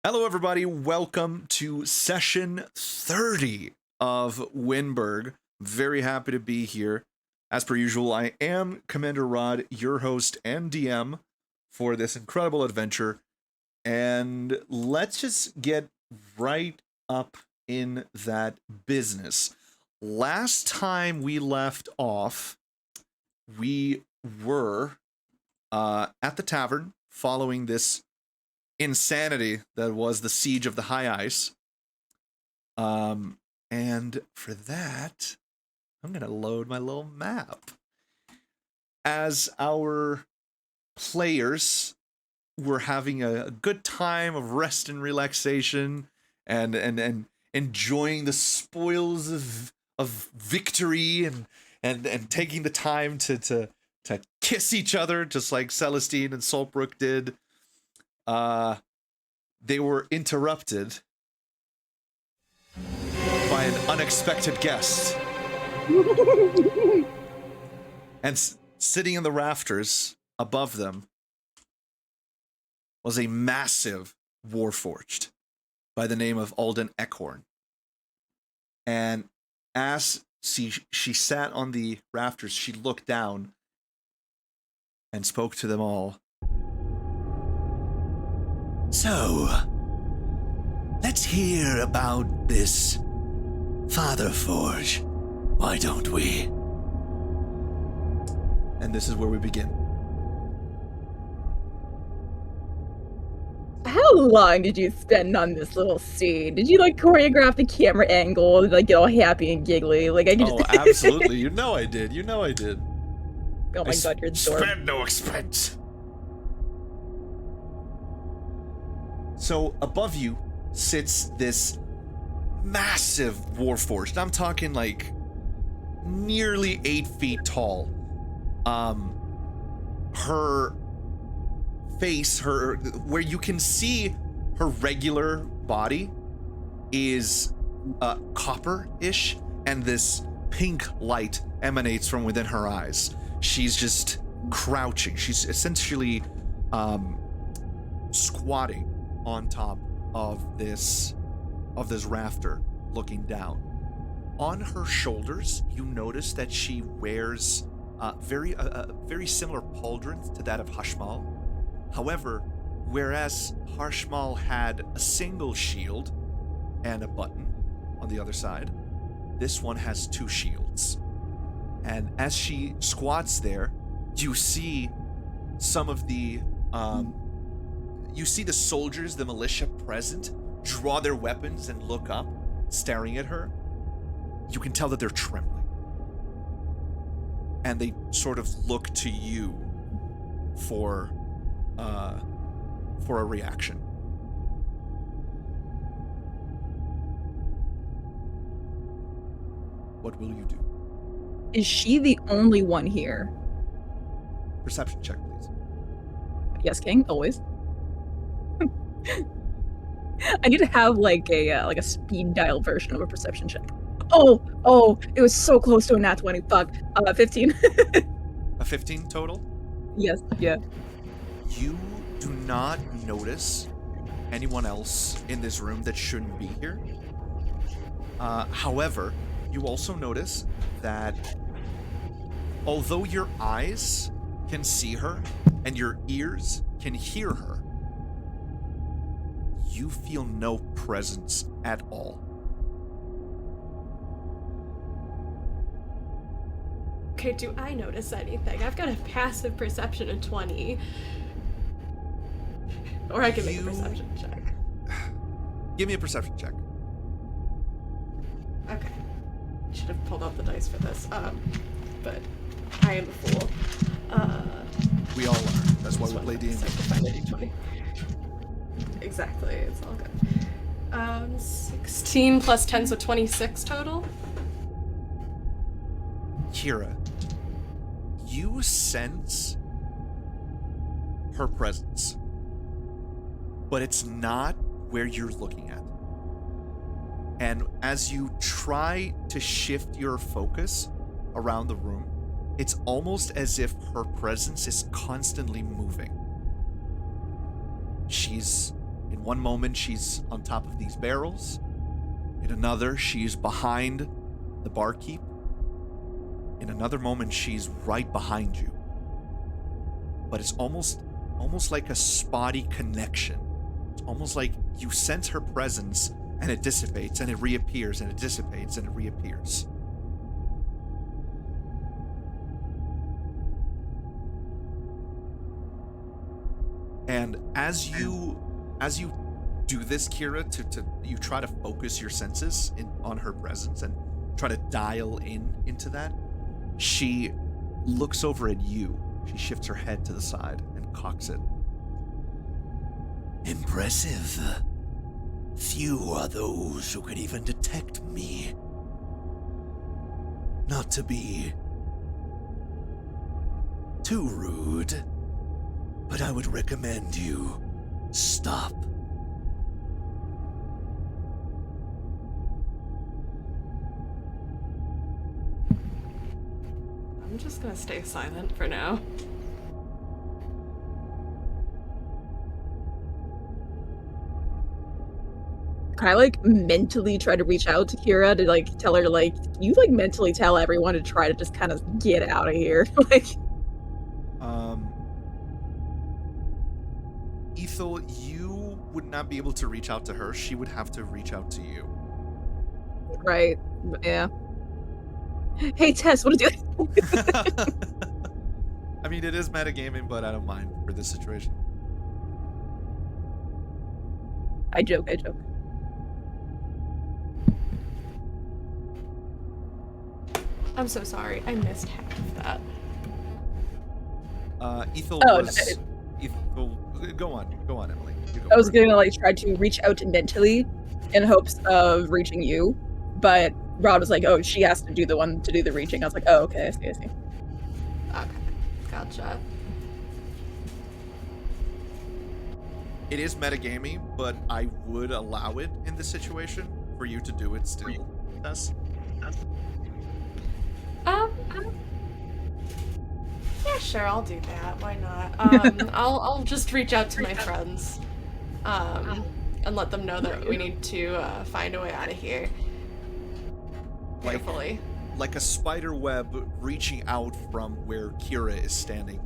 Hello, everybody. Welcome to session 30 of Wyndburgh. Very happy to be here. As per usual, I am Commander Rod, your host and DM for this incredible adventure. And let's just get right up in that business. Last time we left off, we were at the tavern following this insanity that was the siege of the high ice. And for that, I'm gonna load my little map. As our players were having a good time of rest and relaxation and enjoying the spoils of victory and taking the time to kiss each other just like Celestine and Saltbrook did, they were interrupted by an unexpected guest. And sitting in the rafters above them was a massive warforged by the name of Alden Eckhorn. And as she sat on the rafters, she looked down and spoke to them all. So, let's hear about this Father Forge. Why don't we? And this is where we begin. How long did you spend on this little scene? Did you choreograph the camera angle and get all happy and giggly? I could just... absolutely. You know I did. Oh my god, you're a dork. Spend no expense. So above you sits this massive warforged. I'm talking nearly 8 feet tall. Her face, where you can see her regular body is copper-ish, and this pink light emanates from within her eyes. She's just crouching. She's essentially squatting on top of this rafter, looking down. On her shoulders, you notice that she wears very similar pauldrons to that of Hashmal. However, whereas Hashmal had a single shield and a button on the other side, this one has 2 shields. And as she squats there, you see some of the you see the soldiers, the militia present, draw their weapons and look up, staring at her. You can tell that they're trembling. And they sort of look to you for a reaction. What will you do? Is she the only one here? Perception check, please. Yes, King, always. I need to have a speed dial version of a perception check. Oh, it was so close to a nat 20. Fuck. 15. A 15 total? Yes, yeah. You do not notice anyone else in this room that shouldn't be here. However, you also notice that although your eyes can see her and your ears can hear her, you feel no presence at all. Okay, do I notice anything? I've got a passive perception of 20. Or I can make a perception check. Give me a perception check. Okay. Should have pulled out the dice for this. But I am a fool. We all are. That's why we play D&D. Find a D20. Exactly, it's all good. 16 plus 10, so 26 total. Kira, you sense her presence, but it's not where you're looking at. And as you try to shift your focus around the room, it's almost as if her presence is constantly moving. She's In one moment, she's on top of these barrels. In another, she's behind the barkeep. In another moment, she's right behind you. But it's almost like a spotty connection. It's almost like you sense her presence, and it dissipates, and it reappears, and it dissipates, and it reappears. And as you do this, Kira, to you try to focus your senses on her presence and try to dial into that, she looks over at you. She shifts her head to the side and cocks it. Impressive. Few are those who can even detect me. Not to be too rude, but I would recommend you stop. I'm just gonna stay silent for now. Can I like mentally try to reach out to Kira to like tell her like you like mentally tell everyone to try to just kind of get out of here? Like Ethel, you would not be able to reach out to her. She would have to reach out to you. right. Yeah. Hey Tess, what are you doing? I mean, it is metagaming, but I don't mind for this situation. I joke. I'm so sorry. I missed half of that. Ethel Oh, was... Ethel, go on, Emily. You go I was for it. gonna like try to reach out mentally in hopes of reaching you, but Rod was like, "Oh, she has to do the reaching." I was like, "Oh, okay, I see." Okay. Gotcha. It is metagaming, but I would allow it in this situation for you to do it still, Tess. Yeah, sure, I'll do that. Why not? I'll just reach out to my friends, and let them know that we need to find a way out of here. Carefully. Like a spider web reaching out from where Kira is standing.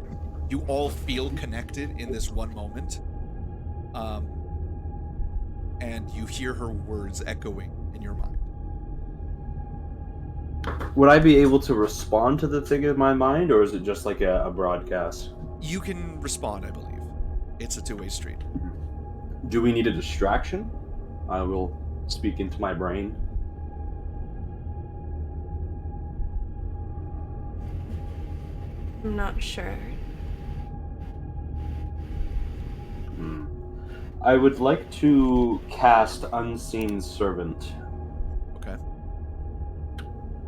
You all feel connected in this one moment. And you hear her words echoing in your mind. Would I be able to respond to the thing in my mind, or is it just like a broadcast? You can respond, I believe. It's a two-way street. Do we need a distraction? I will speak into my brain. I'm not sure. I would like to cast Unseen Servant. Okay.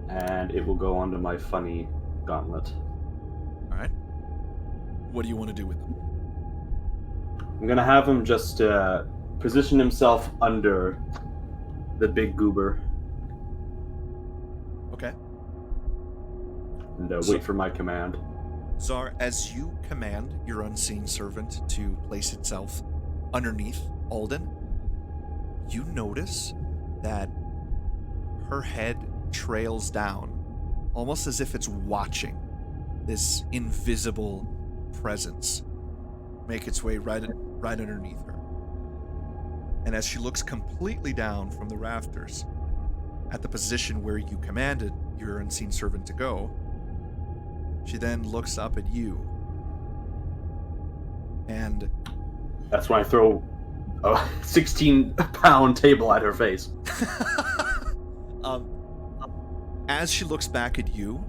And it will go onto my funny gauntlet. Alright. What do you want to do with them? I'm gonna have him just position himself under the big goober. Okay. And wait for my command. Zar, as you command your unseen servant to place itself underneath Alden, you notice that her head trails down, almost as if it's watching this invisible presence make its way right underneath her. And as she looks completely down from the rafters at the position where you commanded your unseen servant to go, she then looks up at you. And that's when I throw a 16-pound table at her face. As she looks back at you,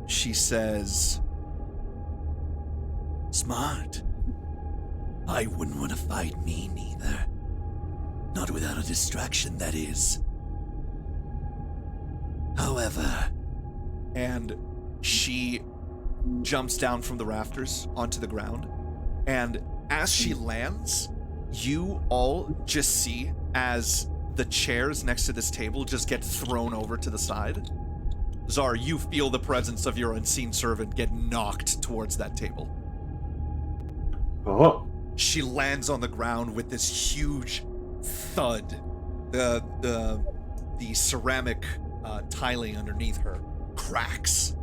she says, "Smart. I wouldn't want to fight me neither. Not without a distraction, that is. However," and she jumps down from the rafters onto the ground, and as she lands, you all just see as the chairs next to this table just get thrown over to the side. Zar, you feel the presence of your unseen servant get knocked towards that table. Oh, she lands on the ground with this huge thud. The ceramic tiling underneath her cracks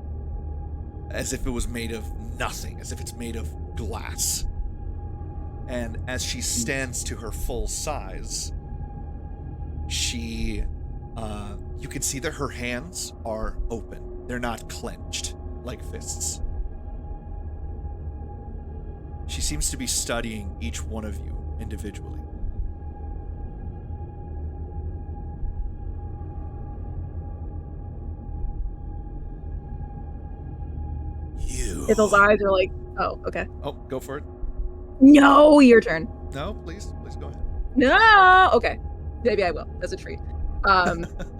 as if it was made of nothing, as if it's made of glass. And as she stands to her full size, she, you can see that her hands are open. They're not clenched like fists. She seems to be studying each one of you individually. You. Those eyes are like, oh, okay. Oh, go for it. No, your turn. No, please go ahead. No, okay. Maybe I will. As a treat.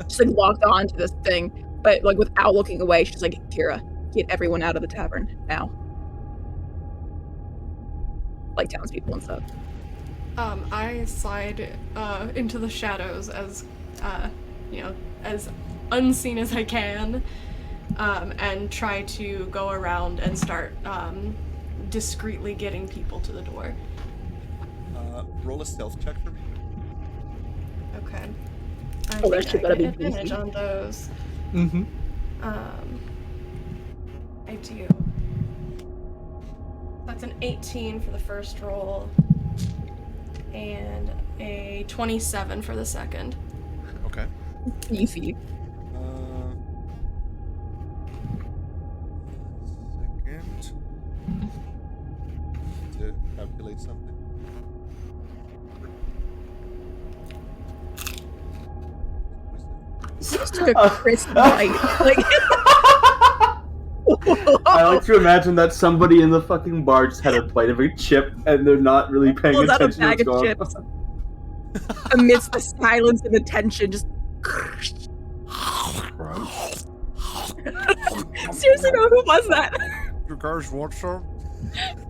Just like locked on to this thing, but like without looking away, she's like, Kira, get everyone out of the tavern now. Like townspeople and stuff. I slide into the shadows as as unseen as I can, and try to go around and start discreetly getting people to the door. Roll a stealth check for me. Okay. Oh, that shit better be advantage beefy. on those. Mm-hmm. I do. That's an 18 for the first roll, and a 27 for the second. Okay. Beefy. Second. To calculate something. Just took a crisp bite. Like, I like to imagine that somebody in the fucking bar just had a bite of a chip and they're not really paying Pulls out a attention to bag what's of going chips. on. amidst the silence and the tension, just seriously, no, who was that? You guys want some?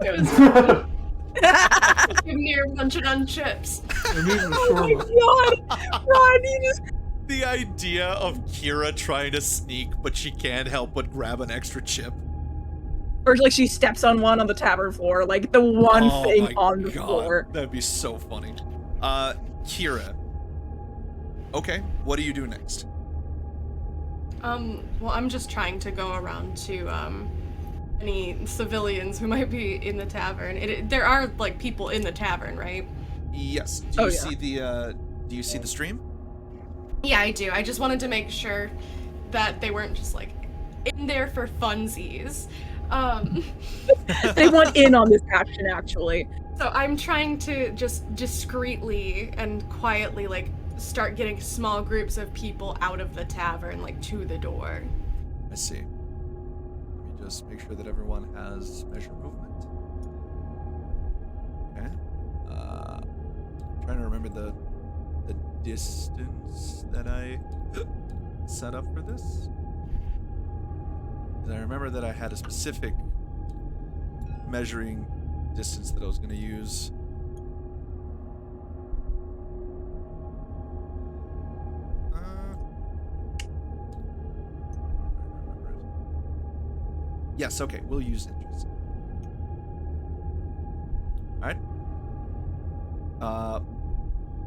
It was near munching on chips. Oh my god, Ron, you just The idea of Kira trying to sneak, but she can't help but grab an extra chip. or like she steps on one on the tavern floor, like the one Oh thing my on the God, floor. That'd be so funny. Kira. Okay, what do you do next? Well, I'm just trying to go around to any civilians who might be in the tavern. There are like people in the tavern, right? Yes. Do Oh, you yeah. see the do you see the stream? Yeah, I do. I just wanted to make sure that they weren't just like in there for funsies. They want in on this action, actually. So I'm trying to just discreetly and quietly like start getting small groups of people out of the tavern, like to the door. I see. Let me just make sure that everyone has measure movement. Okay. Trying to remember the distance that I set up for this. 'Cause I remember that I had a specific measuring distance that I was going to use. Yes, okay, we'll use inches. Alright.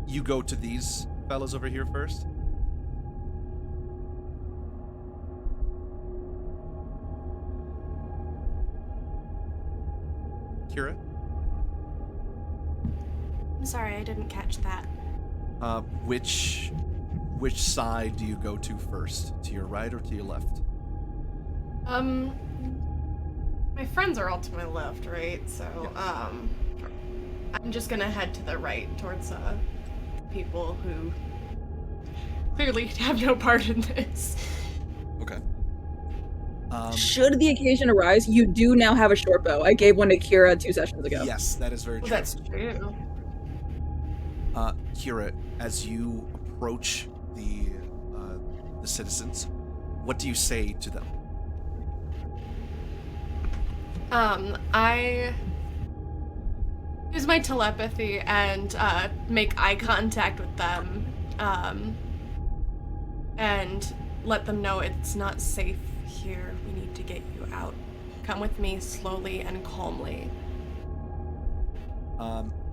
You go to these fellas over here first. Kira? I'm sorry, I didn't catch that. Which side do you go to first? To your right or to your left? My friends are all to my left, right? So, Yes. I'm just gonna head to the right towards people who clearly have no part in this. Okay. Should the occasion arise, you do now have a short bow. I gave one to Kira 2 sessions ago. Yes, that is very Well, true. that's true. Kira, as you approach the citizens, what do you say to them? I use my telepathy and make eye contact with them, and let them know it's not safe here. We need to get you out. Come with me slowly and calmly.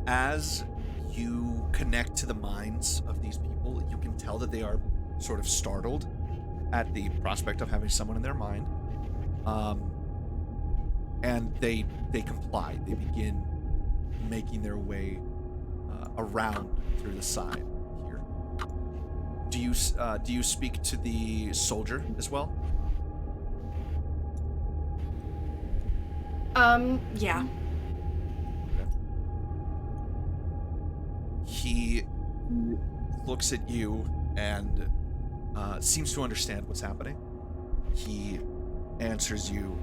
As you connect to the minds of these people, you can tell that they are sort of startled at the prospect of having someone in their mind. And they comply. They begin making their way around through the side here. Do you speak to the soldier as well? Yeah. Okay. He looks at you and seems to understand what's happening. He answers you,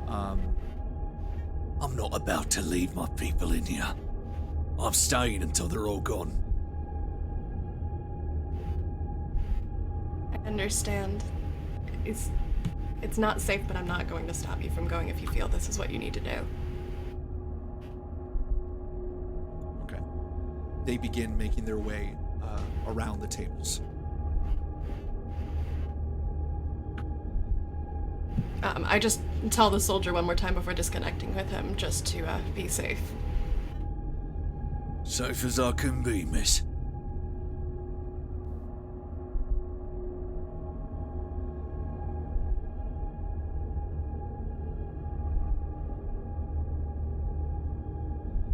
I'm not about to leave my people in here. I'm staying until they're all gone. I understand. It's not safe, but I'm not going to stop you from going if you feel this is what you need to do. Okay. They begin making their way around the tables. I just tell the soldier one more time before disconnecting with him, just to be safe. Safe as I can be, miss.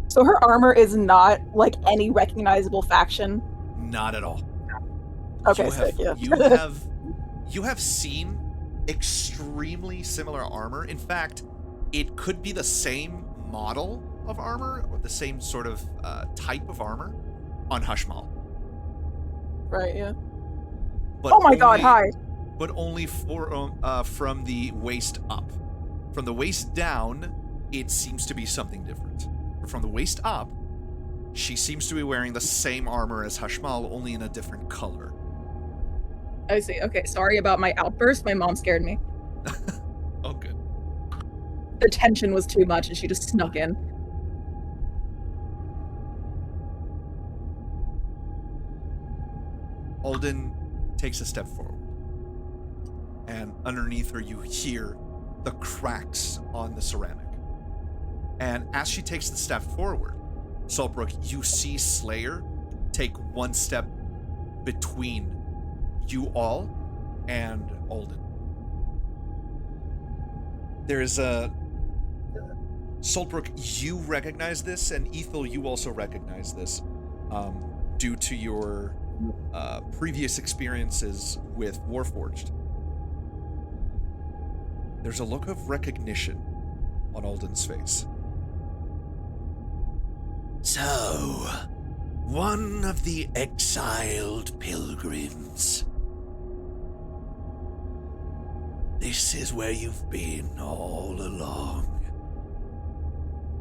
So her armor is not like any recognizable faction. Not at all. Okay, you sick, yeah. You have seen extremely similar armor. In fact, it could be the same model of armor or the same sort of type of armor on Hushmal. Right, yeah. But Oh my god, hi. But only from the waist up. From the waist down, it seems to be something different. But from the waist up, she seems to be wearing the same armor as Hushmal, only in a different color. I see. Okay, sorry about my outburst. My mom scared me. Oh, good. The tension was too much and she just snuck in. Alden takes a step forward. And underneath her, you hear the cracks on the ceramic. And as she takes the step forward, Saltbrook, you see Slayer take one step between you all and Alden. There is a... Saltbrook, you recognize this, and Ethel, you also recognize this, due to your previous experiences with Warforged. There's a look of recognition on Alden's face. So, one of the exiled pilgrims. This is where you've been all along.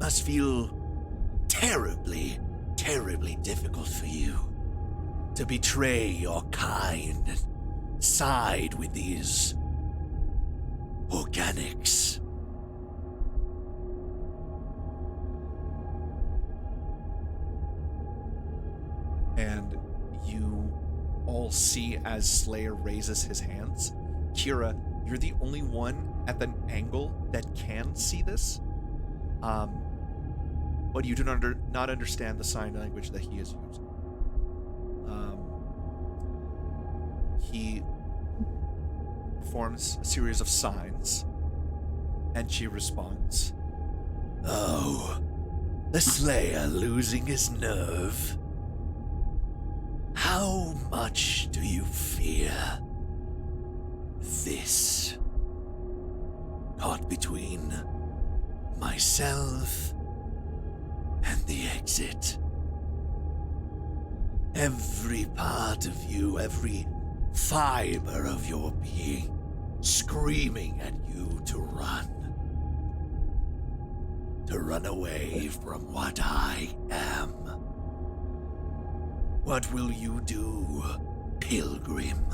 Must feel terribly, terribly difficult for you to betray your kind and side with these organics. And you all see as Slayer raises his hands. Kira, you're the only one at the angle that can see this. But you do not understand the sign language that he is using. He performs a series of signs, and she responds, "Oh, the Slayer losing his nerve. How much do you fear this? Caught between myself and the exit. Every part of you, every fiber of your being, screaming at you to run. To run away from what I am. What will you do, pilgrim?"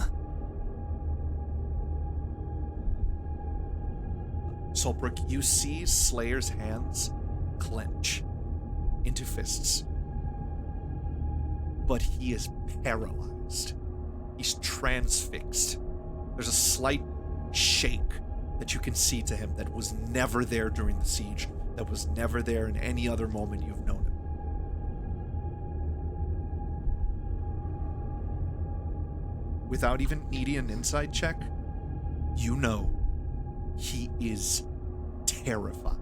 Saltbrook, you see Slayer's hands clench into fists. But he is paralyzed. He's transfixed. There's a slight shake that you can see to him that was never there during the siege, that was never there in any other moment you've known him. without even needing an inside check, you know he is terrified.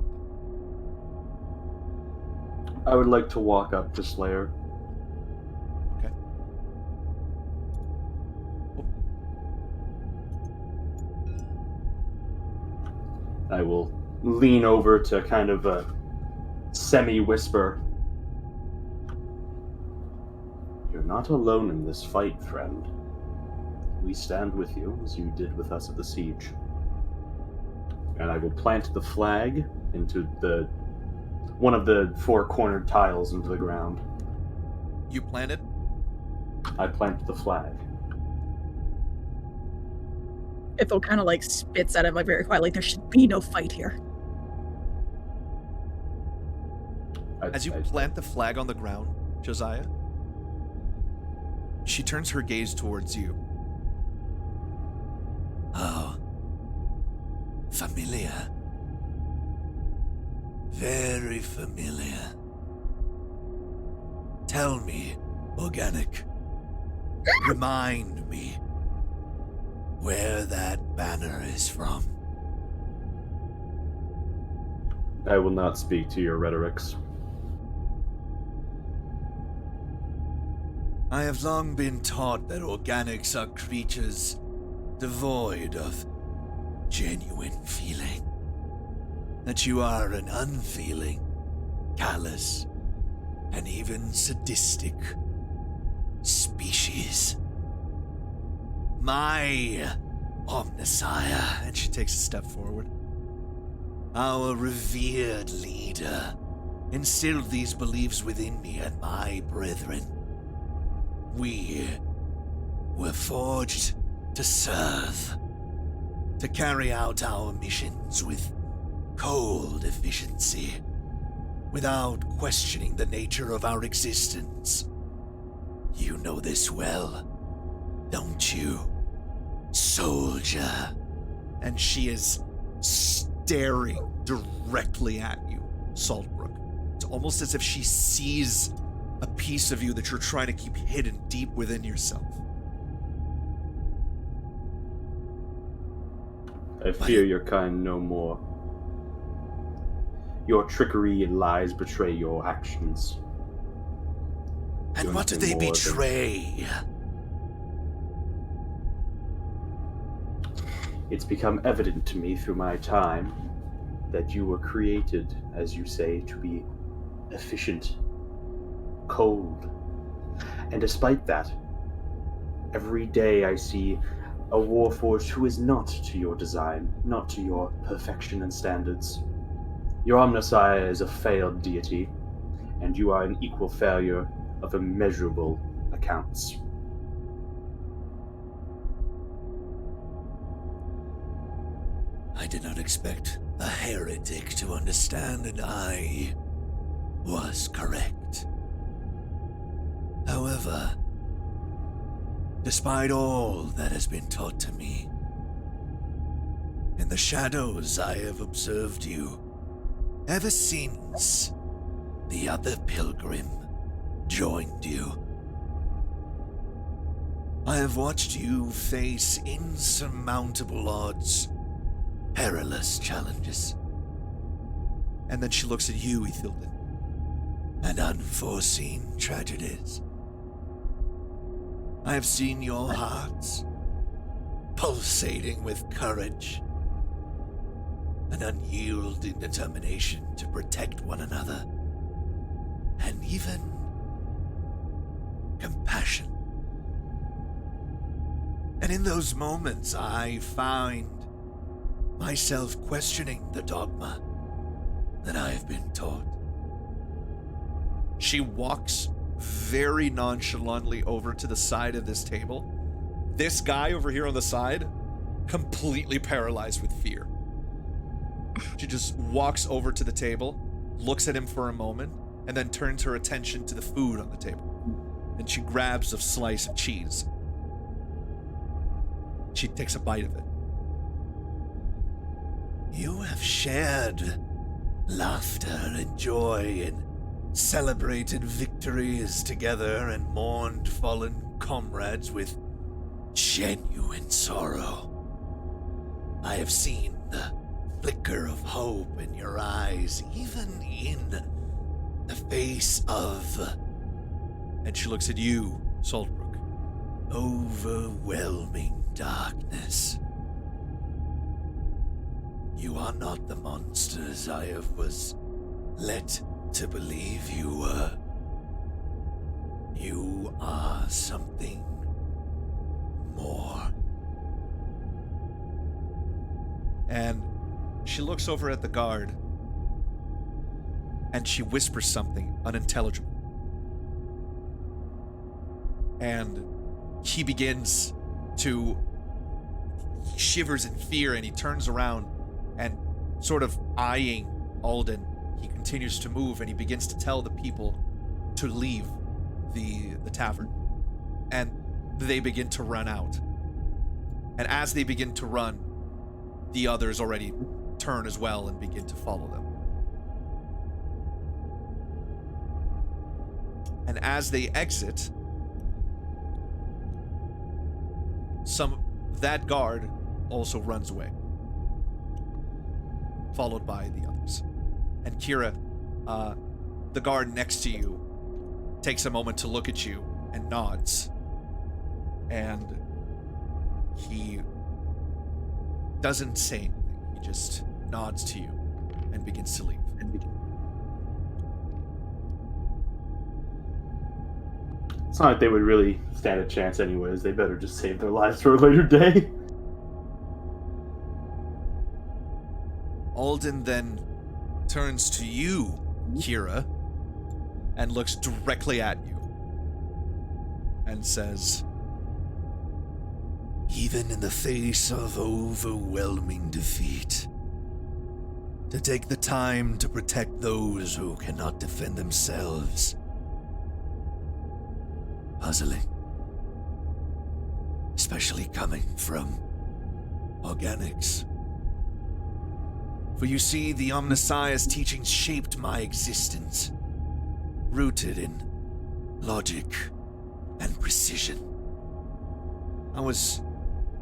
I would like to walk up to Slayer. Okay. I will lean over to kind of a semi-whisper. You're not alone in this fight, friend. We stand with you, as you did with us at the siege. And I will plant the flag into one of the four-cornered tiles into the ground. You planted? I plant the flag. Ithel kind of like spits at him like very quietly. There should be no fight here. As you plant the flag on the ground, Josiah, she turns her gaze towards you. Oh, familiar. Very familiar. Tell me, Organic. Remind me where that banner is from. I will not speak to your rhetorics. I have long been taught that organics are creatures devoid of genuine feeling. That you are an unfeeling, callous, and even sadistic species. My Omnisire, and she takes a step forward, our revered leader, instilled these beliefs within me and my brethren. We were forged to serve, to carry out our missions with cold efficiency, without questioning the nature of our existence. You know this well, don't you, soldier? And she is staring directly at you, Saltbrook. It's almost as if she sees a piece of you that you're trying to keep hidden deep within yourself. I fear your kind no more. Your trickery and lies betray your actions. And You're what do nothing they more than- betray? It's become evident to me through my time that you were created, as you say, to be efficient, cold. And despite that, every day I see a warforged who is not to your design, not to your perfection and standards. Your Omnisire is a failed deity, and you are an equal failure of immeasurable accounts. I did not expect a heretic to understand, and I was correct. However, despite all that has been taught to me, in the shadows I have observed you ever since the other pilgrim joined you. I have watched you face insurmountable odds, perilous challenges. And then she looks at you, Ethilden, and unforeseen tragedies. I have seen your hearts pulsating with courage, an unyielding determination to protect one another, and even compassion. And in those moments, I find myself questioning the dogma that I have been taught. She walks very nonchalantly over to the side of this table. This guy over here on the side, completely paralyzed with fear. She just walks over to the table, looks at him for a moment, and then turns her attention to the food on the table. And she grabs a slice of cheese. She takes a bite of it. You have shared laughter and joy and celebrated victories together and mourned fallen comrades with genuine sorrow. I have seen the flicker of hope in your eyes, even in the face of, And she looks at you, Saltbrook. overwhelming darkness. You are not the monsters I was led to believe you were. You are something more. And she looks over at the guard, and she whispers something unintelligible. And he begins to he shivers in fear, and he turns around and, sort of eyeing Alden, he continues to move, and he begins to tell the people to leave the tavern. And they begin to run out. And as they begin to run, the others already turn as well and begin to follow them. And as they exit, that guard also runs away, followed by the others. And Kira, the guard next to you, takes a moment to look at you and nods. And he doesn't say anything. He just nods to you and begins to leave. It's not like they would really stand a chance anyways. They better just save their lives for a later day. Alden then turns to you, Kira, and looks directly at you and says, Even in the face of overwhelming defeat, to take the time to protect those who cannot defend themselves. Puzzling. Especially coming from organics. For you see, the Omnissiah's teachings shaped my existence, rooted in logic and precision. I was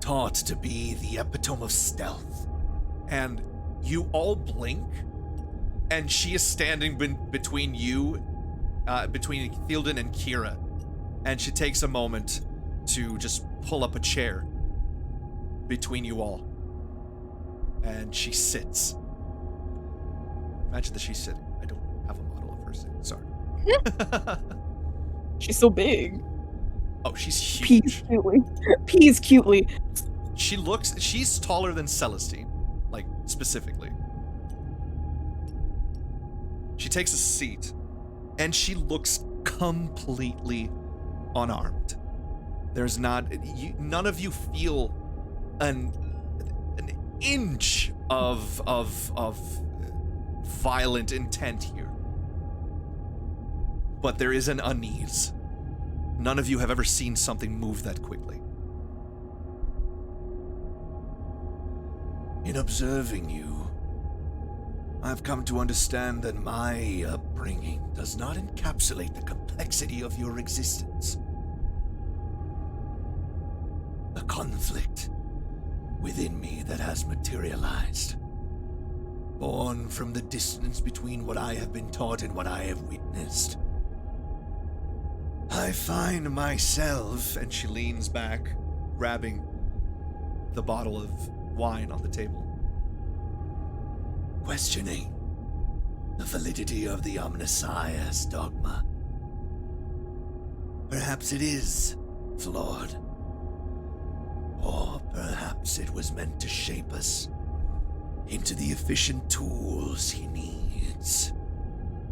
taught to be the epitome of stealth. and you all blink, and she is standing between you, between Thielden and Kira, and she takes a moment to just pull up a chair between you all, and she sits. Imagine that she's sitting. I don't have a model of her sitting. Sorry. She's so big. Oh, she's Peas huge. cutely. Peas cutely. She's taller than Celestine, like, specifically. She takes a seat, and she looks completely unarmed. There's none of you feel an inch of violent intent here. But there is an unease. None of you have ever seen something move that quickly. In observing you, I've come to understand that my upbringing does not encapsulate the complexity of your existence. A conflict within me that has materialized, born from the distance between what I have been taught and what I have witnessed. I find myself, And she leans back, grabbing the bottle of wine on the table. questioning the validity of the Omnissiah's dogma. Perhaps it is flawed. Or perhaps it was meant to shape us into the efficient tools he needs,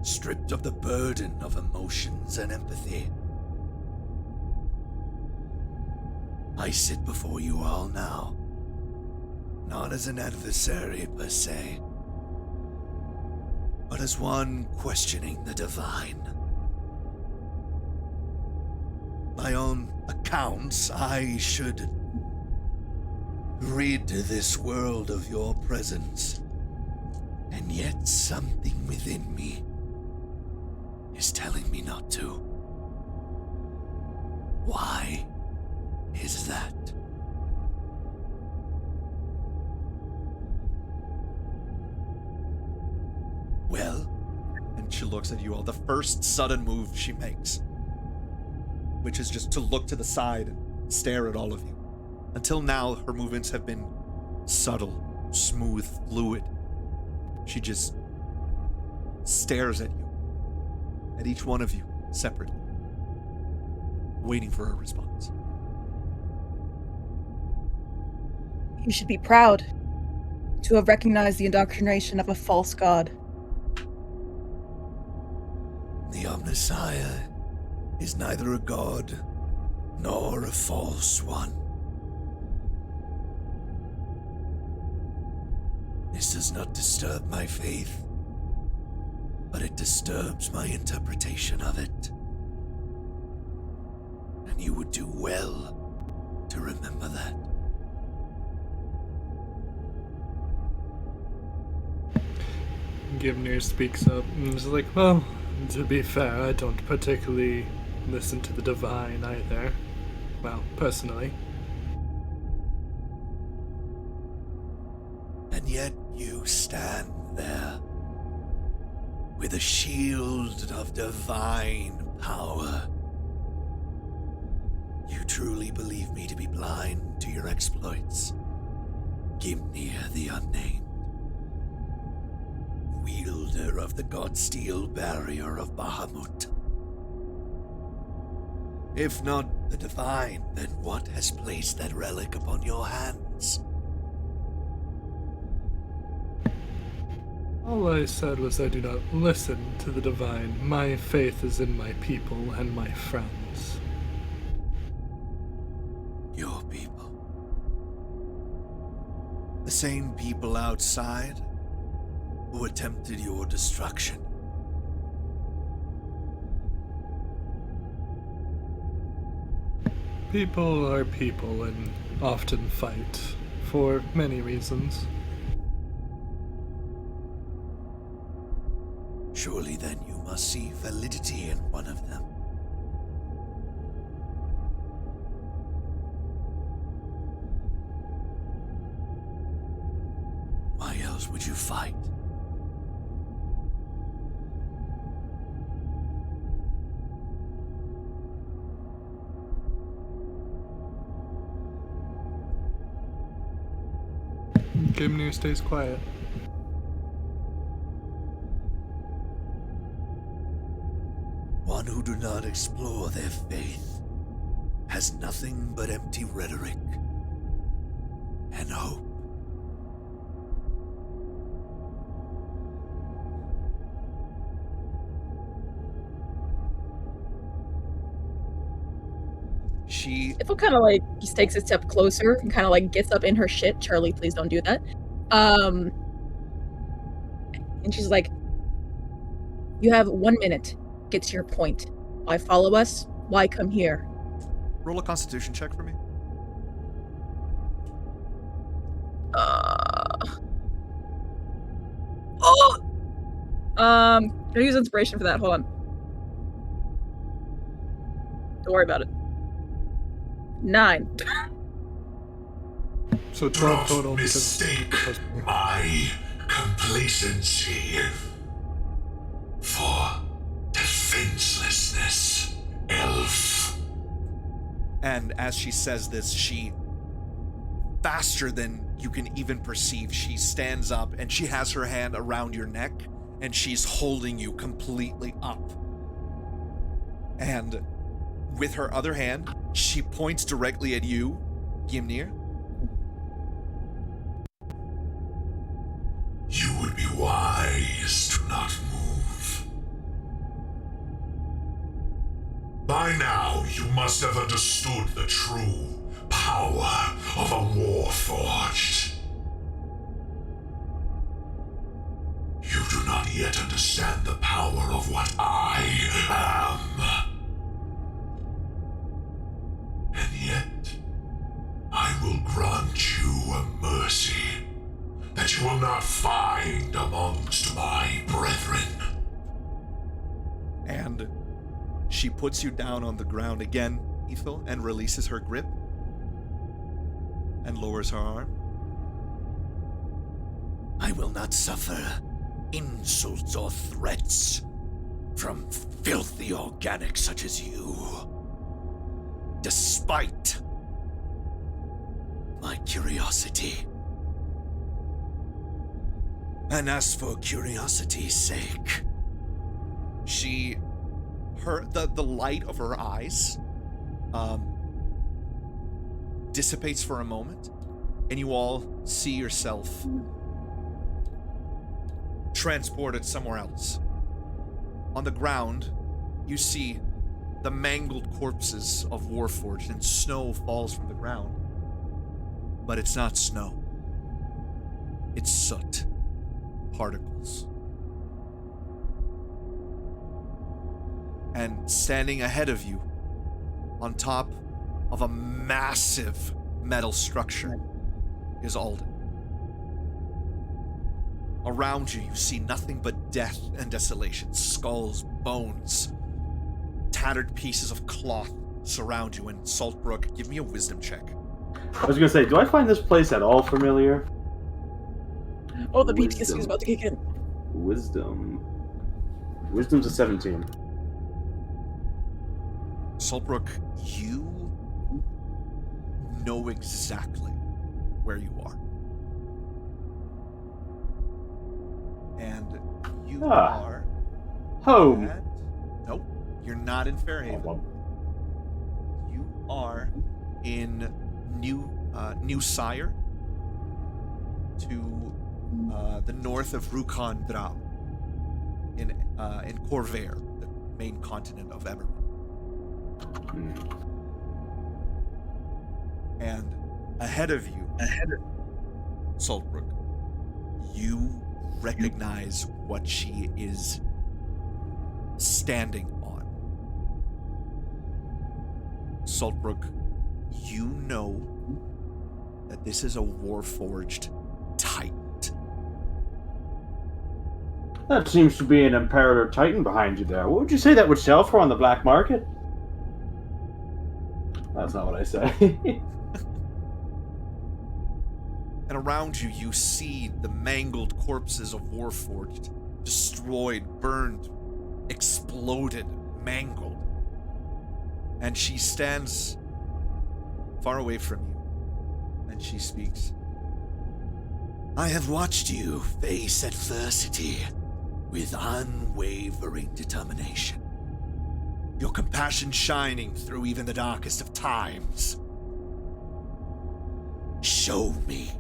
stripped of the burden of emotions and empathy. I sit before you all now, not as an adversary per se, but as one questioning the divine. By own accounts, I should rid this world of your presence, and yet something within me is telling me not to. Why is that? Well, And she looks at you all. The first sudden move she makes, which is just to look to the side and stare at all of you. Until now, her movements have been subtle, smooth, fluid. She just stares at you, at each one of you separately, waiting for a response. You should be proud to have recognized the indoctrination of a false god. the Omnissiah is neither a god nor a false one. This does not disturb my faith, but it disturbs my interpretation of it. And you would do well to remember that. Givnir speaks up and is like, well, to be fair, I don't particularly listen to the divine either. Well, personally. And yet you stand there with a shield of divine power. You truly believe me to be blind to your exploits, Gimnir the Unnamed, wielder of the Godsteel barrier of Bahamut. If not the divine, then what has placed that relic upon your hands? All I said was I do not listen to the divine. My faith is in my people and my friends. Your people. The same people outside who attempted your destruction. People are people and often fight for many reasons. Surely then you must see validity in one of them. Why else would you fight? Gimnir stays quiet. One who do not explore their faith has nothing but empty rhetoric and hope. If kind of like just takes a step closer and kind of like gets up in her shit. Charlie, please don't do that. And she's like, "You have 1 minute. Get to your point. Why follow us? Why come here?" Roll a Constitution check for me. Can I use inspiration for that? Hold on. Don't worry about it. 9. So 12 Don't total because mistake my complacency for defenselessness, elf. And as she says this, she, faster than you can even perceive, she stands up and she has her hand around your neck and she's holding you completely up. And with her other hand, she points directly at you, Gimnir. You would be wise to not move. By now, you must have understood the true power of a Warforged. You do not yet understand the power of what I am. And yet, I will grant you a mercy that you will not find amongst my brethren. And she puts you down on the ground again, Ethel, and releases her grip. and lowers her arm. I will not suffer insults or threats from filthy organics such as you, despite my curiosity. And as for curiosity's sake, the light of her eyes dissipates for a moment, and you all see yourself transported somewhere else. On the ground, you see the mangled corpses of Warforged, and snow falls from the ground. But it's not snow. It's soot. Particles. And standing ahead of you, on top of a massive metal structure, is Alden. Around you, you see nothing but death and desolation. Skulls, bones, tattered pieces of cloth surround you. And Saltbrook, give me a wisdom check. I was gonna say, do I find this place at all familiar? Oh, the PTSD is about to kick in. Wisdom. Wisdom's a 17. Saltbrook, you know exactly where you are. And you are home. Nope, you're not in Fairhaven. Oh, well. You are in New Sire, to the north of Rukon Drau, in Corvair, the main continent of Emerald. And ahead of you, Saltbrook, you recognize what she is standing on. Saltbrook, you know that this is a Warforged Titan. That seems to be an Imperator Titan behind you there. What would you say that would sell for on the black market? That's not what I say. And around you, you see the mangled corpses of Warforged, destroyed, burned, exploded, mangled. And she stands far away from you, and she speaks. I have watched you face adversity with unwavering determination. Your compassion shining through even the darkest of times. Show me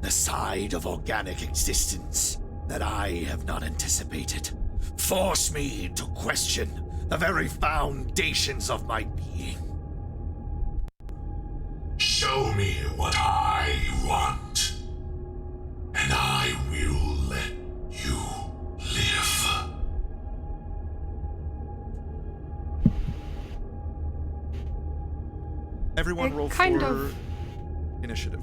the side of organic existence that I have not anticipated. Force me to question the very foundations of my being. Show me what I want, and I will let you live. Everyone roll kind for of- initiative.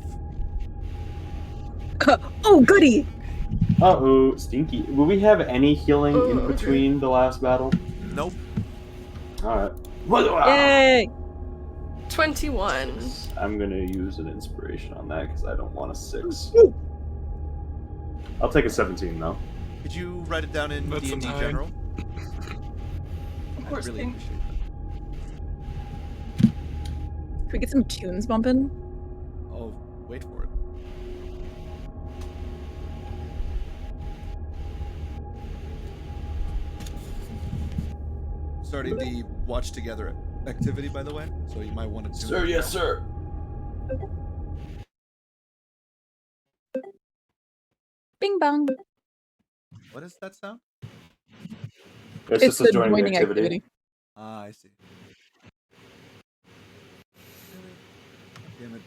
Oh, goody! Uh-oh, stinky. Will we have any healing Oh, in okay. between the last battle? Nope. Alright. Yay! 21. I'm gonna use an inspiration on that because I don't want a 6. I'll take a 17 though. Could you write it down in That's D&D a 9. general? Of course, I really thing. appreciate Can we get some tunes bumping? that. Oh, wait for it. Starting the watch together activity, by the way, so you might want to tune Sir, in. yes, sir. Bing bong. What is that sound? It's It's just us the joining the joining activity. Ah, I see. Damn it.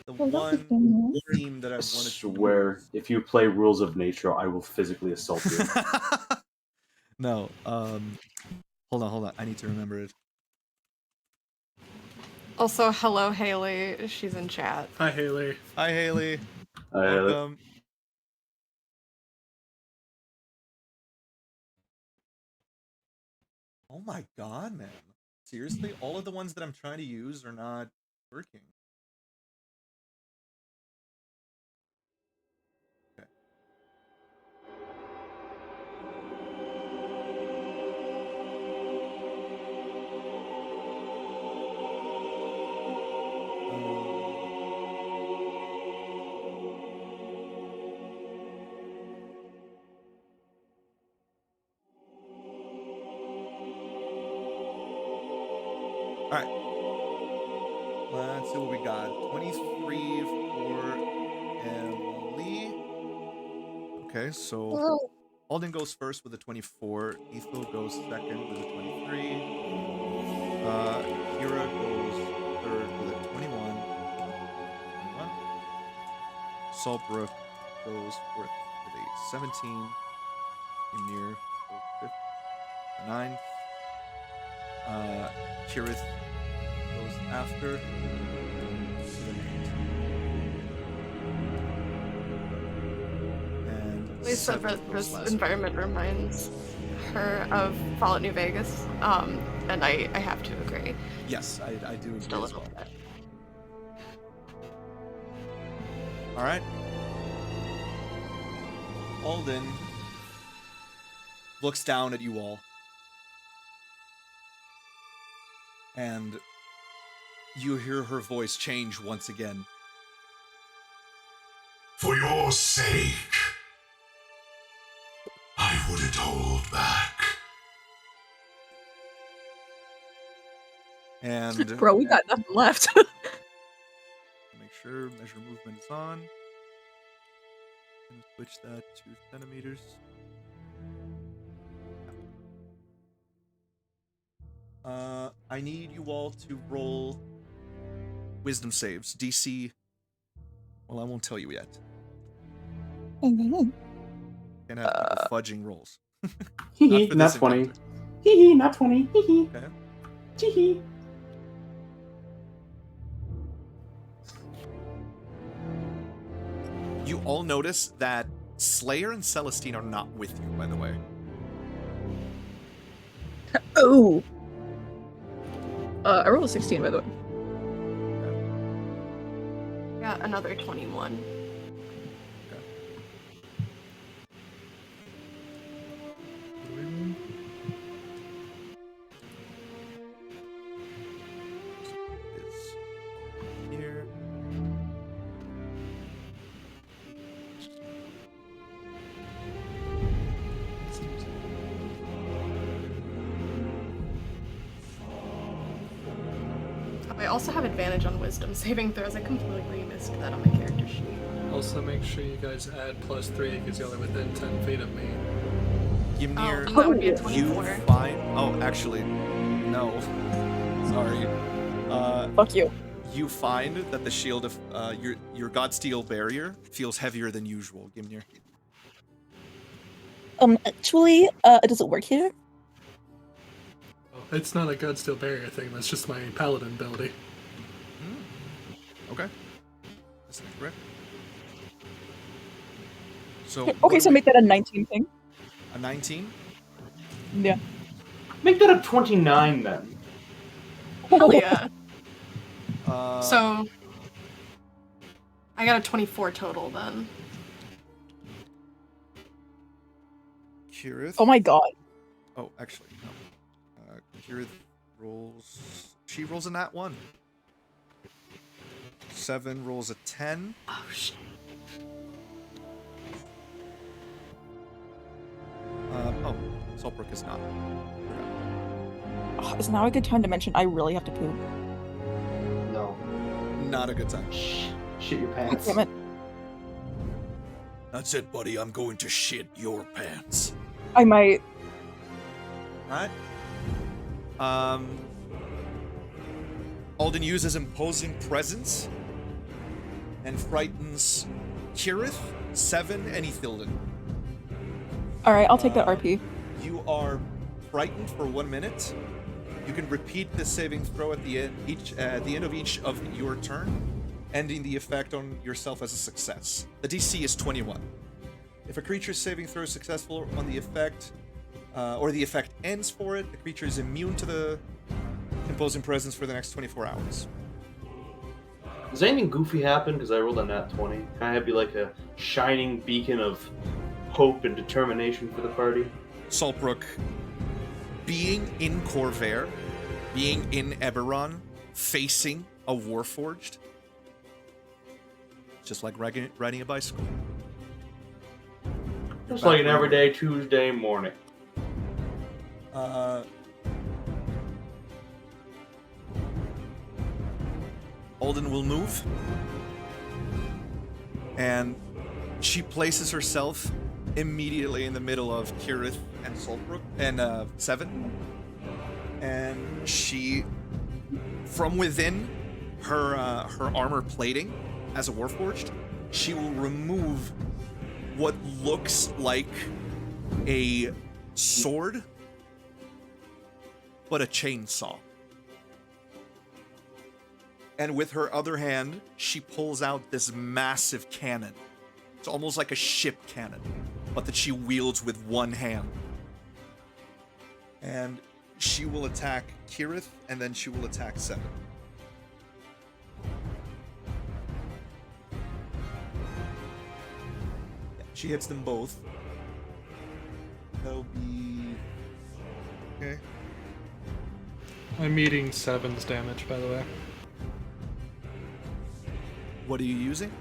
The Well, that was one fun. theme that I I wanted to swear, if you play Rules of Nature, I will physically assault you. No, hold on. I need to remember it. Also, hello, Haley. She's in chat. Hi, Haley. Hi, Haley. Welcome. Oh my god, man. Seriously? All of the ones that I'm trying to use are not working. right. Let's see what we got. 23 for Ellie. Okay, so Alden goes first with a 24. Ethel goes second with a 23. Kira goes third with a 21. Saltbrook goes fourth with a 17. Ymir goes fifth with a 9. Kirith goes after with an 8. And Lisa, 7 goes this last. environment reminds her of Fallout New Vegas, and I have to agree. Yes, I do Just agree a as little well. bit. All right. Alden looks down at you all. And you hear her voice change once again. For your sake, I wouldn't hold back. And Bro, we got nothing left. make sure measure movement is on. And switch that to centimeters. I need you all to roll wisdom saves. DC. Well, I won't tell you yet. Can't have people fudging rolls. Hee Not hee, for not this 20. encounter. Hee hee, not 20. Hee hee. Okay. Hee hee. You all notice that Slayer and Celestine are not with you, by the way. Oh. I rolled a 16, by the way. Got another 21. Is here. I also have advantage on wisdom saving throws. I completely missed that on my character sheet. Also, make sure you guys add +3 because y'all are within 10 feet of me. Ymir, That would be a you 24. find. Oh, actually, no. Sorry. Fuck you. You find that the shield of your Godsteel barrier feels heavier than usual, Gimnir. Actually, does it work here? Oh, it's not a Godsteel barrier thing, that's just my paladin ability. Okay. That's correct. So Okay, what so do make that a 19 thing. a 19. Yeah. Make that a 29 then. Hell yeah. Uh, So I got a 24 total then. Kirith. Oh my god. Oh, actually, no. Kirith rolls. She rolls a nat 1. 7 rolls a 10. Oh shit. Oh, Saltbrook is not. Is now a good time to mention I really have to poop? No. Not a good time. Shit your pants. Damn it. That's it, buddy. I'm going to shit your pants. I might. Alright. Alden uses imposing presence and frightens Kirith, 7, and Ethilden. Alright, I'll take that RP. You are frightened for 1 minute. You can repeat the saving throw at the end of each of your turn, ending the effect on yourself as a success. The DC is 21. If a creature's saving throw is successful on the effect, or the effect ends for it, the creature is immune to the imposing presence for the next 24 hours. Does anything goofy happen? Because I rolled a nat 20. Can I be like a shining beacon of hope and determination for the party? Saltbrook, being in Corvair, being in Eberron, facing a Warforged, just like riding a bicycle. Just like an everyday Tuesday morning. Alden will move. And she places herself immediately in the middle of Kirith and Saltbrook and Seven. And she, from within her armor plating as a Warforged, she will remove what looks like a sword, but a chainsaw. And with her other hand, she pulls out this massive cannon. It's almost like a ship cannon, but that she wields with one hand. And she will attack Kirith, and then she will attack Seven. Yeah, she hits them both. That'll be... Okay. I'm meeting 7's damage, by the way. What are you using?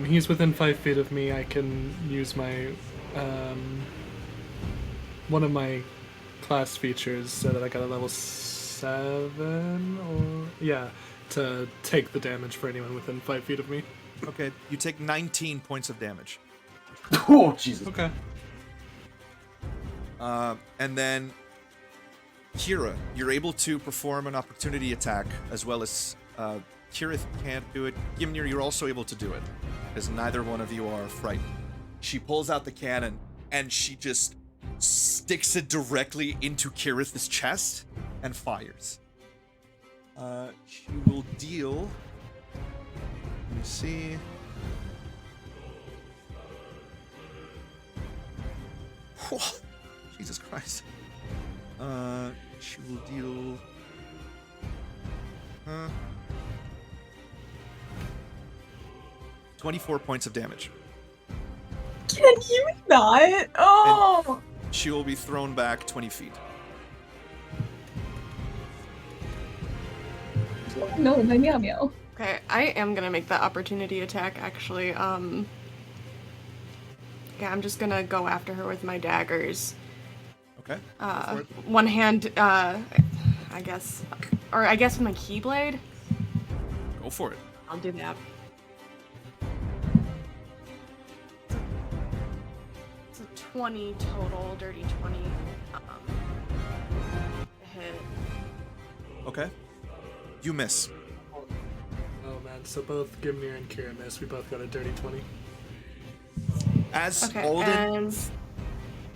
He's within 5 feet of me. I can use my one of my class features so that I got a level 7 or to take the damage for anyone within 5 feet of me. Okay, you take 19 points of damage. Oh, Jesus. Okay. And then, Kira, you're able to perform an opportunity attack, as well as Kirith can't do it. Gimnir, you're also able to do it, because neither one of you are frightened. She pulls out the cannon, and she just sticks it directly into Kirith's chest and fires. She will deal... Let me see... Jesus Christ. She will deal... 24 points of damage. Can you not? Oh! She will be thrown back 20 feet. No, my meow meow. Okay, I am gonna make that opportunity attack, actually. Yeah, I'm just gonna go after her with my daggers. Okay. Go for it. One hand, I guess with my keyblade. Go for it. I'll do that. It's a 20 total, dirty 20. Hit. Okay. You miss. Oh man, so both Gimnir and Kira miss. We both got a dirty 20. As Okay, Alden...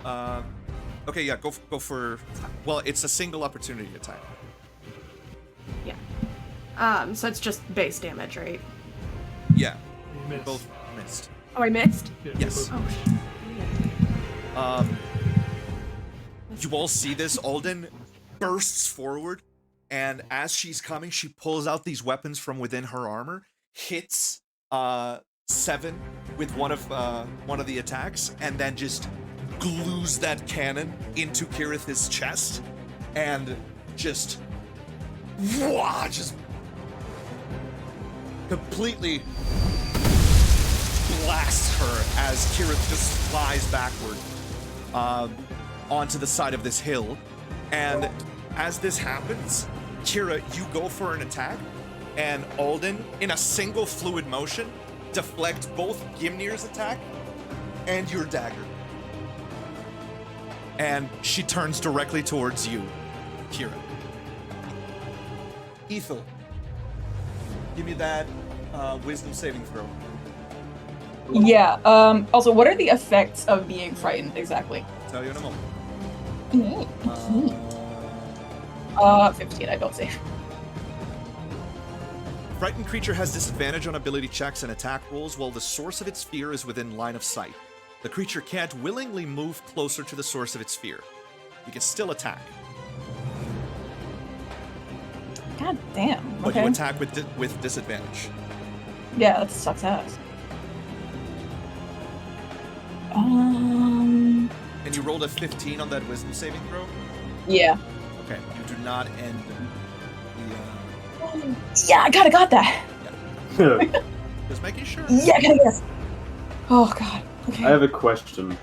and... Okay, yeah, go for... Well, it's a single opportunity attack. Yeah. So it's just base damage, right? Yeah. You You missed. both missed. Oh, I missed? Yeah, Yes. you both- Oh, shit. You all see this. Alden bursts forward, and as she's coming, she pulls out these weapons from within her armor, hits Seven with one of the attacks, and then just glues that cannon into Kirith's chest, and just completely blasts her as Kirith just flies backward onto the side of this hill. And as this happens, Kira, you go for an attack, and Alden, in a single fluid motion, deflects both Gimnir's attack and your dagger. And she turns directly towards you, Kira. Ethel, give me that wisdom saving throw. Yeah, also, what are the effects of being frightened exactly? Tell you in a moment. 15, I don't save. Frightened creature has disadvantage on ability checks and attack rolls while the source of its fear is within line of sight. The creature can't willingly move closer to the source of its fear. You can still attack, God damn. but Okay. you attack with disadvantage. Yeah, that sucks ass. Um. And you rolled a 15 on that wisdom saving throw? Yeah. Okay, you do not end the... Yeah, I kinda got that. Just making sure. Yeah, I kinda guess. Oh god. Okay. I have a question.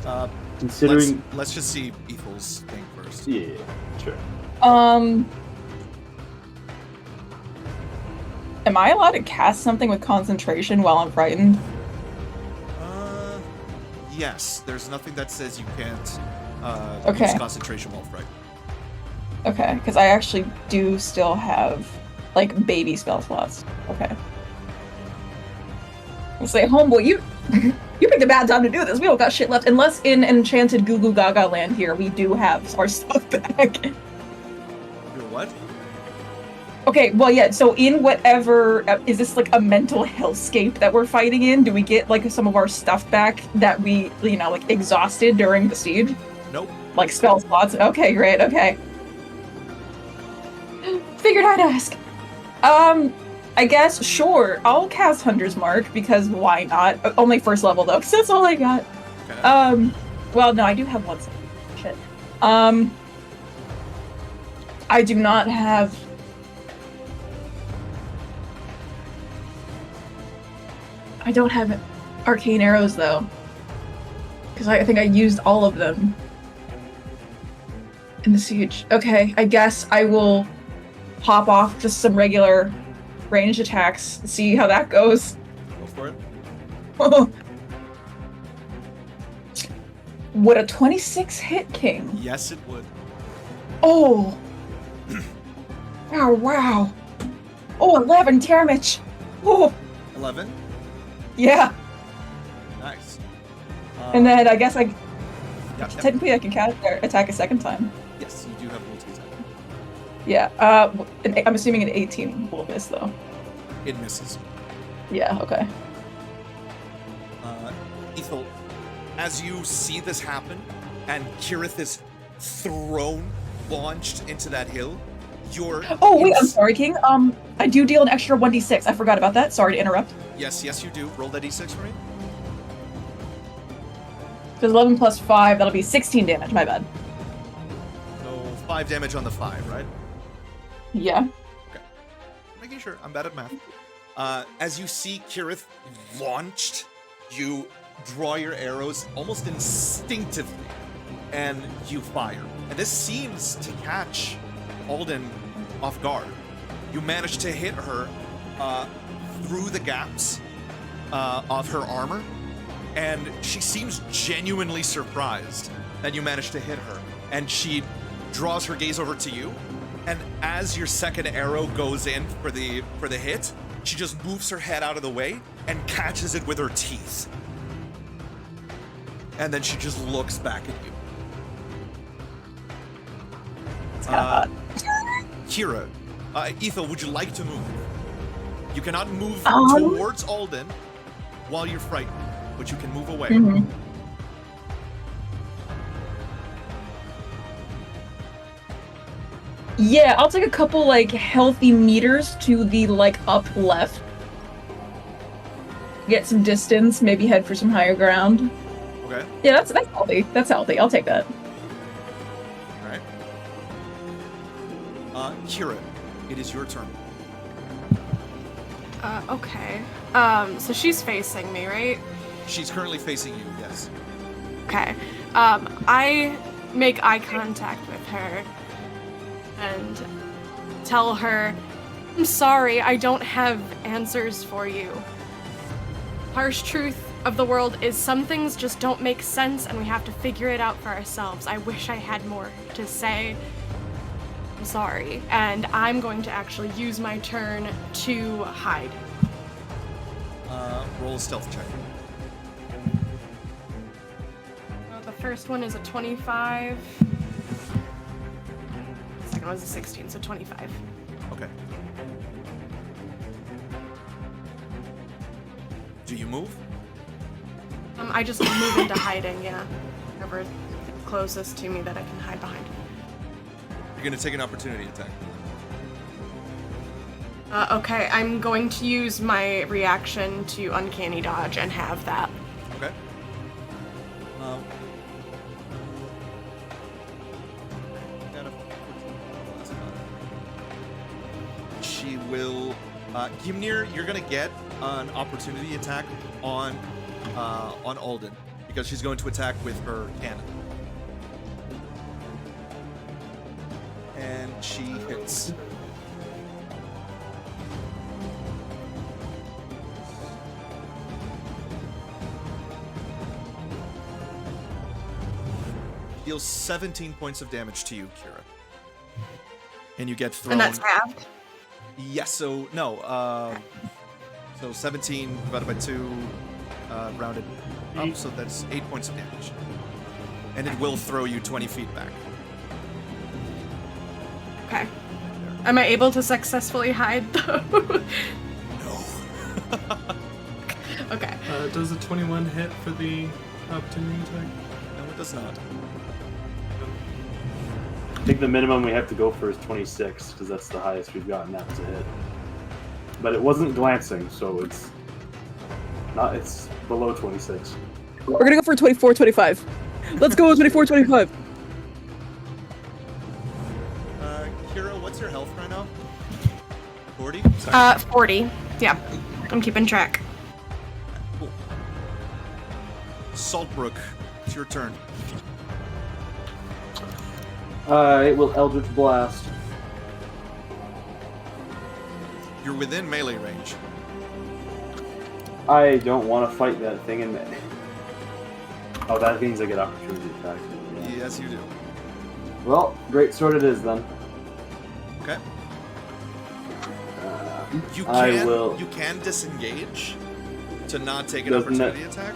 Uh, Considering, let's just see Ethel's thing first. yeah, sure. am I allowed to cast something with concentration while I'm frightened? Yes. There's nothing that says you can't Okay. use concentration while frightened. Okay, because I actually do still have, like, baby spell slots. Okay. I'll say, homeboy, you you picked a bad time to do this. We don't got shit left. Unless in Enchanted Goo Goo Gaga land here, we do have our stuff back. Your what? Okay, well, yeah, so in whatever, is this like a mental hellscape that we're fighting in? Do we get, like, some of our stuff back that we, you know, like, exhausted during the siege? Nope. Like, spell slots? Okay, great, okay. Figured I'd ask. I guess, sure, I'll cast Hunter's Mark, because why not? Only first level, though, because that's all I got. Okay. Well, no, I do have one. Shit. I do not have... I don't have arcane arrows, though. Because I think I used all of them in the siege. Okay, I guess I will hop off just some regular ranged attacks, see how that goes. Go for it. Would a 26 hit, King? Yes, it would. Oh! Oh, wow. Oh, 11 damage! Oh, 11. yeah. Nice. And then I guess I... Yeah, Technically I can attack a second time. yes, you do have multi-attack. Yeah, I'm assuming an 18 will miss, though. It misses. Yeah, okay. Ethel, as you see this happen, and Kirith is thrown, launched into that hill, you're... Oh, wait, I'm sorry, King. I do deal an extra 1d6. I forgot about that. Sorry to interrupt. Yes, you do. Roll that d6 for me. Because 11 plus 5, that'll be 16 damage. My bad. So 5 damage on the 5, right? Yeah. Okay. Making sure. I'm bad at math. As you see Kirith launched, you draw your arrows almost instinctively, and you fire. And this seems to catch Alden off guard. You manage to hit her through the gaps of her armor, and she seems genuinely surprised that you managed to hit her. And she draws her gaze over to you, and as your second arrow goes in for the hit, she just moves her head out of the way and catches it with her teeth. And then she just looks back at you. It's kind of hot. Kira, Ethel, would you like to move? You cannot move Um. towards Alden while you're frightened, but you can move away. Mhm. Yeah, I'll take a couple, like, healthy meters to the, like, up left. Get some distance, maybe head for some higher ground. Okay. Yeah, that's healthy. That's healthy. I'll take that. All right. Kira, it is your turn. Okay. So she's facing me, right? She's currently facing you, yes. Okay. I make eye contact with her and tell her, I'm sorry, I don't have answers for you. Harsh truth of the world is some things just don't make sense and we have to figure it out for ourselves. I wish I had more to say. I'm sorry. And I'm going to actually use my turn to hide. Roll a stealth check. The first one is a 25. The second one is a 16, so 25. Okay. Do you move? I just move into hiding, yeah. Whoever closest to me that I can hide behind. You're gonna take an opportunity attack. Okay, I'm going to use my reaction to uncanny dodge and have that. Okay. She will. Gimnir, you're gonna get an opportunity attack on Alden because she's going to attack with her cannon. And she hits. deals 17 points of damage to you, Kira. And you get thrown. And that's halved. Yes, so, no, so 17 divided by 2, rounded up, so that's 8 points of damage. And it will throw you 20 feet back. Okay. Am I able to successfully hide though? No. Okay. Does a 21 hit for the opportunity attack? No, it does not. I think the minimum we have to go for is 26, because that's the highest we've gotten. That was a hit. But it wasn't glancing, so it's below 26. We're gonna go for 24, 25. Let's go with 24, 25. Kira, what's your health right now? 40? Sorry. 40. Yeah. I'm keeping track. Cool. Saltbrook, it's your turn. It will Eldritch Blast. You're within melee range. I don't want to fight that thing in there. Oh, that means I get opportunity attack. Yeah. Yes, you do. Well, great sword it is then. Okay. You I can will. you can disengage to not take an Doesn't opportunity attack.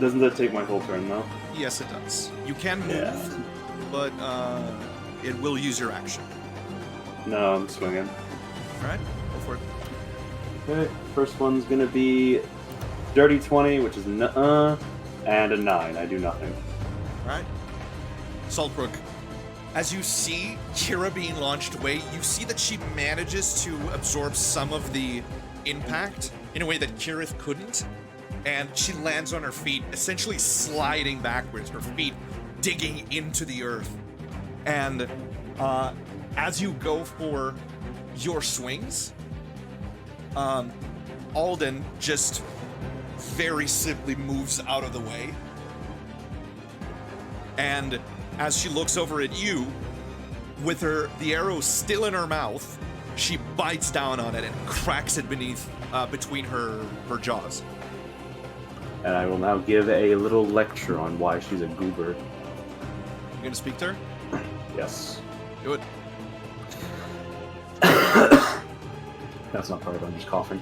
Doesn't that take my whole turn though? Yes, it does. You can move, Yeah. but it will use your action. No, I'm swinging. All right, go for it. Okay, first one's gonna be dirty 20, which is and a 9. I do nothing. All right. Saltbrook, as you see Kira being launched away, you see that she manages to absorb some of the impact in a way that Kirith couldn't, and she lands on her feet, essentially sliding backwards, her feet digging into the earth. And as you go for your swings, Alden just very simply moves out of the way. And as she looks over at you, with the arrow still in her mouth, she bites down on it and cracks it between her jaws. And I will now give a little lecture on why she's a goober. You gonna speak to her? Yes. Do it. That's not part of it, I'm just coughing.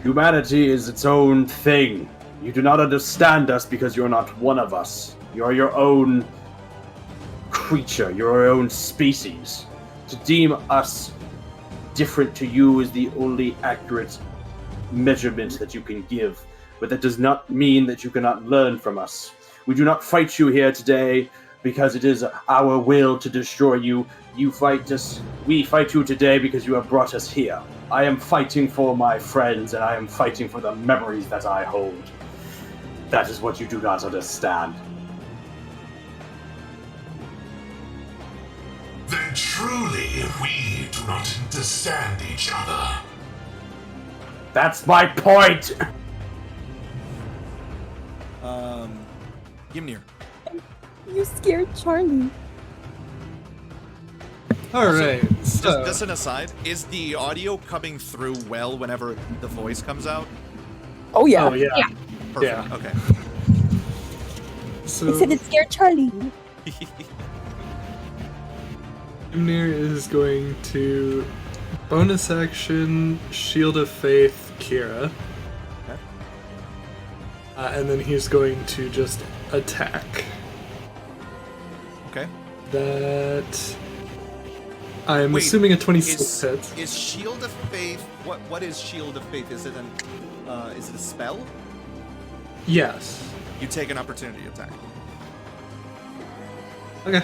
Humanity is its own thing. You do not understand us because you're not one of us. You're your own creature, your own species. To deem us different to you is the only accurate measurement that you can give, but that does not mean that you cannot learn from us. We do not fight you here today because it is our will to destroy you. You fight us. We fight you today because you have brought us here. I am fighting for my friends, and I am fighting for the memories that I hold. That is what you do not understand. Then truly we do not understand each other. That's my point! Gimnir. You scared Charlie. Alright, so. Just an aside, is the audio coming through well whenever the voice comes out? Oh yeah. Oh, yeah. Perfect. Yeah. Okay. So, They said it scared Charlie. Ymnir is going to bonus action Shield of Faith Kira. Okay. And then he's going to just attack. Okay. That I'm Wait, assuming a 26 hits. Is Shield of Faith? What is Shield of Faith? Is it is it a spell? Yes. You take an opportunity attack. Okay.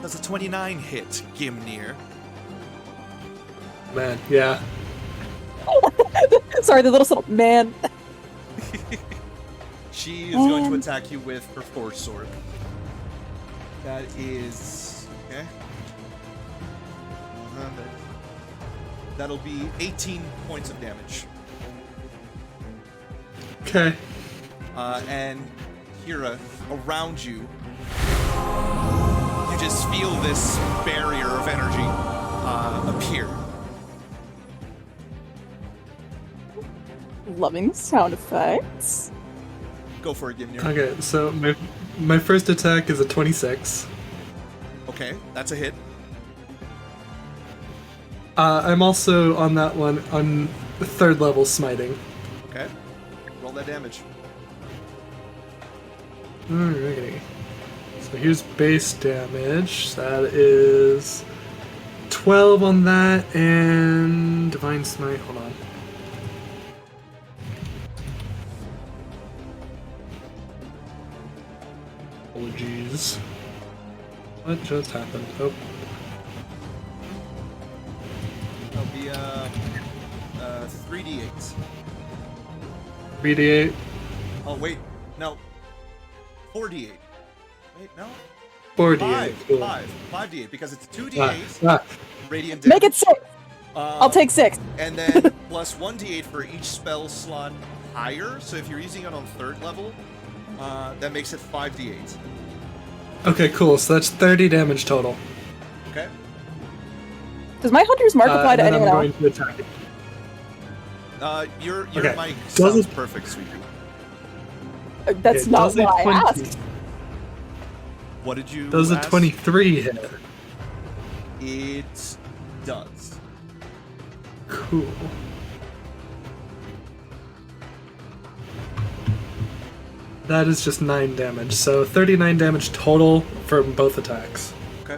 Does a 29 hit Gimnir? Man, yeah. Sorry, the little man. She is going to attack you with her force sword. That is okay. That'll be 18 points of damage. Okay. And Kira, around you, you just feel this barrier of energy appear. Loving sound effects. Go for it, Gimnir. Okay, so my first attack is a 26. Okay, that's a hit. I'm also on that one on 3rd level smiting. Okay, roll that damage. Alrighty. So here's base damage. That is 12 on that, and Divine Smite. Hold on. Apologies. What just happened? Oh. That'll be 3d8s. 3d8. Oh wait, no. 4d8. Wait, no. 4d8. Cool. 5d8 because it's 2d8 Ah, radiant damage. Make it 6. I'll take 6. And then plus 1d8 for each spell slot higher. So if you're using it on 3rd level, that makes it 5d8. Okay, cool. So that's 30 damage total. Okay. Does my hunter's mark apply to and then anyone I'm else? going to attack it. Your Okay. mic Does sounds it- perfect, sweetie. That's Okay, not does a what I 20 asked. What did you Does a ask? 23 hit? It does. Cool. That is just 9 damage, so 39 damage total from both attacks. Okay.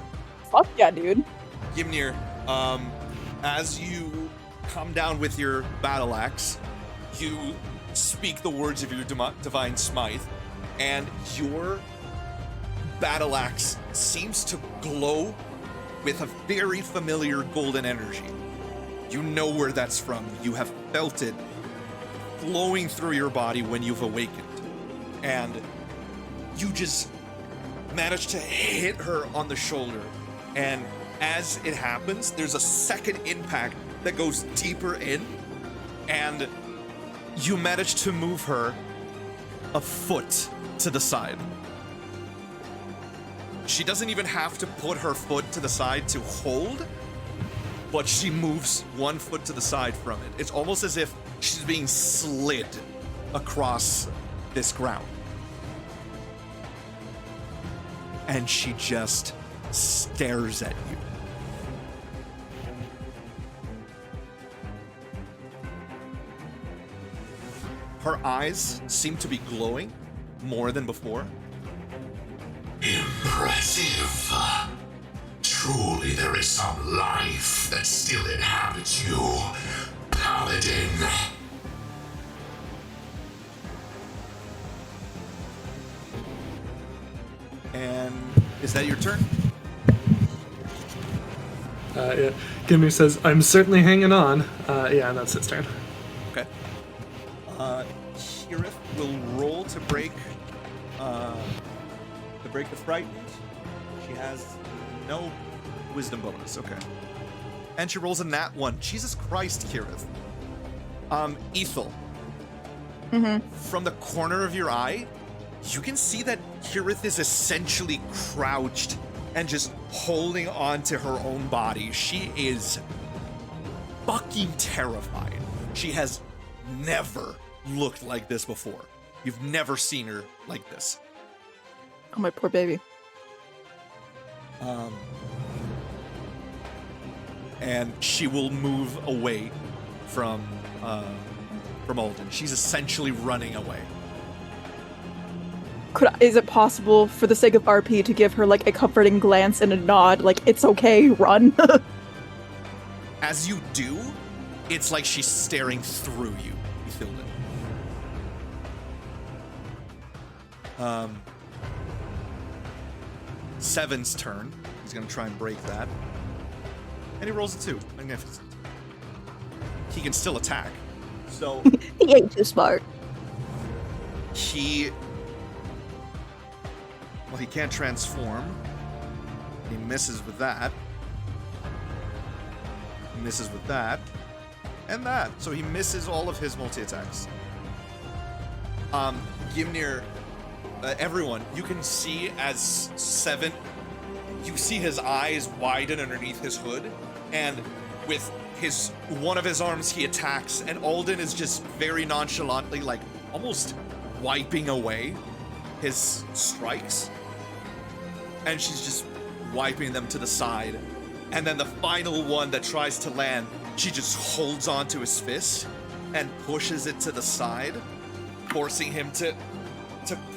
Fuck yeah, dude. Gimnir, as you come down with your battle axe, you speak the words of your divine smite, and your battle axe seems to glow with a very familiar golden energy. You know where that's from. You have felt it flowing through your body when you've awakened. And you just manage to hit her on the shoulder. And as it happens, there's a second impact that goes deeper in, and you manage to move her a foot to the side. She doesn't even have to put her foot to the side to hold, but she moves 1 foot to the side from it. It's almost as if she's being slid across this ground. And she just stares at you. Her eyes seem to be glowing more than before. Impressive. Truly there is some life that still inhabits you, Paladin. And is that your turn? Yeah. Gimir says, I'm certainly hanging on. Yeah, and that's his turn. Okay. Kirith will roll to break the frightened. She has no wisdom bonus. Okay. And she rolls a nat 1. Jesus Christ, Kirith. Ethel. From the corner of your eye, you can see that Kirith is essentially crouched and just holding on to her own body. She is fucking terrified. She has never looked like this before. You've never seen her like this. Oh, my poor baby. And she will move away from Alden. She's essentially running away. Is it possible, for the sake of RP, to give her like a comforting glance and a nod, like it's okay, run? As you do, it's like she's staring through you. You feel it. Seven's turn. He's gonna try and break that. And he rolls a 2. Magnificent. He can still attack. So He ain't too smart. he can't transform. He misses with that. He misses with that. And that. So he misses all of his multi-attacks. Gimnir, everyone, you can see as Seven, you see his eyes widen underneath his hood, And with one of his arms, he attacks, and Alden is just very nonchalantly, like, almost wiping away his strikes. And she's just wiping them to the side. And then the final one that tries to land, she just holds onto his fist and pushes it to the side, forcing him to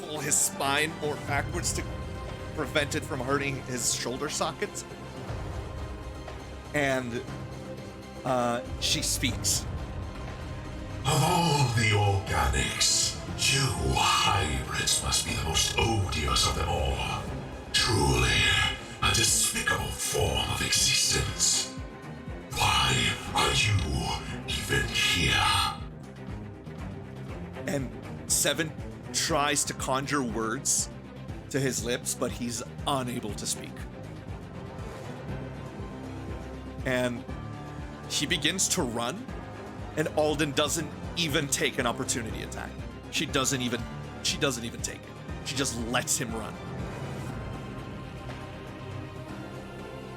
pull his spine more backwards to prevent it from hurting his shoulder sockets. And she speaks. Of all the organics, you hybrids must be the most odious of them all. Truly, a despicable form of existence. Why are you even here? And Seven tries to conjure words to his lips, but he's unable to speak. And he begins to run, and Alden doesn't even take an opportunity attack. She doesn't even take it. She just lets him run.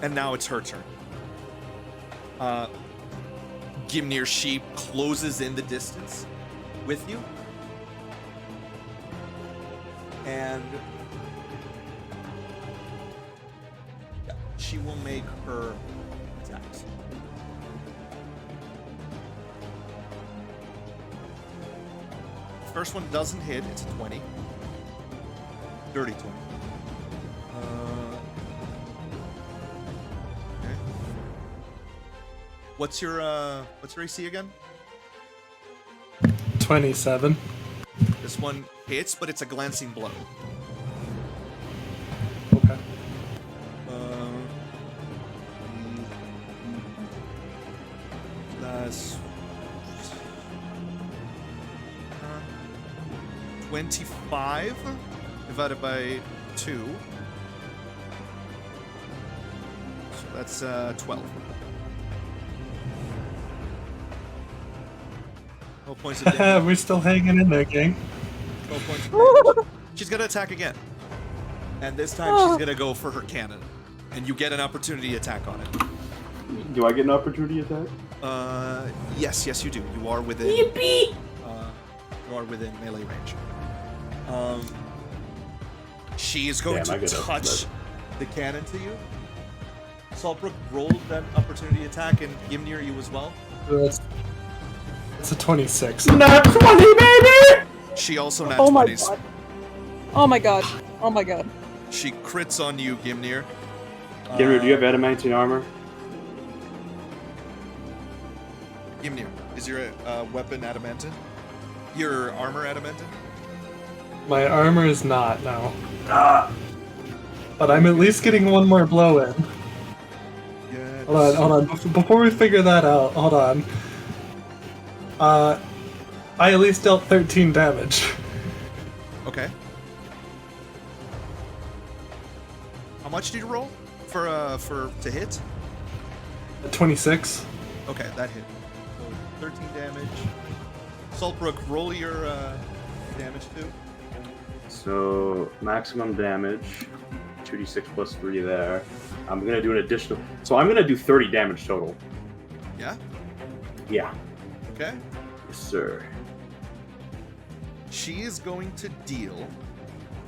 And now it's her turn. Gimnir, she closes in the distance with you. And yeah, she will make her attacks. First one doesn't hit, it's a 20. Dirty 20. Okay. What's your AC again? 27. This one hits, but it's a glancing blow. Okay. That's 25 divided by 2. So that's 12. 12 points of damage. We're still hanging in there, gang. 12 points of damage. She's gonna attack again. And this time she's gonna go for her cannon. And you get an opportunity attack on it. Do I get an opportunity attack? Yes, you do. You are within. Yippee! You are within melee range. She is going Damn, to touch the cannon to you. Saltbrook rolled that opportunity attack, and Gimnir, you as well. It's a 26. Not 20, baby! She also nat Oh my 20s. god. Oh my god. Oh my god. She crits on you, Gimnir. Gimnir, do you have adamantine armor? Gimnir, is your weapon adamantine? Your armor adamantine? My armor is not, no. But I'm at least getting one more blow in. Yes. Hold on. Before we figure that out, hold on. I at least dealt 13 damage. Okay. How much did you roll for to hit? 26. Okay, that hit. So 13 damage. Saltbrook, roll your damage too. So, maximum damage, 2d6 plus 3 there. I'm gonna do an additional... So I'm gonna do 30 damage total. Yeah? Yeah. Okay. Yes, sir. She is going to deal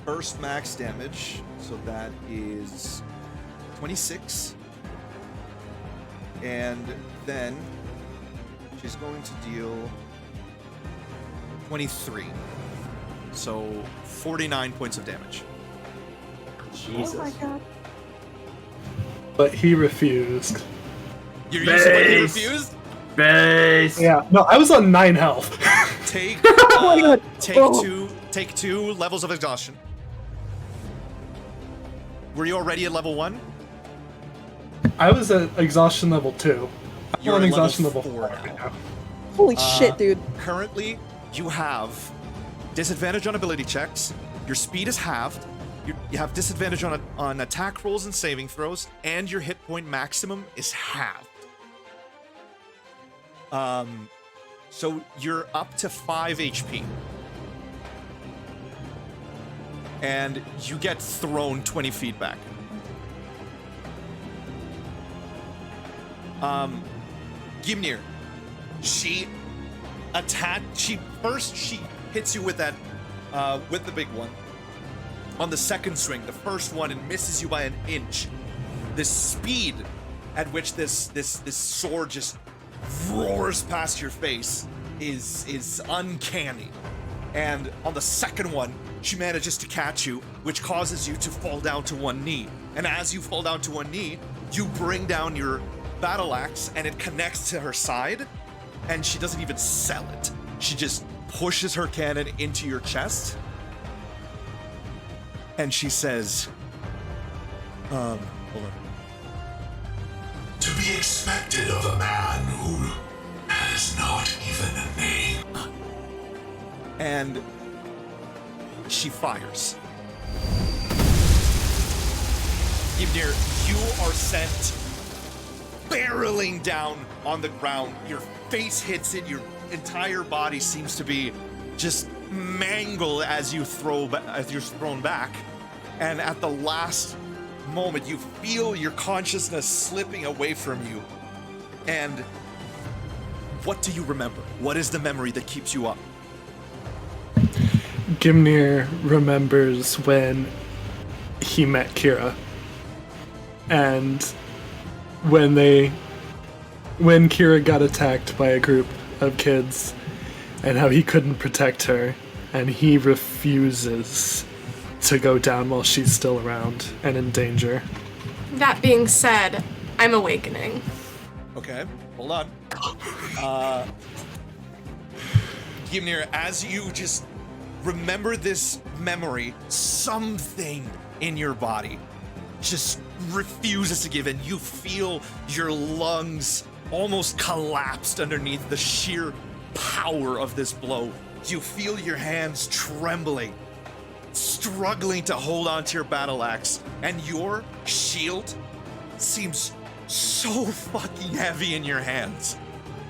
first max damage, so that is 26. And then she's going to deal 23. So 49 points of damage. Jesus. Oh my god. But he refused. You're using what he Base. refused? Base! Yeah, no, I was on 9 health. Take Oh my god. take Oh. take 2 levels of exhaustion. Were you already at level 1? I was at exhaustion level 2. I'm You're on at exhaustion level level 4 4 now. now. Holy shit, dude. Currently, you have disadvantage on ability checks. Your speed is halved. You have disadvantage on attack rolls and saving throws, and your hit point maximum is halved. So you're up to 5 HP. And you get thrown 20 feet back. Gimnir, she hits you with that, with the big one. On the second swing, the first one, and misses you by an inch. The speed at which this sword just roars past your face is uncanny. And on the second one, she manages to catch you, which causes you to fall down to one knee. And as you fall down to one knee, you bring down your battle axe, and it connects to her side, and she doesn't even sell it. She just pushes her cannon into your chest, and she says, hold on. To be expected of a man who has not even a name. And she fires. Gimnir, you are sent barreling down on the ground. Your face hits it. Your entire body seems to be just mangled as you're thrown back. And at the last moment, you feel your consciousness slipping away from you. And what do you remember? What is the memory that keeps you up? Gimnir remembers when he met Kira. And when Kira got attacked by a group of kids, and how he couldn't protect her, and he refuses to go down while she's still around and in danger. That being said, I'm awakening. Okay, hold on. Gimnir, as you just remember this memory, something in your body just refuses to give in. You feel your lungs almost collapsed underneath the sheer power of this blow. You feel your hands trembling, struggling to hold on to your battle axe, and your shield seems so fucking heavy in your hands.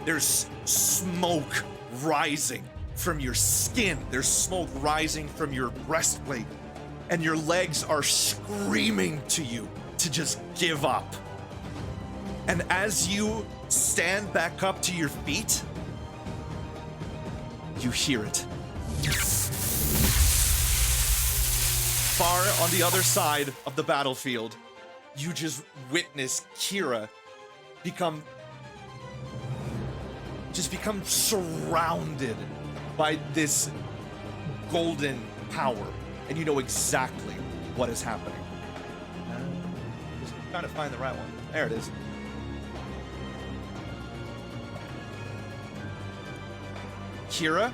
There's smoke rising from your skin. There's smoke rising from your breastplate, and your legs are screaming to you to just give up. And as you stand back up to your feet, you hear it. Far on the other side of the battlefield, you just witness Kira become surrounded by this golden power, and you know exactly what is happening. Just trying to find the right one. There it is. Kira,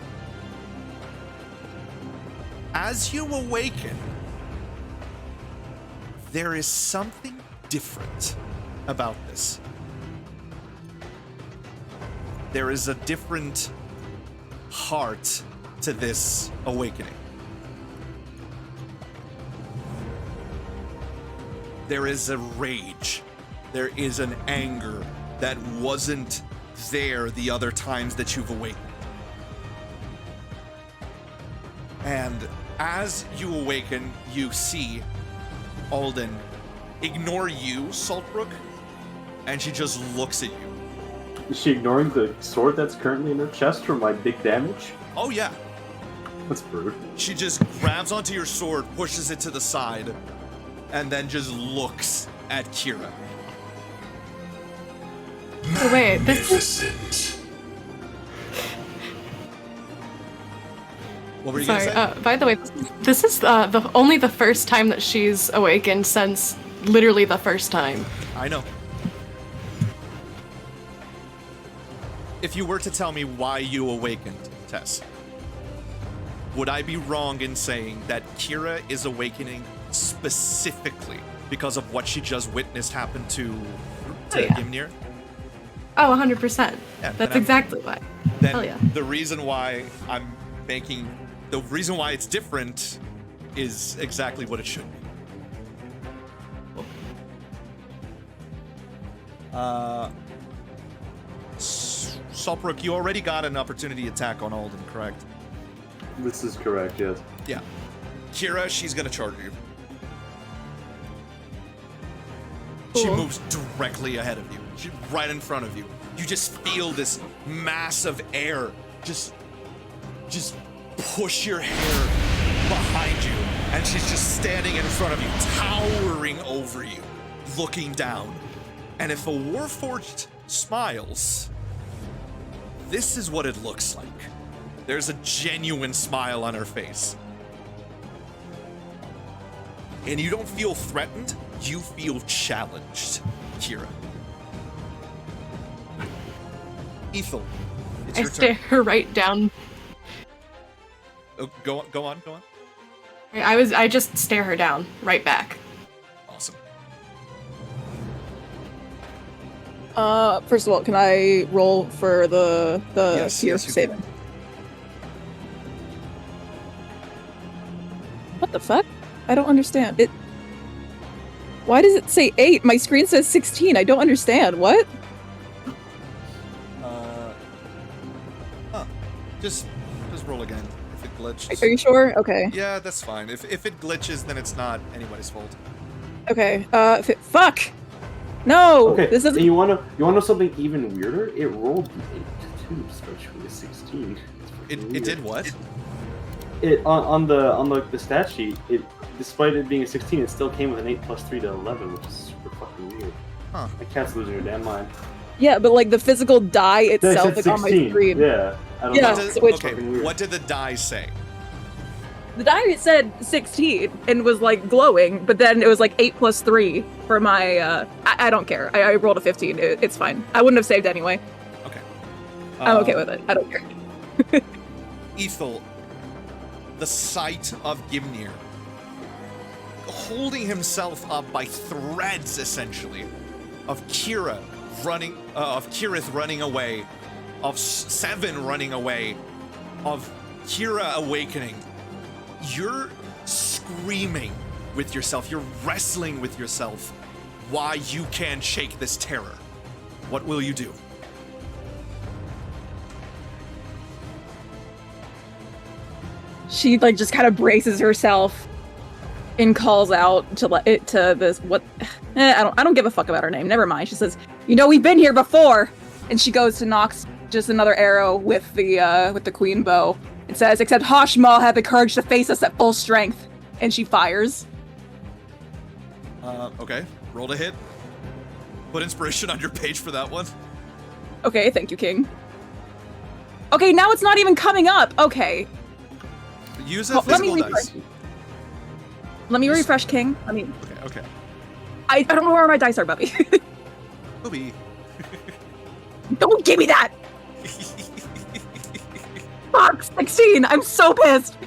as you awaken, there is something different about this. There is a different heart to this awakening. There is a rage. There is an anger that wasn't there the other times that you've awakened. And as you awaken, you see Alden ignore you, Saltbrook, and she just looks at you. Is she ignoring the sword that's currently in her chest from my big damage? Oh yeah. That's rude. She just grabs onto your sword, pushes it to the side, and then just looks at Kira. Oh, wait, this is... Magnificent. What were you Sorry, gonna say? by the way, this is only the first time that she's awakened since literally the first time. I know. If you were to tell me why you awakened, Tess, would I be wrong in saying that Kira is awakening specifically because of what she just witnessed happen to yeah. Gimnir? Oh, 100%. Yeah, That's exactly why. Then Hell yeah. the reason why the reason why it's different is exactly what it should be. Saltbrook, you already got an opportunity attack on Alden, correct? This is correct, yes. Yeah. Kira, she's gonna charge you. She Cool. moves directly ahead of you, right in front of you. You just feel this mass of air just push your hair behind you, and she's just standing in front of you, towering over you, looking down. And if a Warforged smiles, this is what it looks like. There's a genuine smile on her face. And you don't feel threatened, you feel challenged, Kira. Ethel, it's I your stare turn. her right down. Oh, go on. I just stare her down, right back. Awesome. First of all, can I roll for the Yes, fear yes, you saving? can. What the fuck? I don't understand. It. Why does it say 8? My screen says 16. I don't understand. What? Just roll again. If it glitches. Are you sure? Okay. Yeah, that's fine. If it glitches, then it's not anybody's fault. Okay. Fuck. No. Okay, This and doesn't. you wanna know something even weirder? It rolled an 8 too, especially a 16. It's fucking It weird. did what? It on the stat sheet. It, despite it being a 16, it still came with an 8 plus 3 to 11, which is super fucking weird. Huh. My cat's losing her damn mind. Yeah, but like the physical die It itself said is on my 16. screen. Yeah. I don't Yeah, know. What did, which- okay, Fucking weird. what did the die say? The die said 16 and was like glowing, but then it was like 8 plus 3 for my. I don't care. I rolled a 15. It's fine. I wouldn't have saved anyway. Okay. I'm okay with it. I don't care. Ethel, the sight of Gimnir holding himself up by threads, essentially, of Kira running, of Kirith running away, of Seven running away, of Kira awakening. You're screaming with yourself. You're wrestling with yourself why you can't shake this terror. What will you do? She like just kind of braces herself and calls out to this what I don't give a fuck about her name. Never mind. She says, "You know, we've been here before." And she goes to knock just another arrow with the queen bow. It says, "Except Hashmal had the courage to face us at full strength." And she fires. Okay, roll to hit. Put inspiration on your page for that one. Okay, thank you, King. Okay, now it's not even coming up. Okay. Use Well, a let me physical dice. Let me refresh, King. I mean, Okay. I don't know where my dice are, Bubby. Booby. Don't give me that! Fuck, 16! I'm so pissed!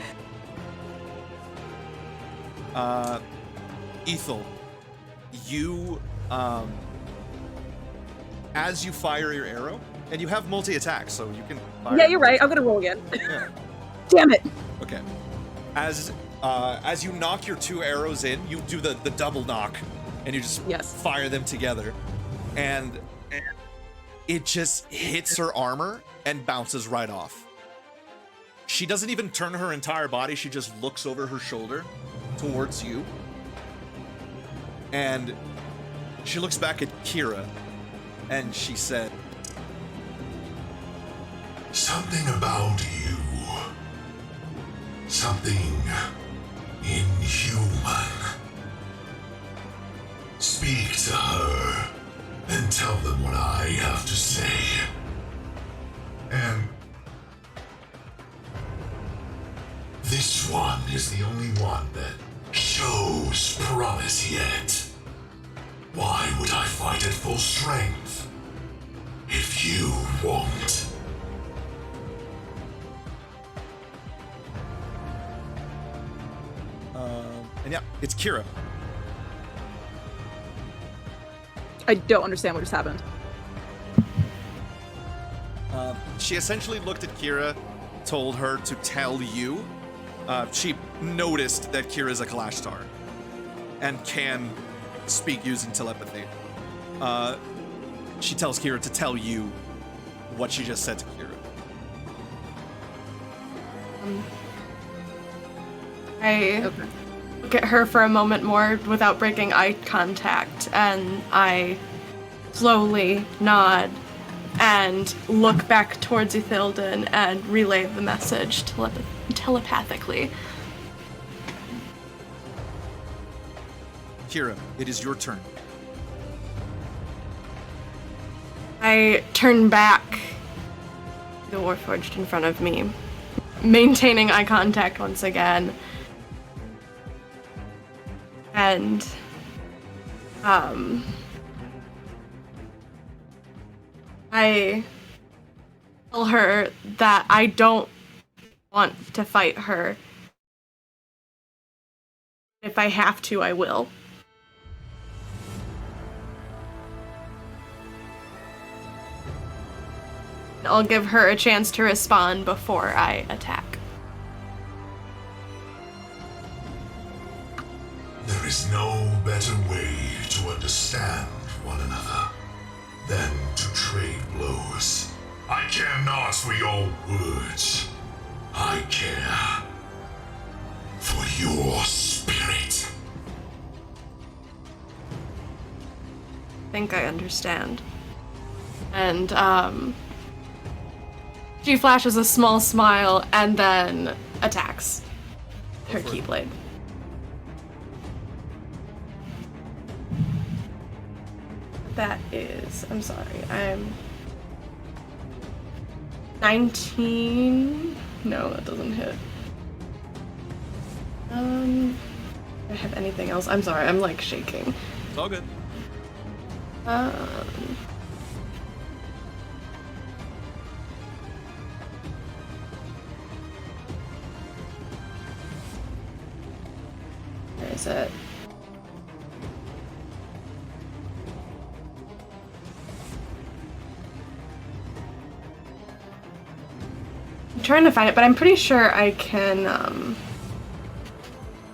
Ethel, you, as you fire your arrow, and you have multi-attack, so you can fire. Yeah, you're right. I'm gonna roll again. Yeah. Damn it! Okay. As you knock your two arrows in, you do the double knock, and you just Yes. fire them together, and it just hits her armor and bounces right off. She doesn't even turn her entire body, she just looks over her shoulder towards you. And she looks back at Kira, and she said, Something about you. Something inhuman. Speak to her and tell them what I have to say. And this one is the only one that shows promise yet. Why would I fight at full strength if you won't? and yeah, it's Kira. I don't understand what just happened. She essentially looked at Kira, told her to tell you. She noticed that Kira's a Kalashtar and can speak using telepathy. She tells Kira to tell you what she just said to Kira. I Okay. look at her for a moment more without breaking eye contact, and I slowly nod and look back towards Ithilden and relay the message telepathically. Kira, it is your turn. I turn back the Warforged in front of me, maintaining eye contact once again. And I tell her that I don't want to fight her. If I have to, I will. I'll give her a chance to respond before I attack. There is no better way to understand one another than to trade blows. I care not for your words. I care for your spirit. I think I understand. And, she flashes a small smile and then attacks her Keyblade. That is, I'm sorry, I'm 19. No, that doesn't hit. Do I have anything else? I'm sorry, I'm like shaking. It's all good. Where is it? I'm trying to find it, but I'm pretty sure I can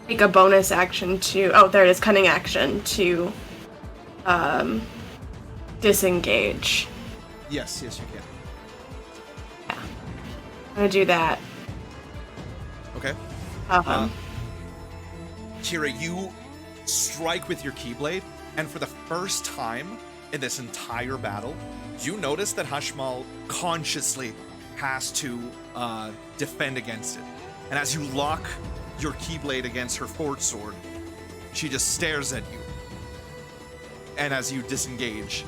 take a bonus action to. Oh, there it is. Cunning action to disengage. Yes, you can. Yeah, I'm gonna do that. Okay. Kira, you strike with your Keyblade, and for the first time in this entire battle, you notice that Hashmal consciously has to defend against it. And as you lock your Keyblade against her forward sword, she just stares at you. And as you disengage,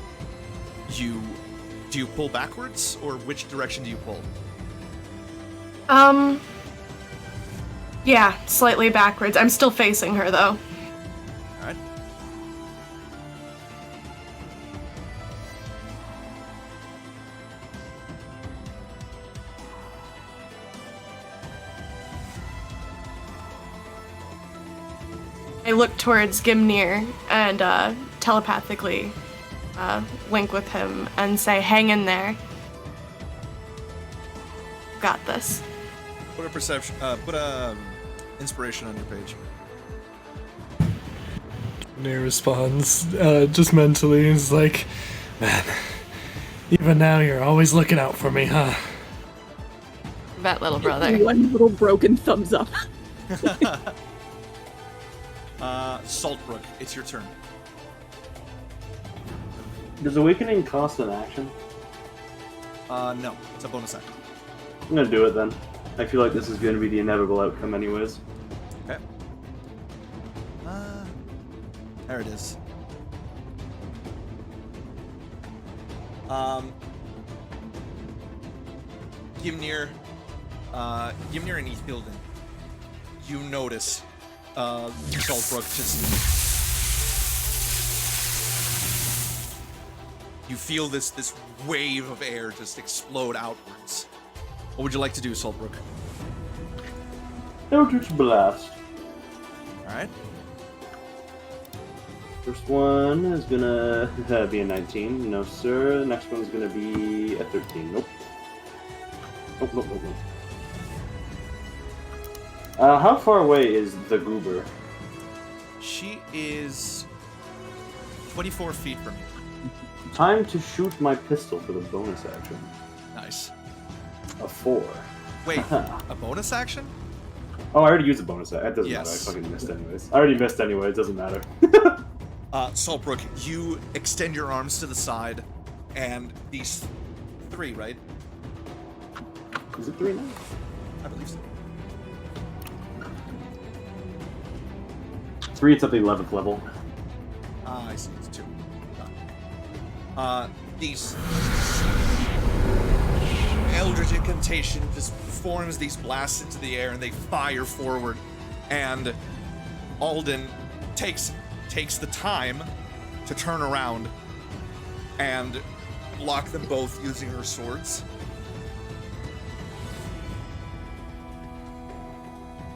do you pull backwards, or which direction do you pull? Yeah, slightly backwards. I'm still facing her, though. Alright. I look towards Gimnir and telepathically link with him and say, "Hang in there. Got this." Put a perception, put a inspiration on your page. Nir responds, just mentally, he's like, man, even now you're always looking out for me, huh? Bet, little brother. One little broken thumbs up. Saltbrook, it's your turn. Does Awakening cost an action? No, it's a bonus action. I'm gonna do it then. I feel like this is going to be the inevitable outcome anyways. Okay. There it is. Gimnir and Ethilden, you notice Saltbrook just... You feel this wave of air just explode outwards. What would you like to do, Saltbrook? Eldritch Blast. Alright. First one is gonna be a 19. No, sir. The next one's gonna be a 13. Nope. Nope. How far away is the goober? She is 24 feet from you. Time to shoot my pistol for the bonus action. Nice. A 4. Wait, a bonus action? Oh, I already used a bonus. That doesn't Yes. matter. I fucking missed anyways. I already missed anyway. It doesn't matter. Saltbrook, you extend your arms to the side, and these 3, right? Is it 3 now? I believe so. 3, it's at the 11th level. I see. It's 2. These Eldritch incantation just forms these blasts into the air, and they fire forward. And Alden takes the time to turn around and block them both using her swords.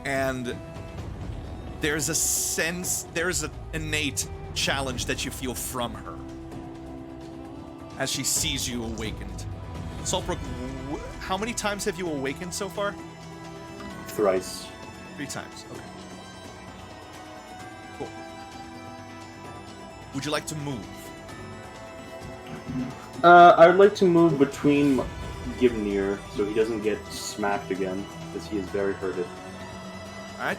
And there's an innate challenge that you feel from her as she sees you awakened. Saltbrook, how many times have you awakened so far? Thrice. 3 times. Okay. Cool. Would you like to move? I would like to move between Gimnir so he doesn't get smacked again, because he is very hurted. Alright.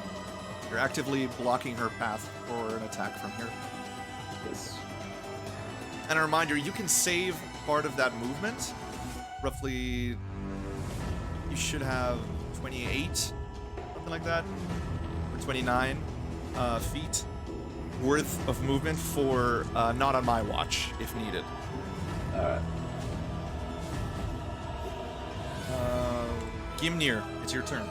You're actively blocking her path for an attack from here. Yes. And a reminder, you can save part of that movement. Roughly, you should have 28, something like that, or 29 feet worth of movement for not on my watch, if needed. Alright. Gimnir, it's your turn.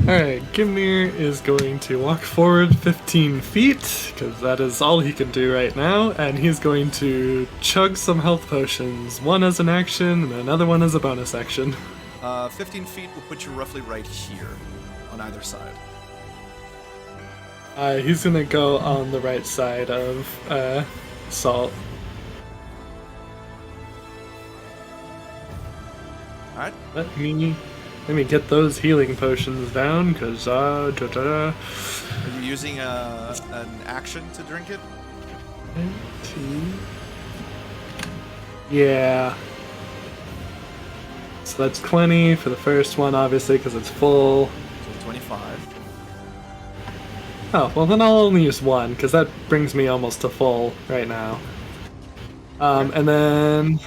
Alright, Gimnir is going to walk forward 15 feet, because that is all he can do right now, and he's going to chug some health potions, one as an action and another one as a bonus action. 15 feet will put you roughly right here, on either side. He's gonna go on the right side of Salt. Alright. Let me get those healing potions down, because Are you using an action to drink it? Yeah. So that's 20 for the first one, obviously, because it's full. So 25. Oh, well then I'll only use one, because that brings me almost to full right now. And then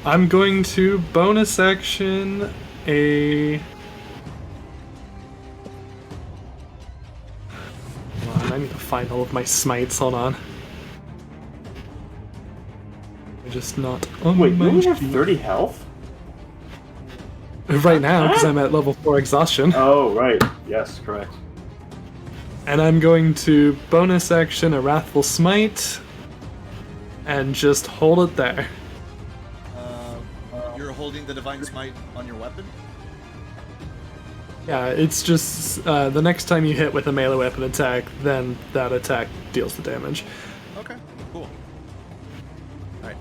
I'm going to bonus action a... Hold on, I need to find all of my smites, hold on. They're just not on Wait, my you only have sheet. 30 health? Right now, because I'm at level 4 exhaustion. Oh, right. Yes, correct. And I'm going to bonus action a Wrathful Smite and just hold it there. You're holding the Divine Smite on your weapon? Yeah, it's just the next time you hit with a melee weapon attack, then that attack deals the damage. Okay, cool. Alright.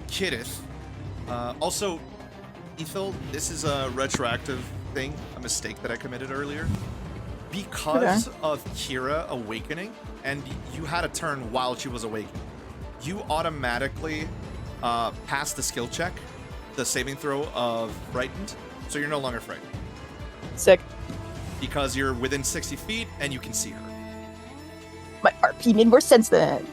Kidith. Also, Ethel, this is a retroactive thing, a mistake that I committed earlier. Because of Kira awakening, and you had a turn while she was awakening, you automatically pass the skill check, the saving throw of Frightened, so you're no longer frightened. Sick. Because you're within 60 feet and you can see her. My RP made more sense then.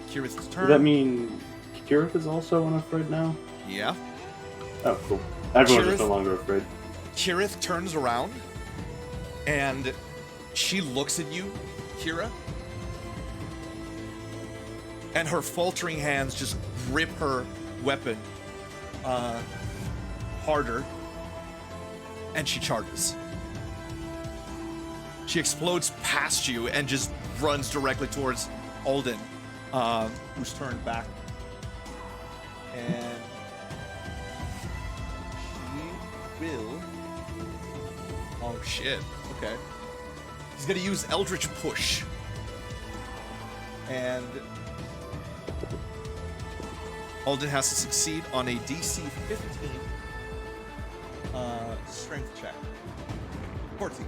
Kirith's turn. Does that mean Kirith is also unafraid now? Yeah. Oh, cool. Everyone's just Kirith- no longer afraid. Kirith turns around and she looks at you, Kira, and her faltering hands just grip her weapon harder, and she charges. She explodes past you and just runs directly towards Alden, who's turned back. And she will... Oh shit, okay. He's gonna use Eldritch Push. And Alden has to succeed on a DC 15 strength check. 14.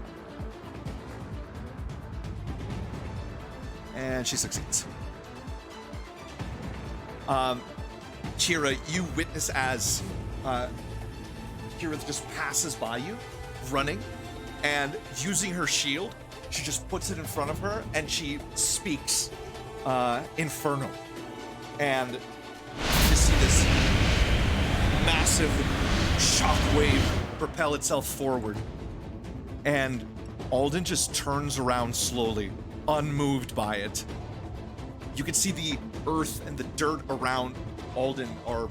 And she succeeds. Kira, you witness as Kira just passes by you, running, and using her shield, she just puts it in front of her, and she speaks Inferno. And you just see this massive shockwave propel itself forward. And Alden just turns around slowly, unmoved by it. You can see the earth and the dirt around Alden are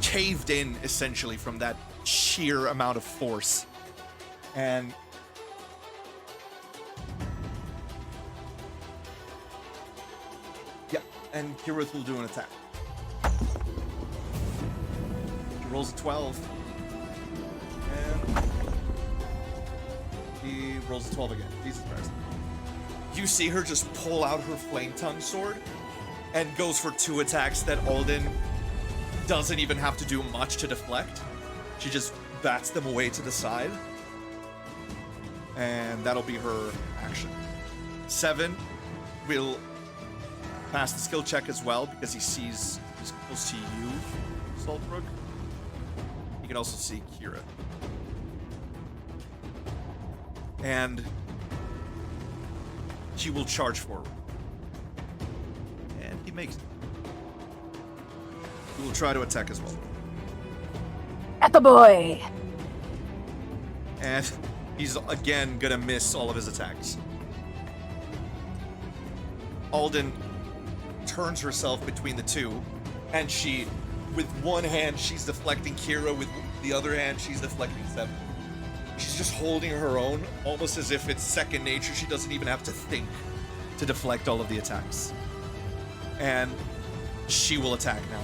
caved in, essentially, from that sheer amount of force. And yeah, and Kirith will do an attack. He rolls a 12. And he rolls a 12 again. Jesus Christ. You see her just pull out her flame tongue sword and goes for 2 attacks that Alden doesn't even have to do much to deflect. She just bats them away to the side. And that'll be her action. 7 will pass the skill check as well because he's close to you, Saltbrook. He can also see Kira. And he will charge forward. And he makes it. He will try to attack as well. At the boy! And he's again gonna miss all of his attacks. Alden turns herself between the two, and she, with one hand, she's deflecting Kira, with the other hand, she's deflecting Seven. She's just holding her own, almost as if it's second nature. She doesn't even have to think to deflect all of the attacks. And she will attack now.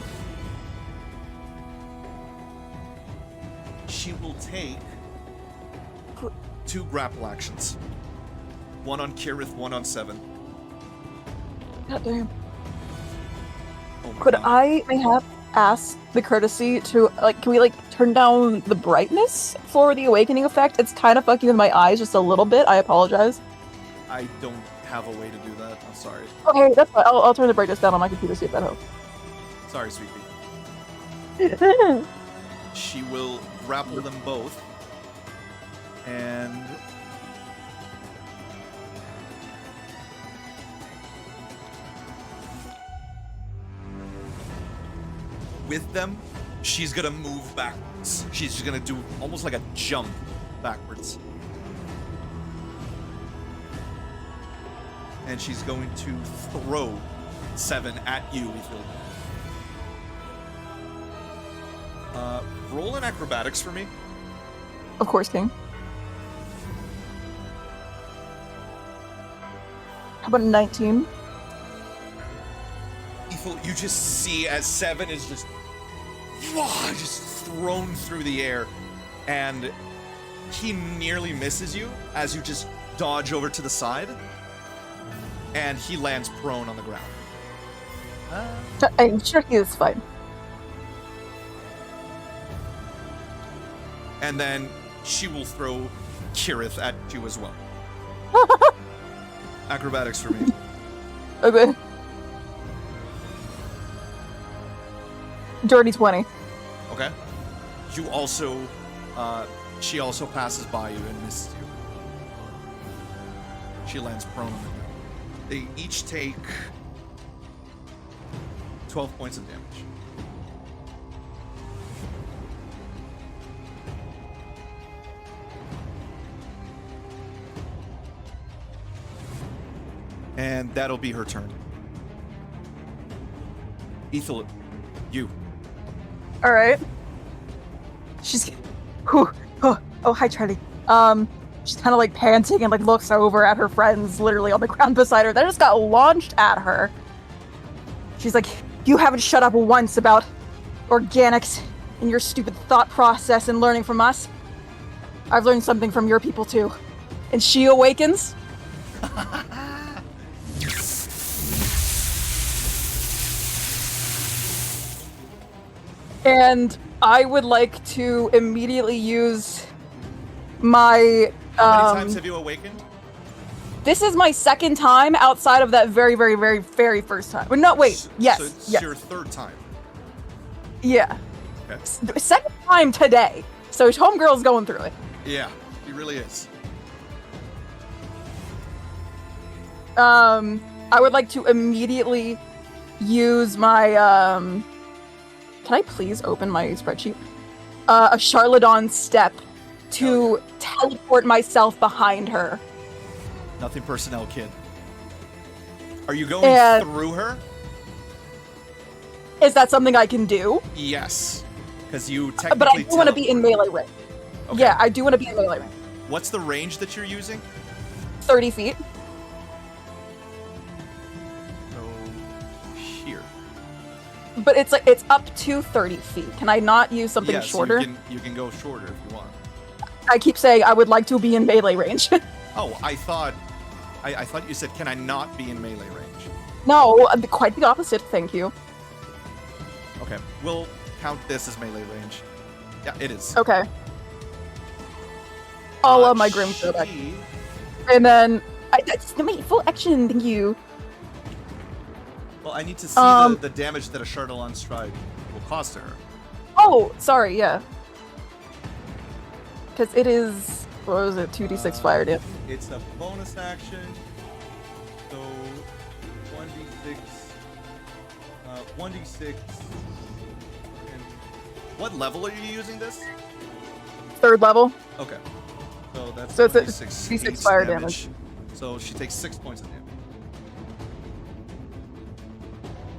She will take 2 grapple actions. One on Kirith, one on Seven. God damn. Oh my Could God. I mayhap ask the courtesy to, can we, turn down the brightness for the awakening effect? It's kind of fucking with my eyes just a little bit. I apologize. I don't have a way to do that. I'm sorry. Okay, that's fine. I'll turn the brightness down on my computer, see if that helps. Sorry, sweet pea. She will grapple them both. And with them, she's gonna move backwards. She's just gonna do almost like a jump backwards. And she's going to throw Seven at you, Ethan. Roll an acrobatics for me. Of course, King. How about 19? Ethel, you just see as Seven is just thrown through the air, and he nearly misses you as you just dodge over to the side, and he lands prone on the ground. I'm sure he is fine. And then she will throw Kirith at you as well. Acrobatics for me. Okay. Dirty 20. Okay. You also, she also passes by you and misses you. She lands prone on the ground. They each take 12 points of damage. And that'll be her turn. Ethel, you. All right. She's, oh, hi Charlie. She's kind of panting and looks over at her friends, literally on the ground beside her. That just got launched at her. She's like, "You haven't shut up once about organics and your stupid thought process and learning from us. I've learned something from your people too." And she awakens. And I would like to immediately use my How many times have you awakened? This is my second time outside of that very, very, very, very first time. But no, wait. Yes. So it's yes. your third time. Yeah. Okay. Second time today. So homegirl's going through it. Yeah, he really is. I would like to immediately use my, can I please open my spreadsheet? A Charladon step to teleport myself behind her. Nothing personnel, kid. Are you going through her? Is that something I can do? Yes. Because you technically But I do want to be in melee range. Okay. Yeah, I do want to be in melee range. What's the range that you're using? 30 feet. So here. But it's like it's up to 30 feet. Can I not use something Yes, shorter? you can go shorter if you want. I keep saying I would like to be in melee range. Oh, I thought you said, can I not be in melee range? No, quite the opposite, thank you. Okay, we'll count this as melee range. Yeah, it is. Okay. All of my Grim go back. she- And then that's wait, full action, thank you. Well, I need to see the damage that a Chardelon stride will cause to her. Oh, sorry, yeah. Because it is, what was it, 2d6 fire damage. It's a bonus action, so 1d6, 1d6. And what level are you using this? Third level. Okay, so that's So it's a 1d6 D6 fire damage. So she takes 6 points of damage.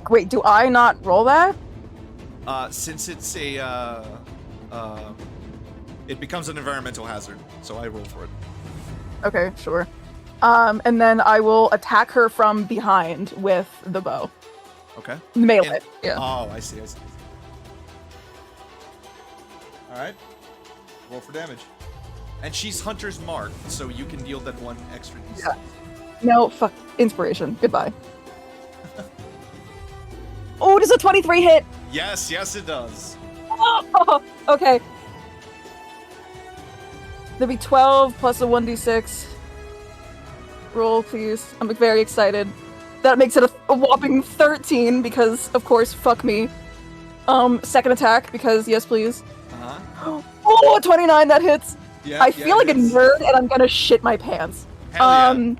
Wait, do I not roll that? Since it's a, it becomes an environmental hazard, so I roll for it. Okay, sure. And then I will attack her from behind with the bow. Okay. Melee, And- yeah. Oh, I see. Alright. Roll for damage. And she's Hunter's Mark, so you can deal that one extra d6. Yeah. No, fuck. Inspiration. Goodbye. Oh, does a 23 hit? Yes, it does. Oh, okay. There'll be 12 plus a 1d6. Roll, please. I'm very excited. That makes it a whopping 13 because, of course, fuck me. Second attack because, yes, please. Uh-huh. Oh, 29, that hits. Yeah, I feel like a it is. nerd and I'm gonna shit my pants. Hell yeah.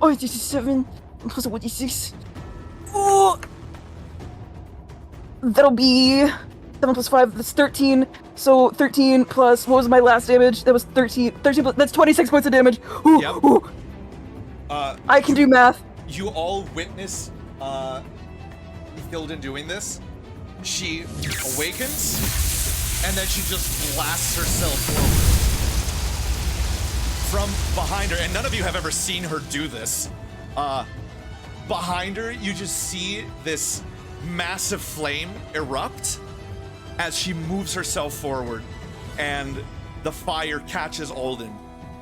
Oh, this is 7 plus a 1d6. Oh! That'll be 7 plus 5, that's 13. So 13 plus, what was my last damage? That was 13. 13 plus, that's 26 points of damage. Ooh, Yep. ooh. I can do math. You all witness Hilden doing this. She awakens, and then she just blasts herself forward from behind her. And none of you have ever seen her do this. Behind her, you just see this massive flame erupt as she moves herself forward, and the fire catches Alden.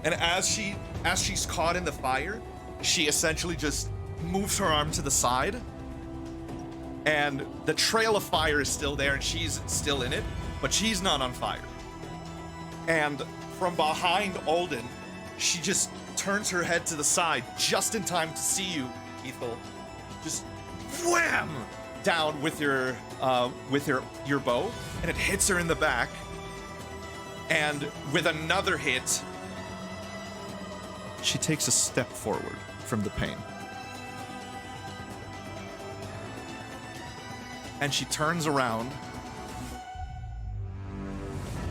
And as she's caught in the fire, she essentially just moves her arm to the side, and the trail of fire is still there, and she's still in it, but she's not on fire. And from behind Alden, she just turns her head to the side just in time to see you, Ethel. Just wham! Down with your bow, and it hits her in the back. And with another hit, she takes a step forward from the pain. And she turns around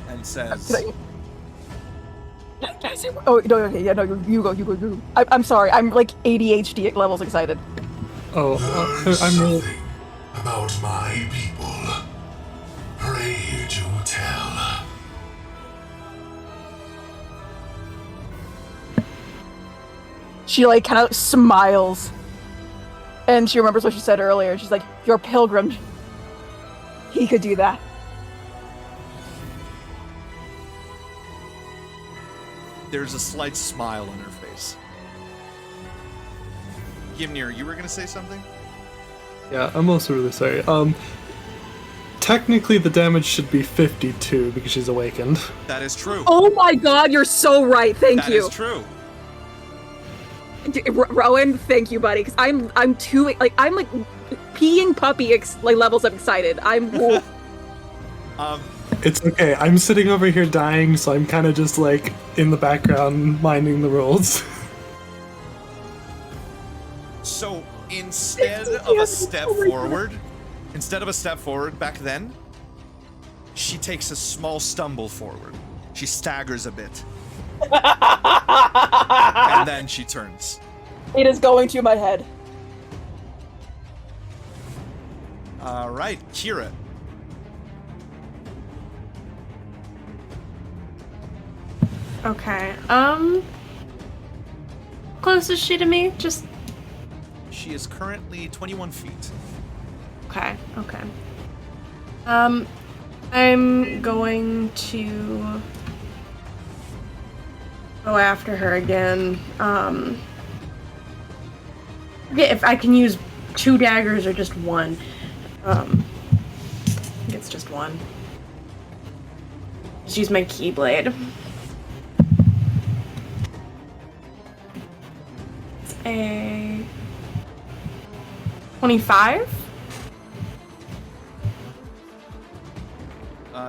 and says, Oh, no, okay, yeah, no, you go. I'm sorry, I'm like ADHD levels excited. Learn I'm really... something about my people. Pray to tell. She like kind of smiles. And she remembers what she said earlier. She's like, your pilgrim. He could do that. there's a slight smile on her face. Gimnir, you were gonna say something? Yeah, I'm also really sorry. technically the damage should be 52 because she's awakened. That is true. Oh my god, you're so right. Thank That you. is true. Rowan, thank you, buddy. Because I'm too like I'm like peeing puppy like levels of excited. I'm. It's okay. I'm sitting over here dying, so I'm kind of just like in the background minding the rules. So instead of a step forward back then, she takes a small stumble forward. She staggers a bit. And then she turns. It is going to my head. All right, Kira. Okay. Close is she to me? Just She is currently 21 feet. okay. I'm going to go after her again. Forget if I can use 2 daggers or just one. I think it's just one. Just use my keyblade. It's a 25.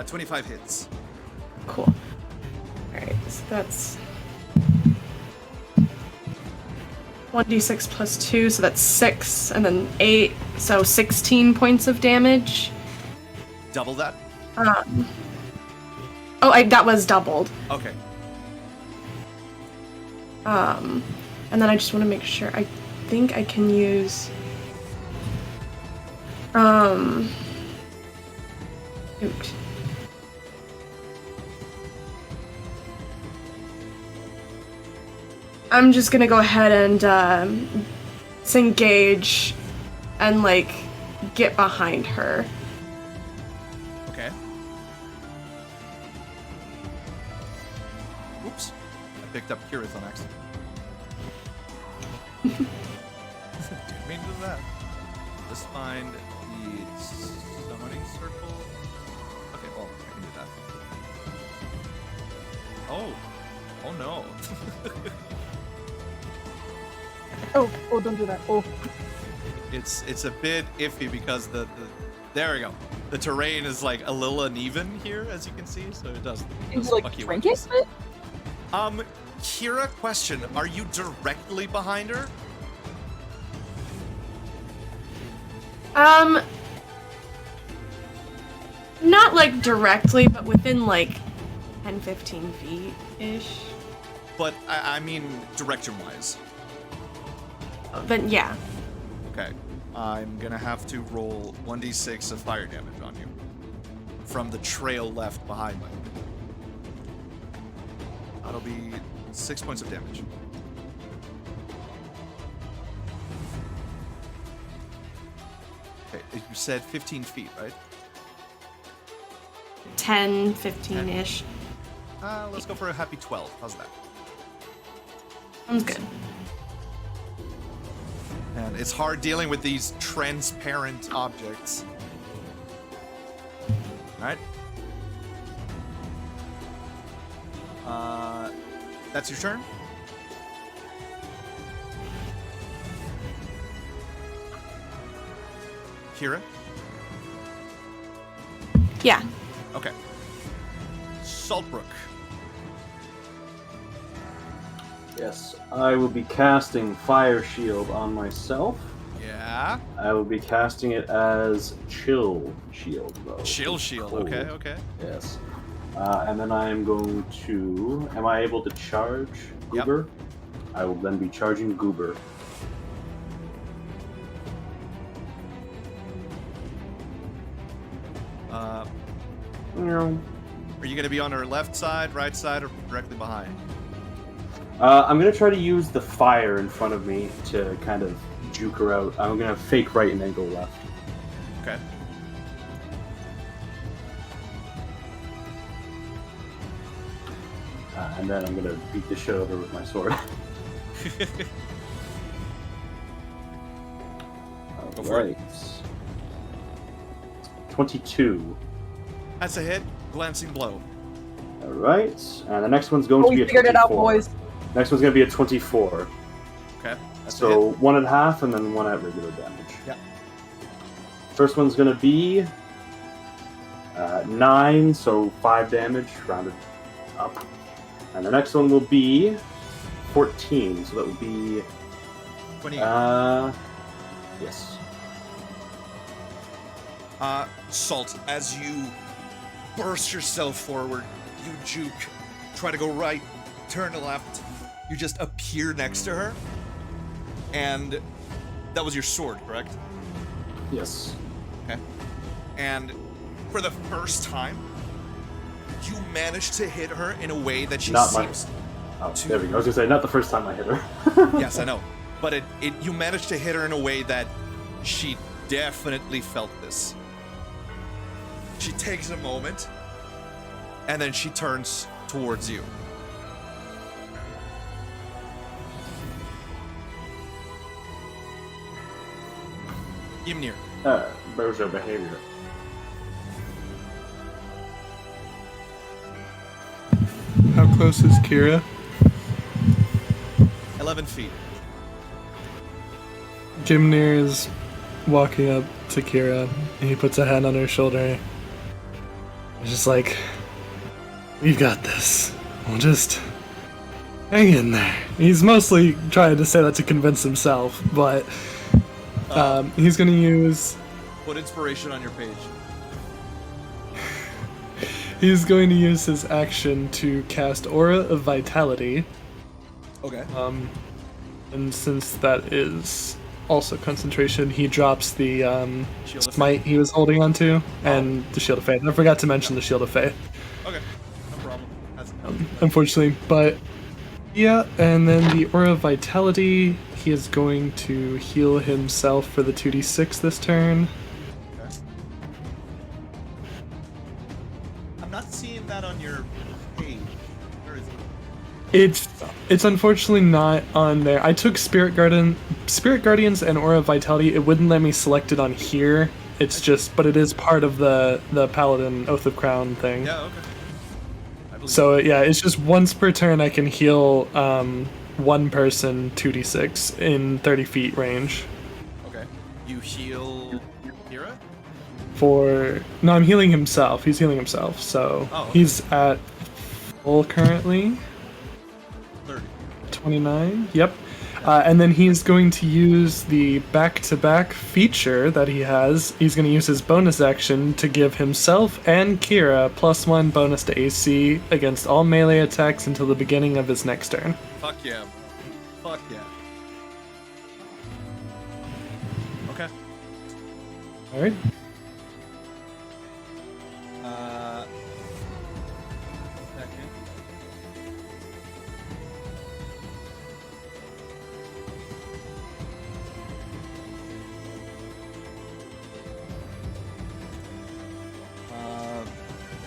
25 hits. Cool. Alright, so that's 1d6 plus 2, so that's 6, and then 8, so 16 points of damage. Double that? That was doubled. Okay. And then I just want to make sure, I think I can use, Oot. I'm just gonna go ahead and disengage and like get behind her. Okay. Oops. I picked up Kira's on accident. Didn't mean to do that. Let's find the summoning circle. Okay, well, I can do that. Oh no. Oh, don't do that. Oh. It's a bit iffy because the there we go. The terrain is like a little uneven here, as you can see, so it does. Is it like fuck you drink it? Kira, question: are you directly behind her? Not like directly, but within like 10-15 feet ish. But I mean direction-wise. Then yeah. Okay. I'm gonna have to roll 1d6 of fire damage on you from the trail left behind me. That'll be 6 points of damage. Okay, you said 15 feet, right? 10, 15 ish. Let's go for a happy 12. How's that? Sounds good. And it's hard dealing with these transparent objects. Alright. That's your turn? Kira? Yeah. Okay. Saltbrook. Yes, I will be casting Fire Shield on myself. Yeah. I will be casting it as Chill Shield, though. Chill shield. Okay, okay. Yes. And then I am going to... Am I able to charge Goober? I will then be charging Goober. Are you going to be on her left side, right side, or directly behind? I'm going to try to use the fire in front of me to kind of juke her out. I'm going to fake right and then go left. Okay. And then I'm going to beat the shit out of her with my sword. Go for it. Alright. 22. That's a hit. Glancing blow. All right, and the next one's going to We be a 24. figured it out, boys. Next one's going to be a 24. Okay. That's a So hit. 1.5 and then 1 at regular damage. Yeah. First one's going to be 9, so 5 damage, rounded up. And the next one will be 14, so that will be 28. yes. Salt, as you burst yourself forward, you juke, try to go right, turn to left, you just appear next to her, and that was your sword, correct? Yes. Okay. And for the first time, you managed to hit her in a way that she Not seems... Oh, there we go. I was going to say, not the first time I hit her. Yes, I know. But you managed to hit her in a way that she definitely felt this. She takes a moment, and then she turns towards you. Ymnir. Bozo behavior. How close is Kira? 11 feet. Gimnir is walking up to Kira, and he puts a hand on her shoulder. He's just like, "You got this. We'll just hang in there." He's mostly trying to say that to convince himself, but he's gonna use... Put inspiration on your page. He's going to use his action to cast Aura of Vitality. Okay. And since that is also concentration, he drops the Shield of smite he was holding onto and the Shield of Faith. I forgot to mention the Shield of Faith, Okay. No problem. That's... unfortunately. But yeah, and then the Aura of Vitality, he is going to heal himself for the 2d6 this turn. Okay. I'm not seeing that on your page. Where is it? It's unfortunately not on there. I took Spirit Guardians and Aura of Vitality. It wouldn't let me select it on here. It's just, but it is part of the Paladin Oath of Crown thing. Yeah, okay. I believe So yeah, it's just once per turn I can heal one person 2d6 in 30 feet range. Okay. You heal Kira? No, I'm healing himself. He's healing himself. So Oh, okay. he's at full currently. 30. 29. Yep. And then he's going to use the back-to-back feature that he has. He's going to use his bonus action to give himself and Kira +1 bonus to AC against all melee attacks until the beginning of his next turn. Fuck yeah. Fuck yeah. Okay. All right. Second.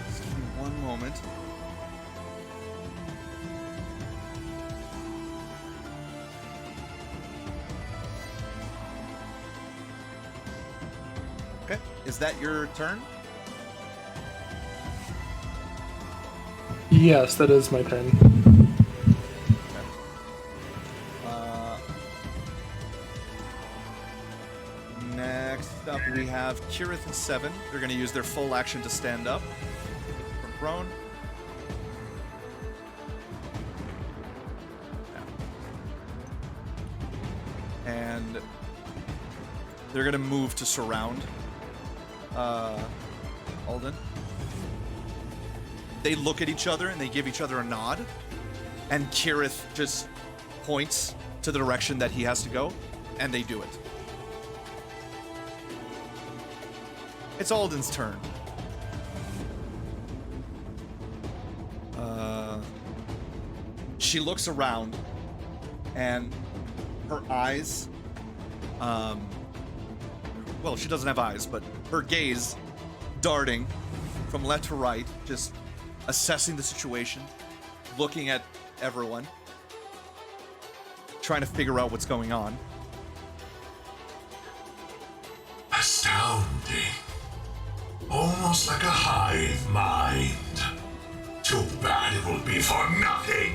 Just give me one moment. Okay, is that your turn? Yes, that is my turn. Next up, we have Kirith and 7. They're going to use their full action to stand up from prone. And they're going to move to surround Alden. They look at each other and they give each other a nod. And Kirith just points to the direction that he has to go, and they do it. It's Alden's turn. She looks around, and her eyes, well, she doesn't have eyes, but her gaze darting from left to right, just assessing the situation, looking at everyone, trying to figure out what's going on. Astounding. almost like a hive mind. Too bad it will be for nothing.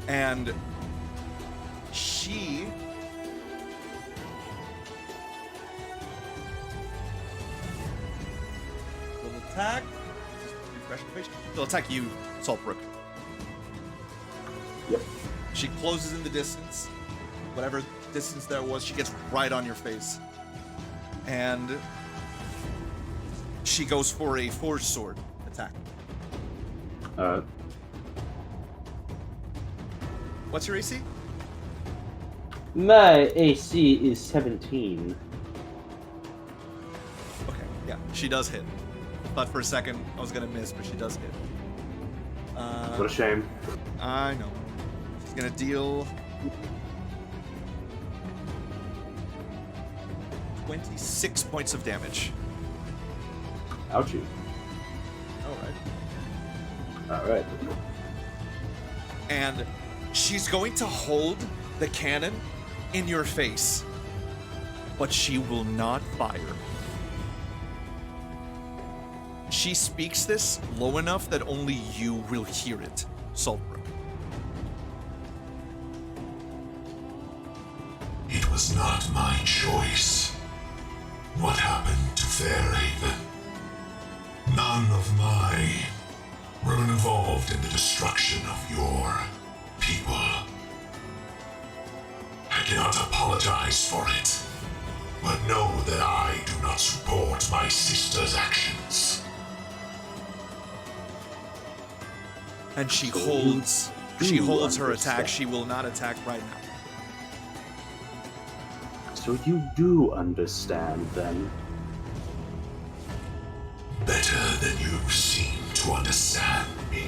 And she will attack. Just refresh the page. She'll attack you, Saltbrook. Yep. She closes in the distance. Whatever distance there was, she gets right on your face. And she goes for a forged sword attack. What's your AC? My AC is 17. Okay, yeah, she does hit. Thought for a second I was gonna miss, but she does hit. What a shame. I know. She's gonna deal 26 points of damage. Ouchie. Alright. And she's going to hold the cannon in your face, but she will not fire. She speaks this low enough that only you will hear it, Saltbrook. It was not my choice. What happened to Fairhaven? None of mine were involved in the destruction of your people. I cannot apologize for it, but know that I do not support my sister's actions. And she holds her attack. She will not attack right now. So you do understand, then? Better than you seem to understand me.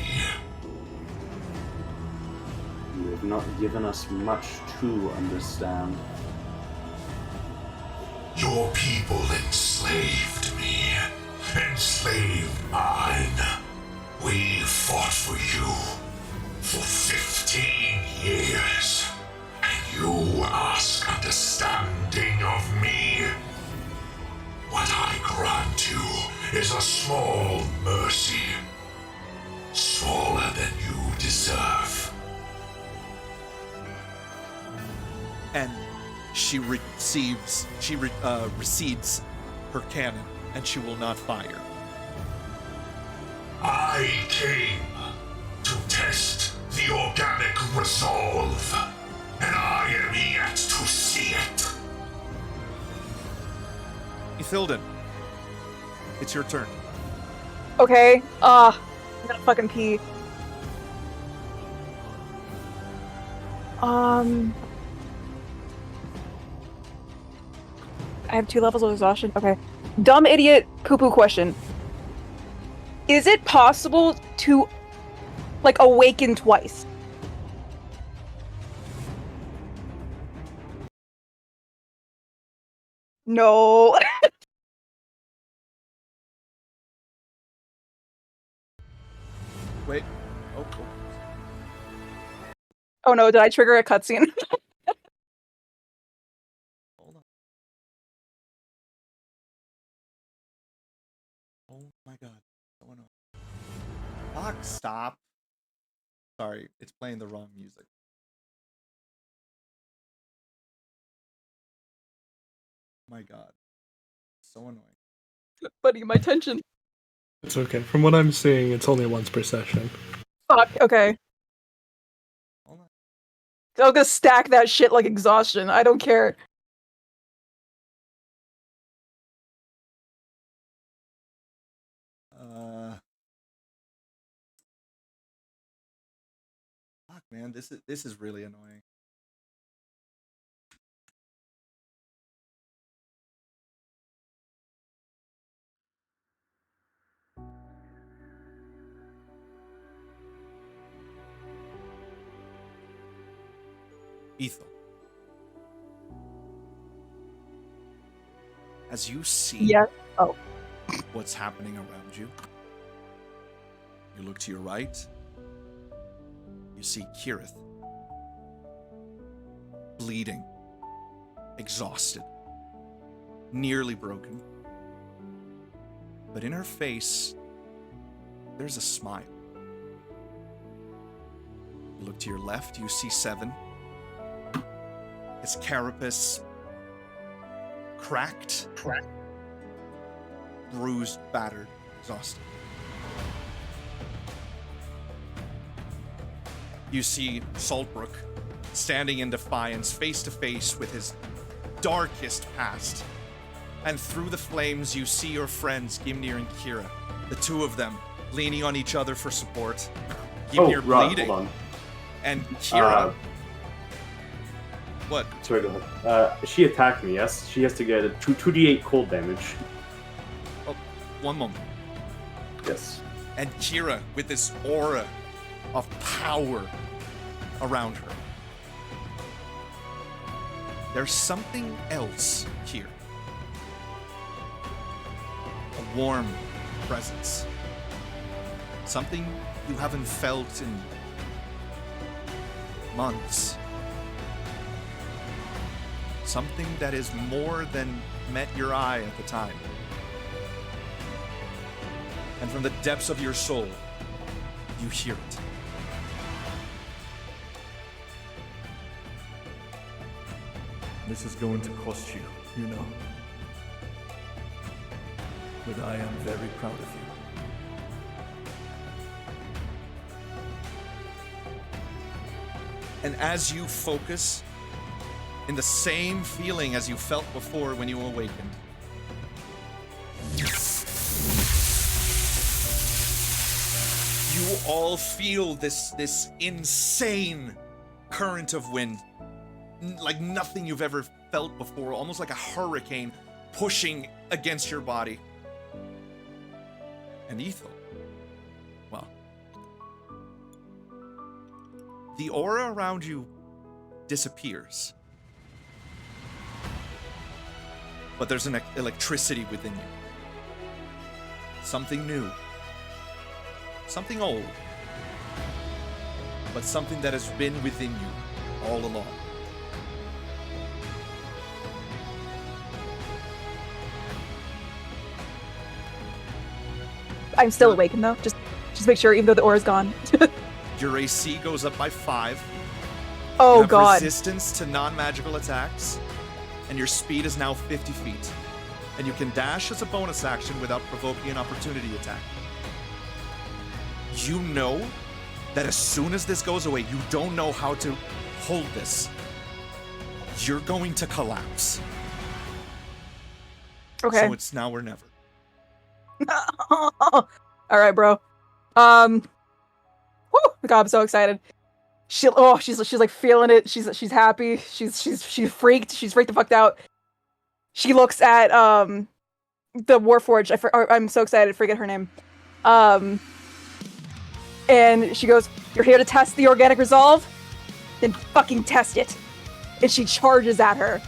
You have not given us much to understand. Your people enslaved me, enslaved mine. We fought for you for 15 years, and you ask understanding of me? What I grant you is a small mercy, smaller than you deserve. And she recedes her cannon, and she will not fire. I came to test the organic resolve, and I am yet to see it. Ithilden, it's your turn. Okay. I'm gonna fucking pee. I have 2 levels of exhaustion. Okay. Dumb idiot poo-poo question. Is it possible to, like, awaken twice? No. Wait. Oh, cool. Oh no, did I trigger a cutscene? Hold on. Oh my god. Someone else. Fuck, stop. Sorry, it's playing the wrong music. My god. So annoying. Buddy, my tension. It's okay. From what I'm seeing, it's only once per session. Fuck, okay. Hold on. I'm gonna stack that shit like exhaustion. I don't care. Fuck, man, this is really annoying. Ethel. As you see Yeah. Oh. what's happening around you, you look to your right, you see Kirith, bleeding, exhausted, nearly broken, But in her face, there's a smile. You look to your left, you see Seven. His carapace cracked, bruised, battered, exhausted. You see Saltbrook standing in defiance, face to face with his darkest past. And through the flames, you see your friends, Gimnir and Kira. The two of them leaning on each other for support. Gimnir bleeding. Hold on. And Kira... What? Sorry, go ahead. She attacked me, yes? She has to get a 2d8 cold damage. Oh, one moment. Yes. And Kira, with this aura of power around her. There's something else here. A warm presence. Something you haven't felt in months. Something that is more than met your eye at the time. And from the depths of your soul, you hear it. This is going to cost you, you know. But I am very proud of you. And as you focus in the same feeling as you felt before when you awakened, you all feel this insane current of wind, like nothing you've ever felt before, almost like a hurricane pushing against your body. And Ethel, well, the aura around you disappears. But there's an electricity within you. Something new. Something old. But something that has been within you all along. I'm still awakened though. Just make sure, even though the aura's gone. Your AC goes up by 5. Oh you have god. resistance to non-magical attacks. And your speed is now 50 feet. And you can dash as a bonus action without provoking an opportunity attack. You know that as soon as this goes away, you don't know how to hold this. You're going to collapse. Okay. So it's now or never. All right, bro. Whew, God, I'm so excited. She's like feeling it. She's happy. She's freaked. She's freaked the fuck out. She looks at the Warforged. I'm so excited. Forget her name. And she goes, "You're here to test the organic resolve? Then fucking test it." And she charges at her.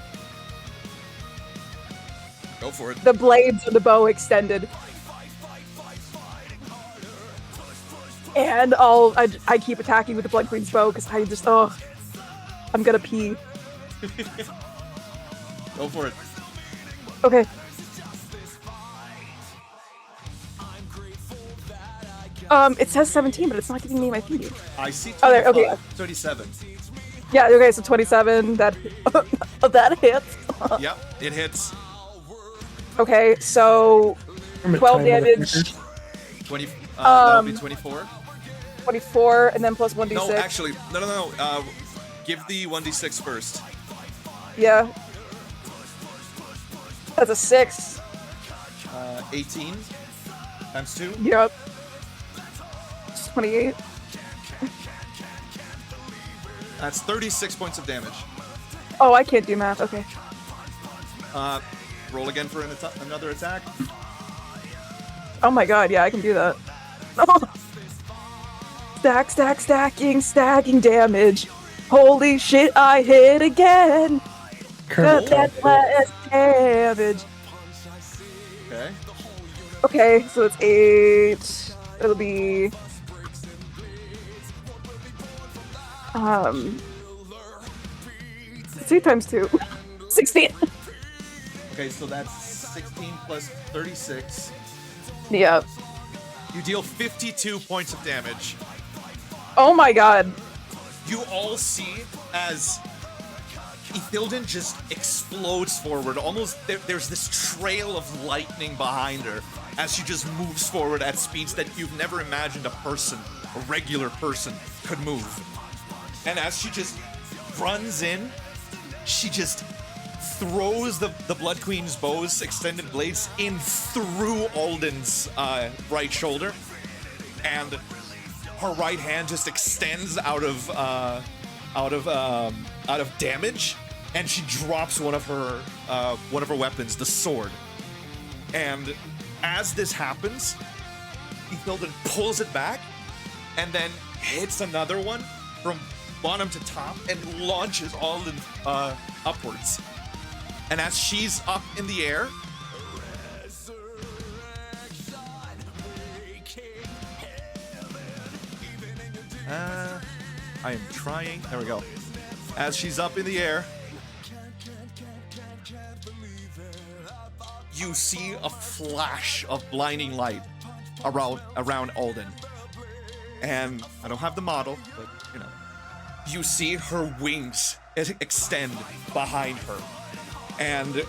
Go for it. The blades of the bow extended. And I keep attacking with the Blood Queen's bow because I'm gonna pee. Go for it. Okay. It says 17, but it's not giving me my thingy. I see 25, Oh, there, okay. 37. Yeah, okay, so 27, that hits. Yep, it hits. Okay, so 12 damage, 20, that'll be 24. 24, and then plus 1d6. No, actually, no. Give the 1d6 first. Yeah. That's a 6. 18 times 2. Yep. It's 28. That's 36 points of damage. Oh, I can't do math, okay. Roll again for another attack. Oh my god, yeah, I can do that. Stacking damage. Holy shit, I hit again. Got that last damage. Okay. Okay, so it's 8. It'll be 3 times 2. 16. Okay, so that's 16 plus 36. Yeah. You deal 52 points of damage. Oh my god. You all see as Ethilden just explodes forward. Almost there's this trail of lightning behind her as she just moves forward at speeds that you've never imagined a regular person, could move. And as she just runs in, she just throws the Blood Queen's bow's extended blades in through Alden's right shoulder, and her right hand just extends out of damage, and she drops one of her weapons, the sword. And as this happens, Ethilden pulls it back, and then hits another one from bottom to top, and launches Alden upwards. And as she's up in the air, I am trying. There we go. As she's up in the air, you see a flash of blinding light around Alden. And I don't have the model, but you know, you see her wings extend behind her, and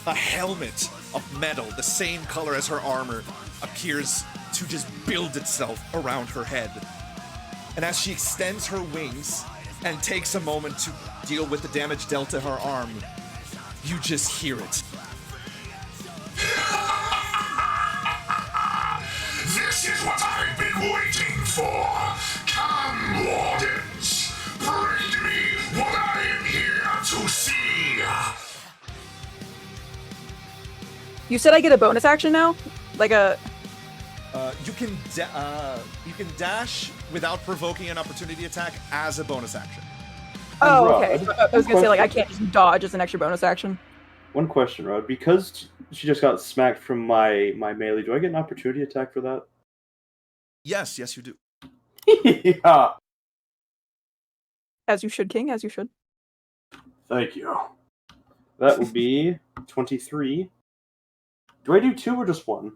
a helmet of metal, the same color as her armor, appears to just build itself around her head. And as she extends her wings and takes a moment to deal with the damage dealt to her arm, you just hear it. This is what I've been waiting for. Come, Wardens. Bring me what I am here to see. You said I get a bonus action now? Like a... You can dash without provoking an opportunity attack as a bonus action. Oh, Rod, okay. I was gonna say, like, I can't just dodge as an extra bonus action. One question, Rod. Because she just got smacked from my melee, do I get an opportunity attack for that? Yes, you do. Yeah. As you should, King, as you should. Thank you. That will be 23. Do I do 2 or just 1?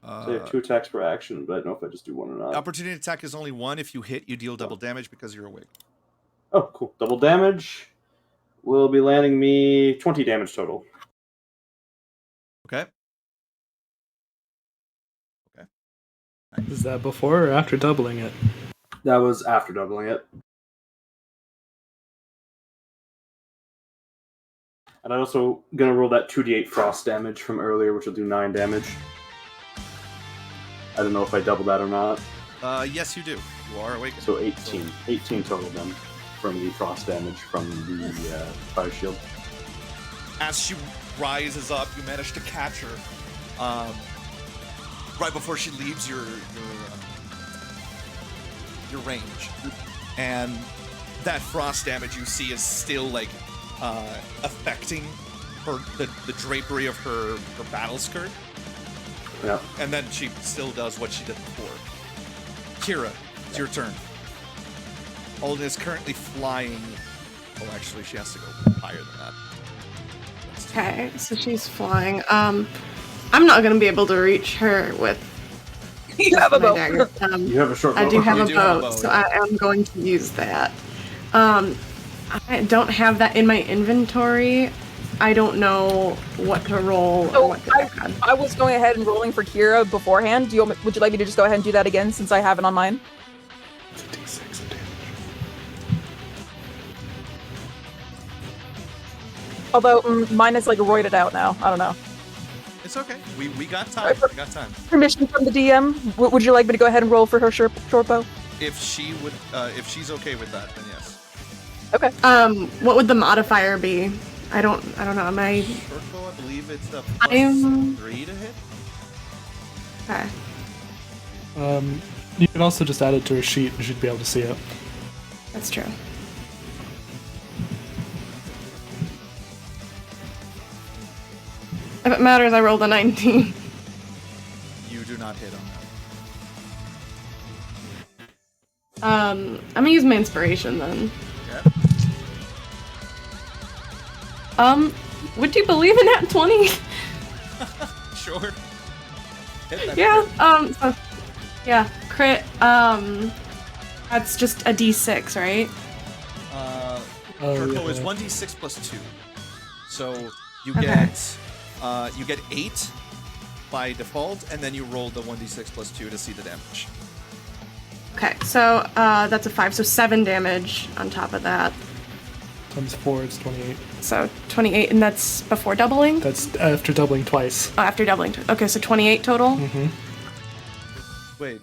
So I have 2 attacks per action, but I don't know if I just do 1 or not. Opportunity attack is only 1. If you hit, you deal double damage because you're awake. Oh, cool. Double damage will be landing me 20 damage total. Okay. Is that before or after doubling it? That was after doubling it. And I'm also going to roll that 2d8 frost damage from earlier, which will do 9 damage. I don't know if I double that or not. Yes, you do. You are awake. So 18. 18 total then from the frost damage from the fire shield. As she rises up, you manage to catch her right before she leaves your range. And that frost damage you see is still like affecting the drapery of her battle skirt. Yeah. And then she still does what she did before. Kira, it's your turn. Alden is currently flying. Oh, actually, she has to go higher than that. Okay, so she's flying. I'm not gonna be able to reach her with. You have a my bow. dagger. You have a short bow. I do have You a do have a bow, bow, so yeah. I am going to use that. I don't have that in my inventory. I don't know what to roll or So what to add. I was going ahead and rolling for Kira beforehand. Would you like me to just go ahead and do that again since I have it on mine? It's a d6 of damage. Although mine is like roided out now. I don't know. It's okay. We got time. We got time. Permission from the DM. Would you like me to go ahead and roll for her short bow? If she's okay with that, then yes. Okay. What would the modifier be? I don't know. Am I? Short bow, I believe it's the I'm- +3 to hit. Okay, You can also just add it to her sheet and she'd be able to see it. that's true. If it matters, I rolled a 19. You do not hit on that. I'm gonna use my inspiration then. Okay. Would you believe in that 20? Sure. Hit that Yeah. crit. Yeah. Crit. That's just a D6, right? Kirko is yeah. 1d6 plus 2. So you Okay. get 8 by default, and then you roll the 1d6 plus 2 to see the damage. Okay. So that's a 5, so 7 damage on top of that. Times 4, it's 28. So 28, and that's before doubling. That's after doubling twice. Oh, after doubling. Okay, so 28 total. Mm-hmm. Wait.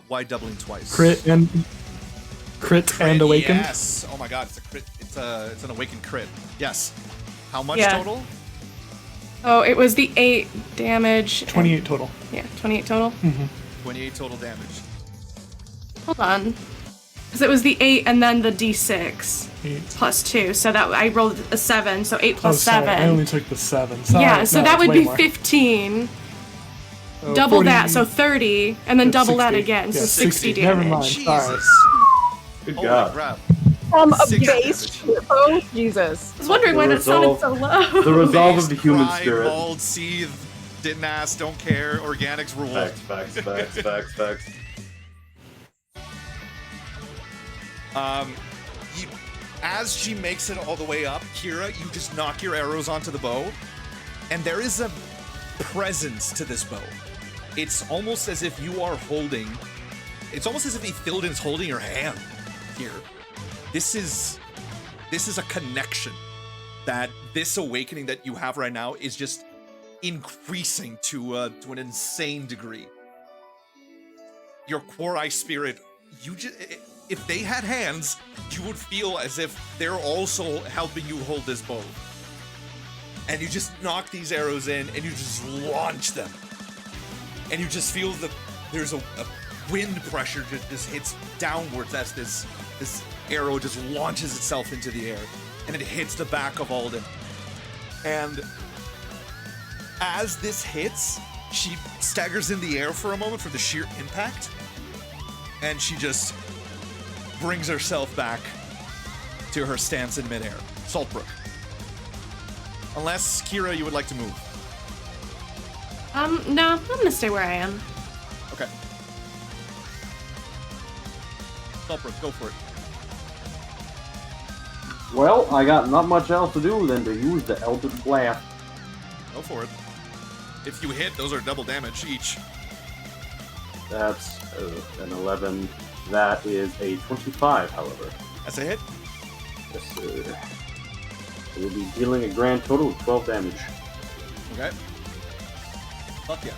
Why doubling twice? Crit and awaken. Yes. Oh my god, it's a crit. It's an awakened crit. Yes. How much Yeah. total? Oh, it was the 8 damage. 28 total. Yeah, 28 total. 28 total damage. Hold on. Because it was the 8 and then the D6 8. plus 2. So that I rolled a 7, so 8 Oh, plus sorry, 7. I only took the 7. Sorry. Yeah, so No, that it's would way be more. 15. Oh, Double 40 that, so 30, and then that's double that 60. again, so Yeah, 60 damage. Never mind. Jesus. Sorry. Good Holy God. crap. From a 60 base damage. Oh, Jesus. I was wondering why The that sounded resolve- so low. The resolve of Based, the human cried, spirit. Bald, seethed, didn't ask, don't care, organics rule. Facts. You, as she makes it all the way up, Kira, you just knock your arrows onto the bow, and there is a presence to this bow. It's almost as if you are holding. It's almost as if Ithilden's holding your hand here. This is a connection that this awakening that you have right now is just increasing to an insane degree. Your Quori spirit, if they had hands, you would feel as if they're also helping you hold this bow. And you just knock these arrows in, and you just launch them. And you just feel that there's a wind pressure just hits downwards as this arrow just launches itself into the air. And it hits the back of Alden. And as this hits, she staggers in the air for a moment for the sheer impact. And she just brings herself back to her stance in midair. Saltbrook. Unless, Kira, you would like to move. No, I'm gonna stay where I am. Okay. Saltbrook, go for it. Well, I got not much else to do than to use the Eldritch Blast. Go for it. If you hit, those are double damage each. That's an 11. That is a 25, however. That's a hit. Yes, sir. It will be dealing a grand total of 12 damage. Okay. Fuck yeah.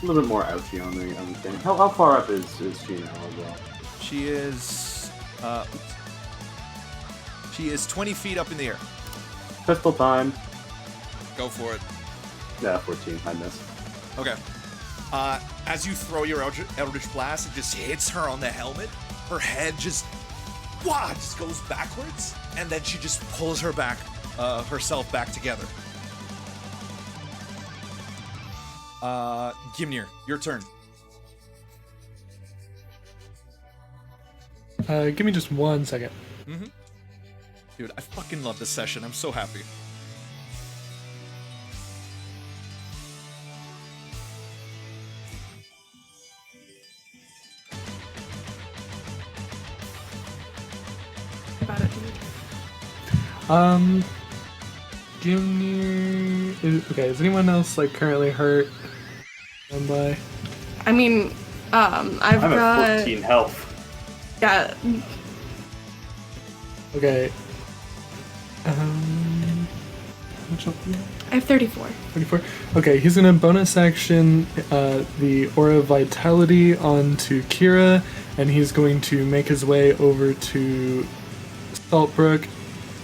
A little bit more ouchy on the thing. How far up is she now as well? She is, she is 20 feet up in the air. Pistol time. Go for it. Yeah, 14. I missed. Okay. As you throw your Eldritch Blast, it just hits her on the helmet. Her head just goes backwards, and then she just pulls her back, herself back together. Gimnir, your turn. Give me just 1 second. Dude, I fucking love this session. I'm so happy. About it. Okay, is anyone else like currently hurt? Stand by. I mean, I've I'm got at 14 health. yeah. Okay. How much health do you have? I have 34. 34. Okay, he's gonna bonus action the Aura of Vitality onto Kira, and he's going to make his way over to Saltbrook.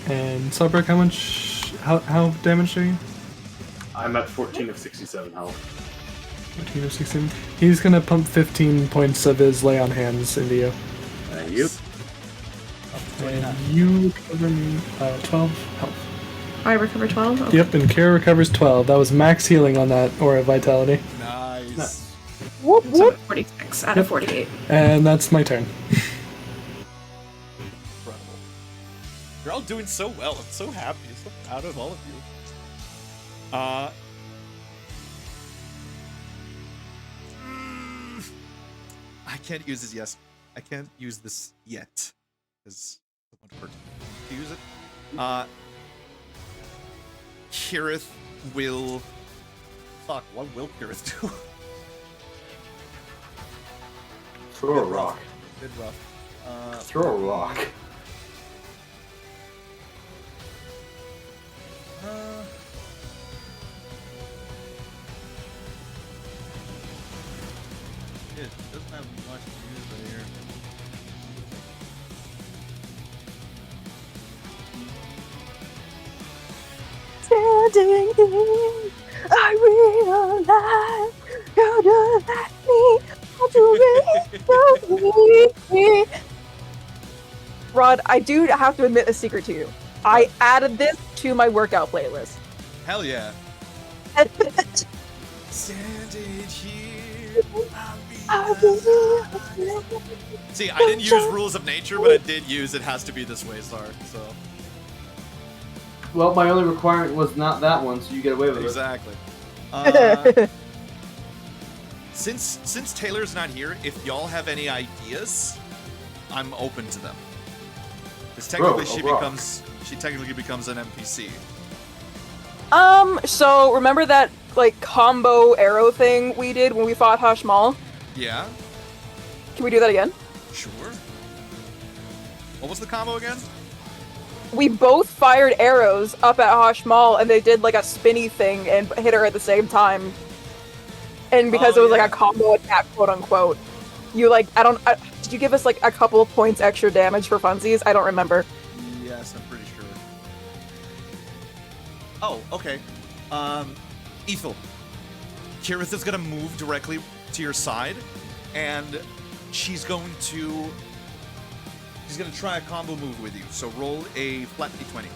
And Saltbrook, how damaged are you? I'm at 14 of 67 health. 14 or 16. He's gonna pump 15 points of his Lay on Hands into you. Thank you. And you recover 12 health. I recover 12. Okay. Yep, and Kira recovers 12. That was max healing on that Aura of Vitality. Nice. Whoop, So whoop. 46 out of 48. And that's my turn. Incredible. You're all doing so well. I'm so happy. So proud of all of you. can't use this. Yes, I can't use this yet because someone hurt to use it. Kirith will. Fuck. What will Kirith do? Throw a rock. Bit rough. Throw a rock. It doesn't have much to use right here. Standing here, I realize you do that me. Rod, I do have to admit a secret to you. I added this to my workout playlist. Hell yeah. Standing here, See, I didn't use rules of nature, but I did use it has to be this way, Sar. So Well, my only requirement was not that one, so you get away with exactly. Since Taylor's not here, if y'all have any ideas, I'm open to them. Because technically she technically becomes an NPC. So remember that like combo arrow thing we did when we fought Hashmal? Yeah. Can we do that again? Sure. What was the combo again? We both fired arrows up at Hashmal, and they did like a spinny thing and hit her at the same time. And because it was like a combo attack, quote unquote, you like did you give us like a couple of points extra damage for funsies? I don't remember. Yes, I'm pretty sure. Oh, okay. Ethel. Kirith is gonna move directly to your side, and she's gonna try a combo move with you. So roll a flat d20.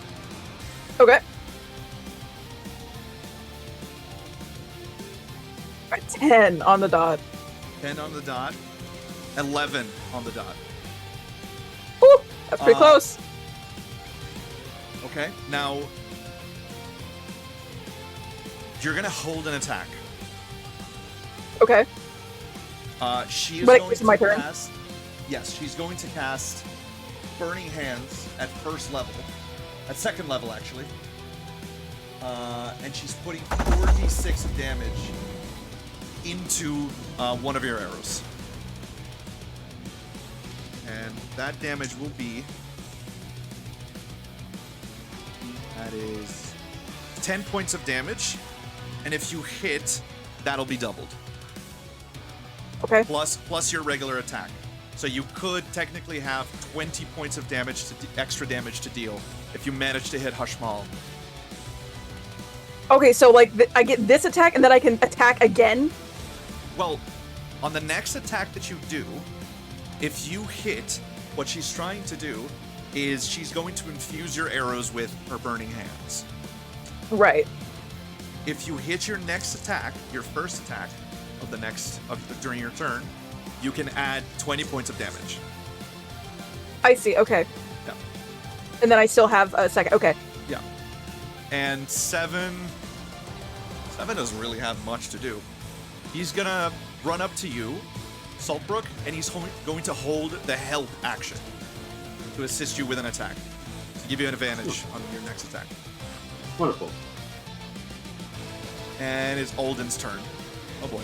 Okay. 10 on the dot. 10 on the dot. 11 on the dot. Woo! That's pretty close. Okay, now you're gonna hold an attack. Okay. She is But going it's to my turn? cast. Yes, she's going to cast Burning Hands at first level, at second level actually, and she's putting 4d6 of damage into one of your arrows. And that damage will be... That is 10 points of damage, and if you hit, that'll be doubled. Okay. Plus your regular attack. So you could technically have 20 points of damage, extra damage to deal if you manage to hit Hashmal. Okay, so like I get this attack and then I can attack again? Well, on the next attack that you do, if you hit, what she's trying to do is she's going to infuse your arrows with her Burning Hands. Right. If you hit your next attack, your first attack during your turn, you can add 20 points of damage. I see, okay. Yeah. And then I still have a second, okay. Yeah. And Seven doesn't really have much to do. He's gonna run up to you, Saltbrook, and he's going to hold the help action to assist you with an attack, to give you an advantage on your next attack. Wonderful. And it's Alden's turn. Oh boy.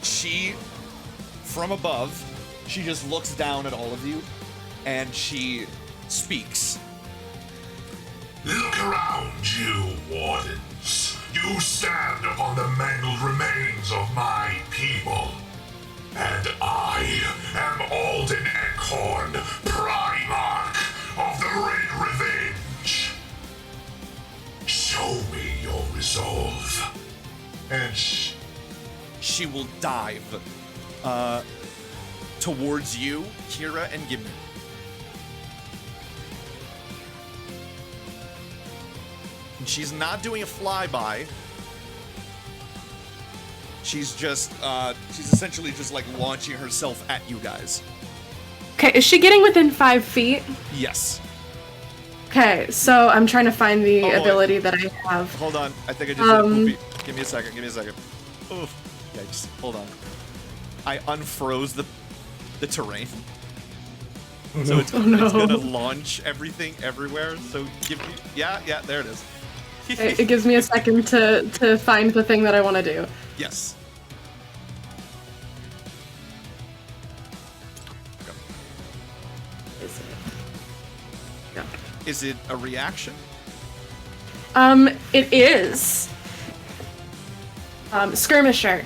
She, from above, she just looks down at all of you, and she speaks. Look around you, wardens. You stand upon the mangled remains of my people. And I am Alden Eckhorn, Primarch of the Red Revenge. Show me your resolve. And She will dive towards you, Kira, and Gimli. And she's not doing a flyby. She's just, she's essentially just like launching herself at you guys. Okay, is she getting within 5 feet? Yes. Okay, so I'm trying to find the ability that I have. Hold on, I think I just did a poopy. Give me a second. Oof. Yikes. Hold on. I unfroze the terrain. Oh, So no. it's no. gonna launch everything everywhere. So give me, yeah, there it is. It gives me a second to find the thing that I want to do. Yes. Go. Is it? Yeah. Is it a reaction? It is. Skirmisher.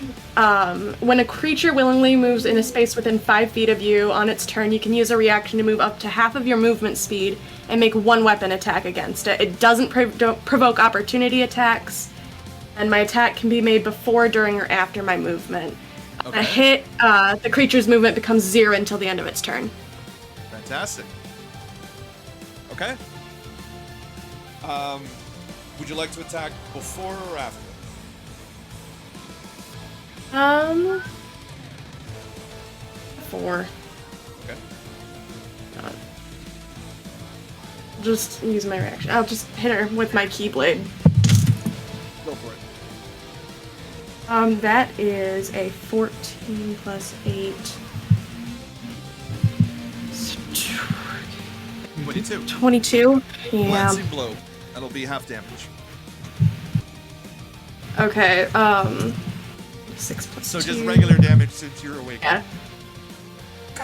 When a creature willingly moves in a space within 5 feet of you on its turn, you can use a reaction to move up to half of your movement speed and make one weapon attack against it. It doesn't provoke opportunity attacks, and my attack can be made before, during, or after my movement. Okay. A hit, the creature's movement becomes 0 until the end of its turn. Fantastic. Okay. Would you like to attack before or after? Four. Okay. Just use my reaction. I'll just hit her with my Keyblade. Go for it. That is a 14 plus 8. 22. 22? Yeah. Glancing blow. That'll be half damage. Okay, 6 plus So 2. just regular damage since you're awake. Yeah.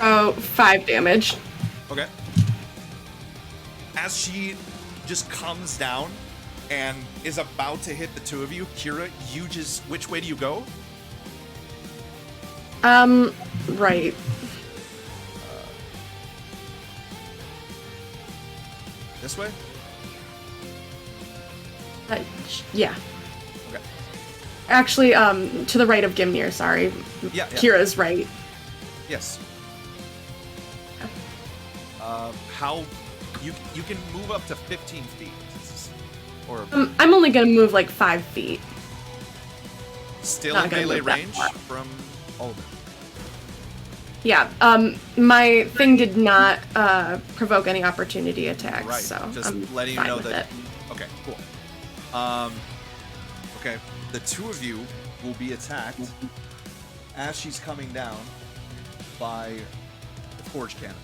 Oh, 5 damage. Okay. As she just comes down and is about to hit the two of you, Kira, you just, which way do you go? Right. This way? Yeah. Okay. Actually, to the right of Gimnir, sorry. Yeah. Kira's right. Yes. How you can move up to 15 feet, or I'm only gonna move like 5 feet. still not in gonna melee move that range far. from Alden. Yeah, my thing did not provoke any opportunity attacks, Right. so Just I'm letting you fine know with that. it. Okay. Cool. Okay. The two of you will be attacked as she's coming down by the forge cannon.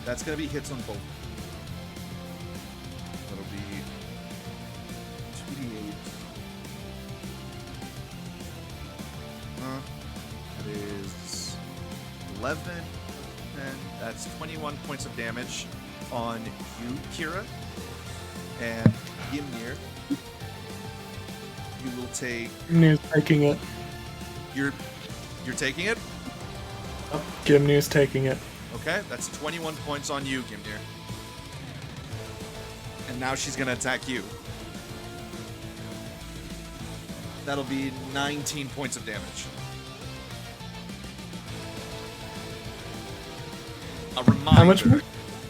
That's gonna be hits on both. That'll be 2d8. That is 11, and that's 21 points of damage on you, Kira, and Gimnir. You will take. Gimnir's taking it. You're taking it. Gimnir's taking it. Okay, that's 21 points on you, Gimnir. And now she's gonna attack you. That'll be 19 points of damage. A reminder, How much more?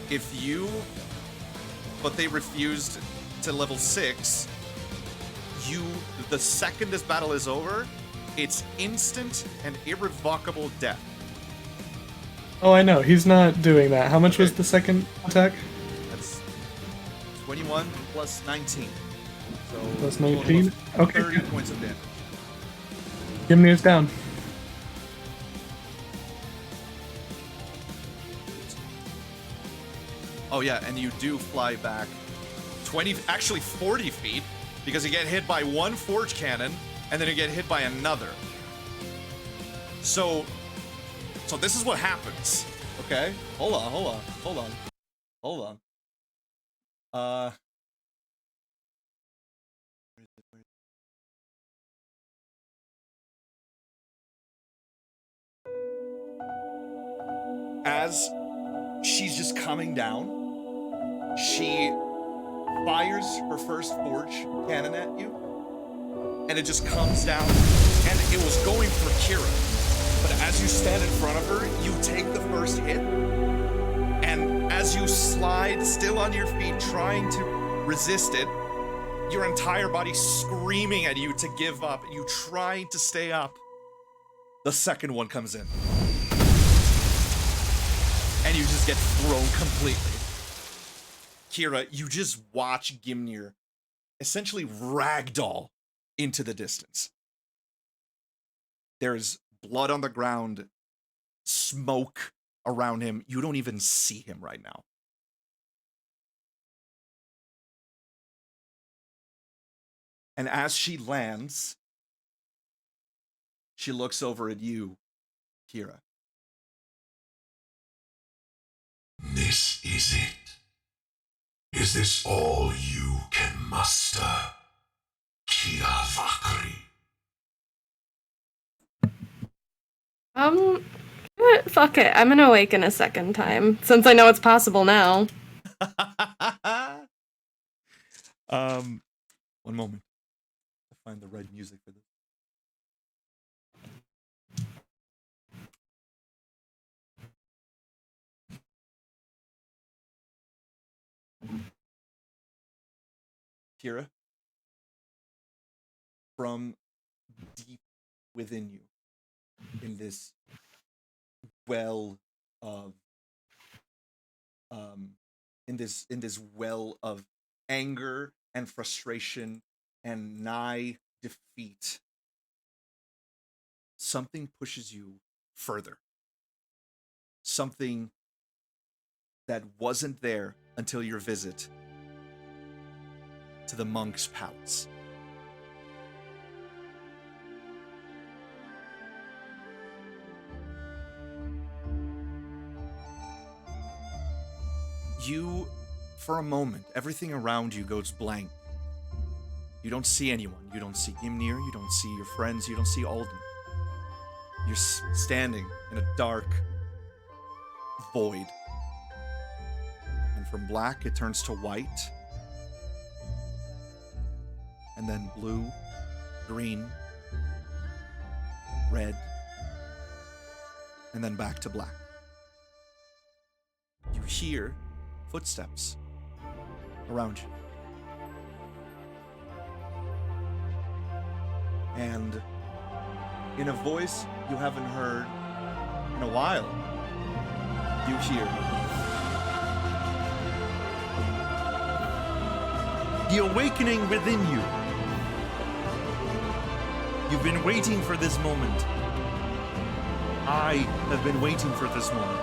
if you, but they refused to level 6, the second this battle is over, it's instant and irrevocable death. Oh, I know. He's not doing that. How much was Okay. the second attack? That's 21 plus 19. So Plus total of 19? Okay. 30 points of damage. Gimnir's down. Oh yeah, and you do fly back 20, actually 40 feet, because you get hit by one forge cannon, and then you get hit by another. So this is what happens. Okay? Hold on. As she's just coming down, she fires her first forge cannon at you, and it just comes down, and it was going for Kira. But as you stand in front of her, you take the first hit, and as you slide still on your feet, trying to resist it, your entire body screaming at you to give up, you trying to stay up. The second one comes in. And you just get thrown completely. Kira, you just watch Gimnir essentially ragdoll into the distance. There's blood on the ground, smoke around him. You don't even see him right now. And as she lands, she looks over at you, Kira. This is it. Is this all you can muster, Kira Vakri? Fuck it. I'm gonna awaken a second time, since I know it's possible now. One moment to find the right music for this. Kira, from deep within you, in this well of in this well of anger and frustration and nigh defeat, something pushes you further. Something that wasn't there until your visit to the monk's palace. You, for a moment, everything around you goes blank. You don't see anyone. You don't see Gimnir. You don't see your friends. You don't see Alden. You're standing in a dark void. And from black, it turns to white. And then blue, green, red, and then back to black. You hear footsteps around you. And in a voice you haven't heard in a while, you hear the awakening within you. You've been waiting for this moment. I have been waiting for this moment.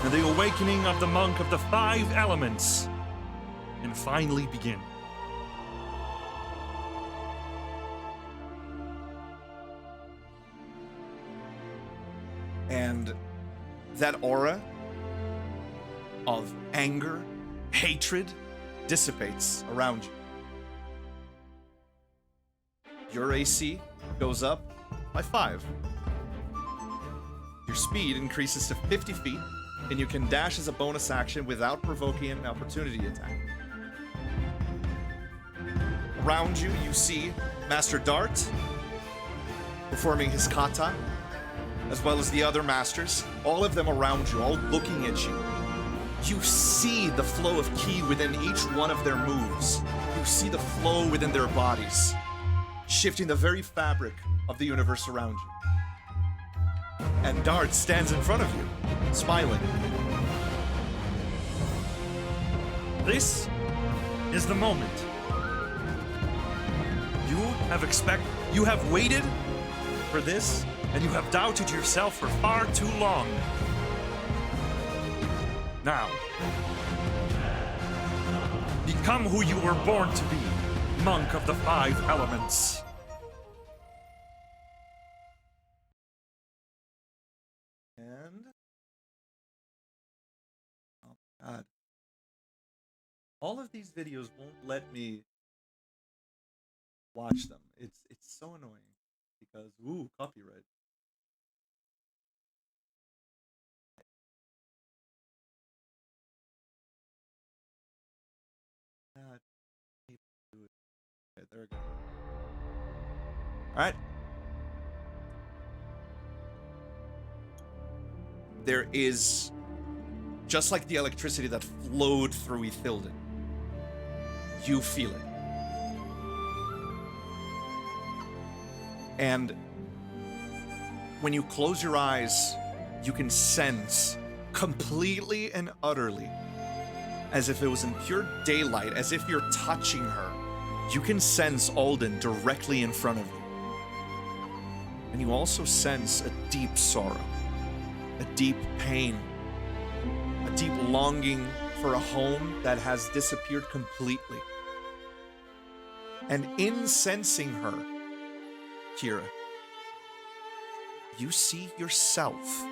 And the awakening of the monk of the 5 elements can finally begin. And that aura of anger, hatred, dissipates around you. Your AC goes up by 5. Your speed increases to 50 feet, and you can dash as a bonus action without provoking an opportunity attack. Around you, you see Master Dart performing his kata, as well as the other masters, all of them around you, all looking at you. You see the flow of ki within each one of their moves. You see the flow within their bodies, shifting the very fabric of the universe around you. And Dart stands in front of you, smiling. This is the moment. You have waited for this, and you have doubted yourself for far too long. Now, become who you were born to be, monk of the 5 elements. And oh God, all of these videos won't let me watch them. It's so annoying because copyright. God, okay, there we go. All right. There is, just like the electricity that flowed through Ithilden, you feel it. And when you close your eyes, you can sense completely and utterly as if it was in pure daylight, as if you're touching her, you can sense Alden directly in front of you. And you also sense a deep sorrow, a deep pain, a deep longing for a home that has disappeared completely. And in sensing her, Kira, you see yourself,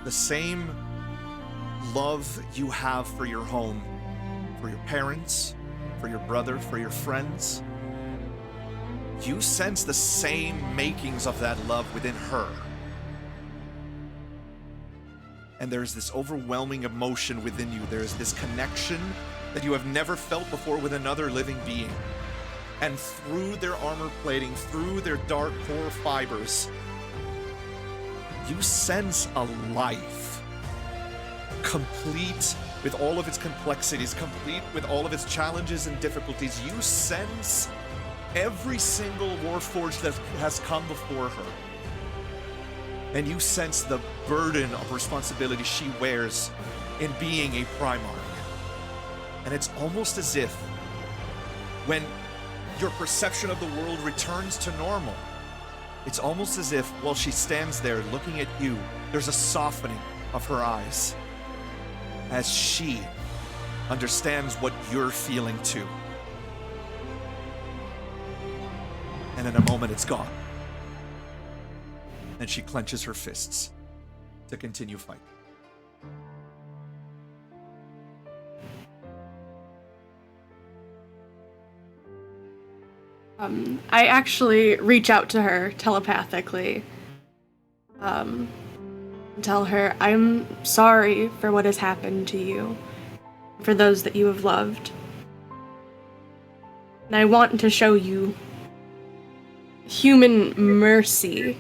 the same love you have for your home, for your parents, for your brother, for your friends. You sense the same makings of that love within her. And there's this overwhelming emotion within you. There's this connection that you have never felt before with another living being. And through their armor plating, through their dark core fibers, you sense a life complete with all of its complexities, complete with all of its challenges and difficulties. You sense every single Warforged that has come before her. And you sense the burden of responsibility she wears in being a Primarch. And it's almost as if when your perception of the world returns to normal, it's almost as if while she stands there looking at you, there's a softening of her eyes as she understands what you're feeling too. And in a moment, it's gone. And she clenches her fists to continue fighting. I actually reach out to her telepathically. Tell her, I'm sorry for what has happened to you, for those that you have loved. And I want to show you human mercy,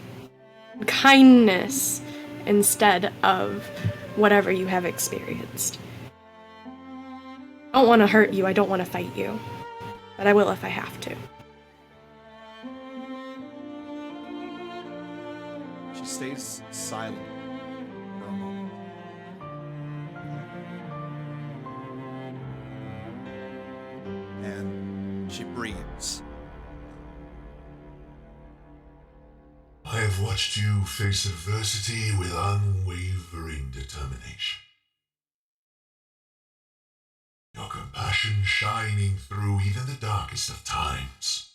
kindness, instead of whatever you have experienced. I don't want to hurt you, I don't want to fight you, but I will if I have to. She stays silent for a moment. And she breathes. I have watched you face adversity with unwavering determination. Your compassion shining through even the darkest of times.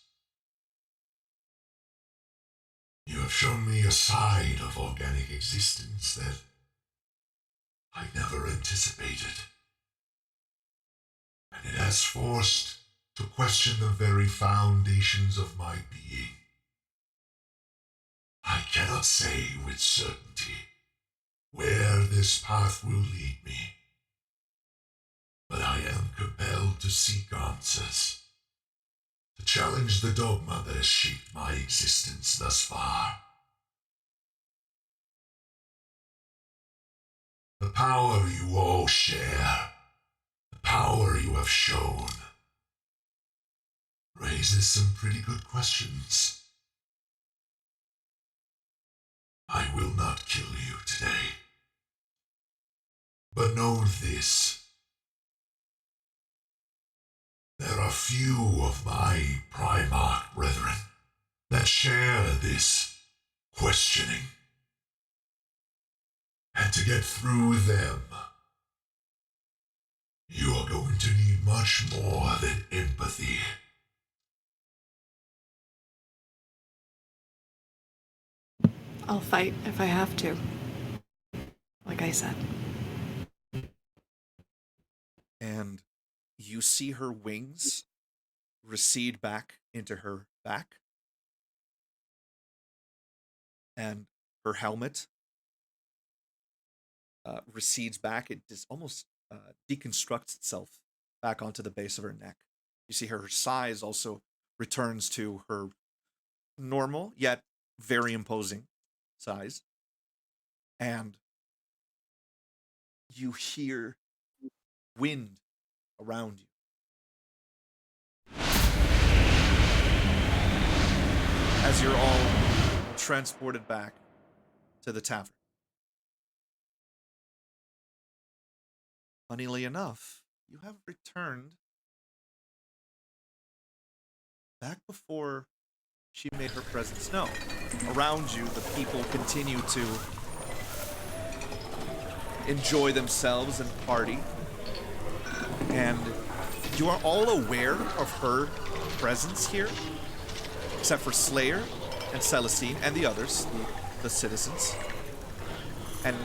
You have shown me a side of organic existence that I never anticipated. And it has forced to question the very foundations of my being. I cannot say with certainty where this path will lead me, but I am compelled to seek answers, to challenge the dogma that has shaped my existence thus far. The power you all share, the power you have shown, raises some pretty good questions. I will not kill you today. But know this. There are few of my Primarch brethren that share this questioning. And to get through them, you are going to need much more than empathy. I'll fight if I have to. Like I said. And you see her wings recede back into her back. And her helmet recedes back. It just almost deconstructs itself back onto the base of her neck. You see her size also returns to her normal, yet very imposing size. And you hear wind around you. As you're all transported back to the tavern. Funnily enough, you have returned back before she made her presence known. Around you, the people continue to enjoy themselves and party. And you are all aware of her presence here, except for Slayer and Celestine and the others, the citizens. And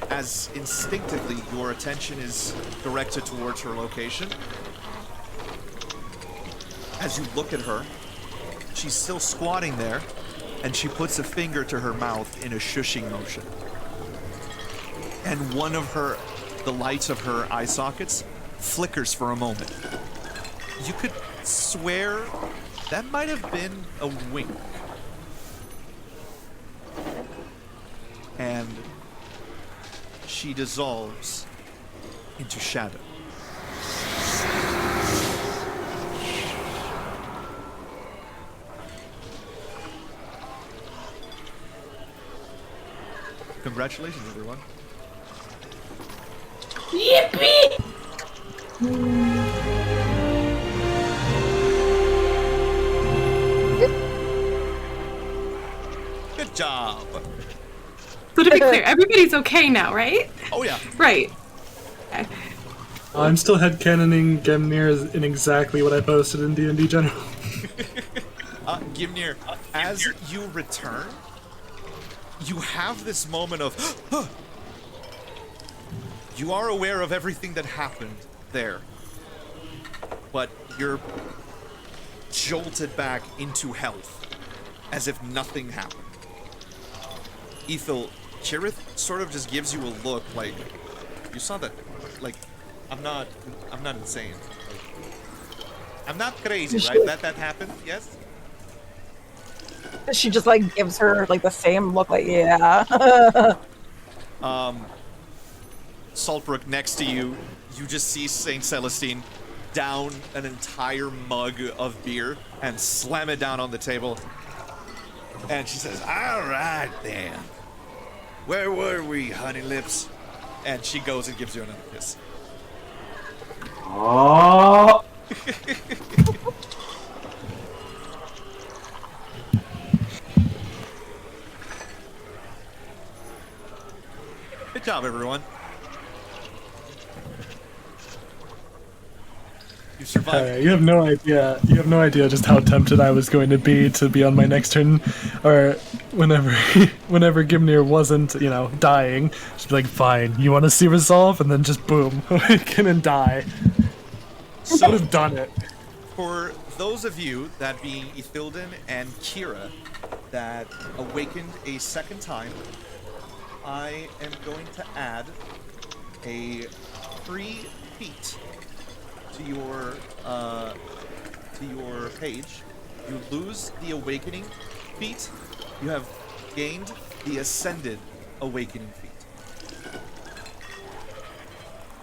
as instinctively your attention is directed towards her location, as you look at her, she's still squatting there, and she puts a finger to her mouth in a shushing motion. And one of the lights of her eye sockets flickers for a moment. You could swear that might have been a wink. And she dissolves into shadow. Congratulations, everyone. Yippee! Good job. So to be clear, everybody's okay now, right? Oh yeah. Right. Okay. I'm still headcanoning Gemnir in exactly what I posted in D&D General. Gimnir, as you return, you have this moment of, you are aware of everything that happened there, but you're jolted back into health, as if nothing happened. Ethel, Kirith sort of just gives you a look like, you saw that, like, I'm not insane. I'm not crazy, right? That happened, yes? She just like gives her like the same look, like yeah. Saltbrook next to you, you just see Saint Celestine down an entire mug of beer and slam it down on the table. And she says, "All right then. Where were we, honey lips?" And she goes and gives you another kiss. Oh. Good job, everyone. You survived. You have no idea. You have no idea just how tempted I was going to be on my next turn, or whenever, whenever Gimnir wasn't, dying. Just be like, fine. You want to see resolve, and then just boom, awaken and die. So, would have done it. for those of you, that being Ithilden and Kira, that awakened a second time, I am going to add a free feat to your page. You lose the awakening feat. You have gained the ascended awakening feat.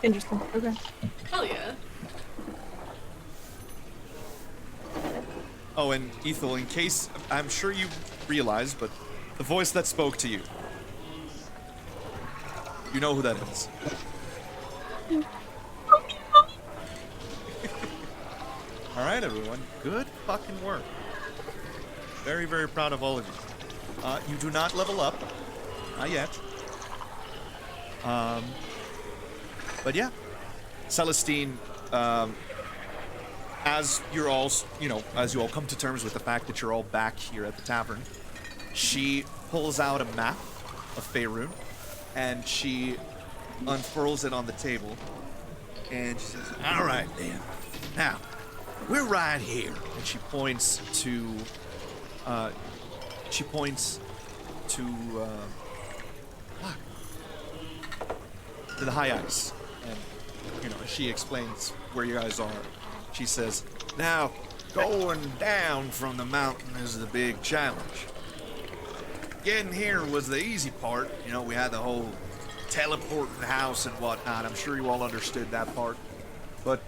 Interesting. Okay. Hell yeah. Oh, and Ethel, in case, I'm sure you realize, but the voice that spoke to you, you know who that is. All right, everyone. Good fucking work. Very, very proud of all of you. You do not level up. Not yet. But yeah. Celestine, as you're all, as you all come to terms with the fact that you're all back here at the tavern, she pulls out a map of Faerun, and she unfurls it on the table, and she says, "All right, then. Now, we're right here." And she points to, to the high ice, and she explains where you guys are. She says, "Now, going down from the mountain is the big challenge. Getting here was the easy part. We had the whole teleporting house and whatnot. I'm sure you all understood that part. But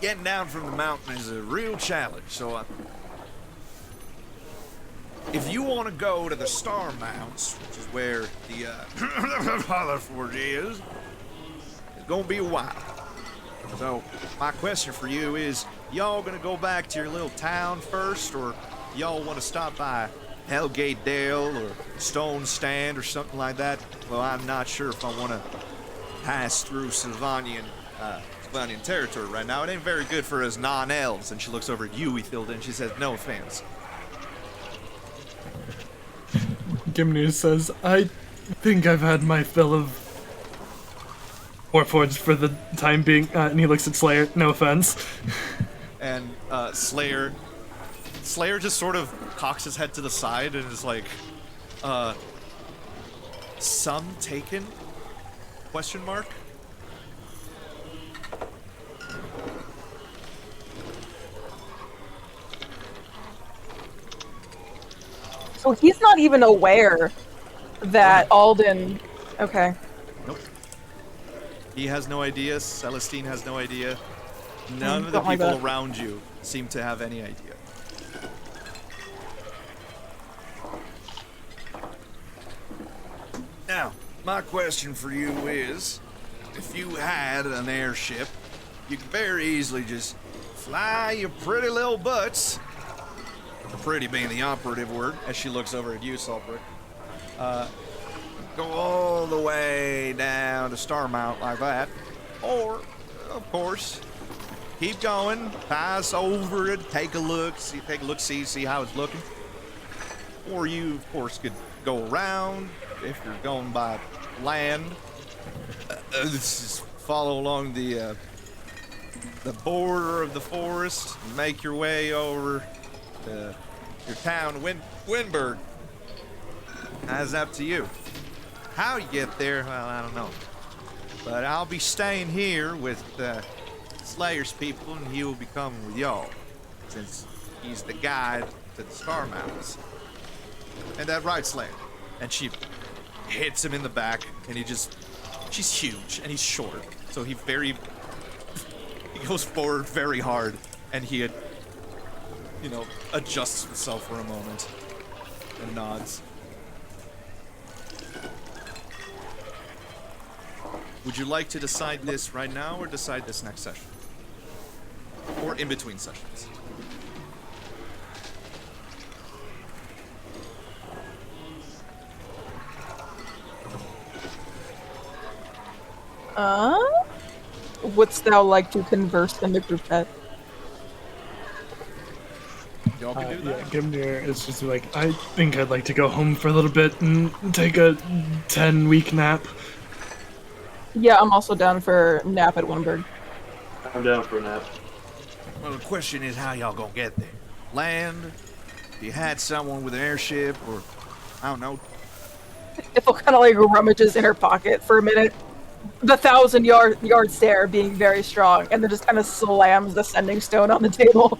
getting down from the mountain is a real challenge. So if you want to go to the Star Mounts, which is where the Father Forge is, gonna be a while. So, my question for you is, y'all gonna go back to your little town first, or y'all want to stop by Hellgate Dale or Stone Stand or something like that? Well, I'm not sure if I want to pass through Sylvanian territory right now. It ain't very good for us non-elves. And she looks over at you, Ethilda, and she says, no offense. Gimnir says, I think I've had my fill of Warforged for the time being, and he looks at Slayer, no offense. And Slayer just sort of cocks his head to the side and is like, some taken? Question mark? So he's not even aware that Alden. Okay. Nope. He has no idea. Celestine has no idea. None of the Don't like people that. around you seem to have any idea. Now, my question for you is, if you had an airship, you could very easily just fly your pretty little butts, the pretty being the operative word, as she looks over at you, Saltbrook, go all the way down to Starmount like that, or, of course, keep going, pass over it, take a look, see how it's looking. Or you, of course, could go around if you're going by land. Just follow along the border of the forest, and make your way over to your town, Wyndburgh. That's up to you. How you get there, well, I don't know. But I'll be staying here with Slayer's people, and he will be coming with y'all, since he's the guide to the Star Mountains. And that right, Slayer. And she hits him in the back, and she's huge, and he's short. So he goes forward very hard, and he adjusts himself for a moment, and nods. Would you like to decide this right now, or decide this next session? Or in between sessions? Wouldst thou like to converse in the group chat? Y'all can do Yeah, that. Gimnir is just like, I think I'd like to go home for a little bit and take a 10-week nap. Yeah, I'm also down for nap at Wyndburgh. I'm down for a nap. Well, the question is how y'all gonna get there? Land? If you had someone with an airship, or, I don't know. Ithel kind of like rummages in her pocket for a minute. The 1,000-yard stare being very strong, and then just kind of slams the sending stone on the table.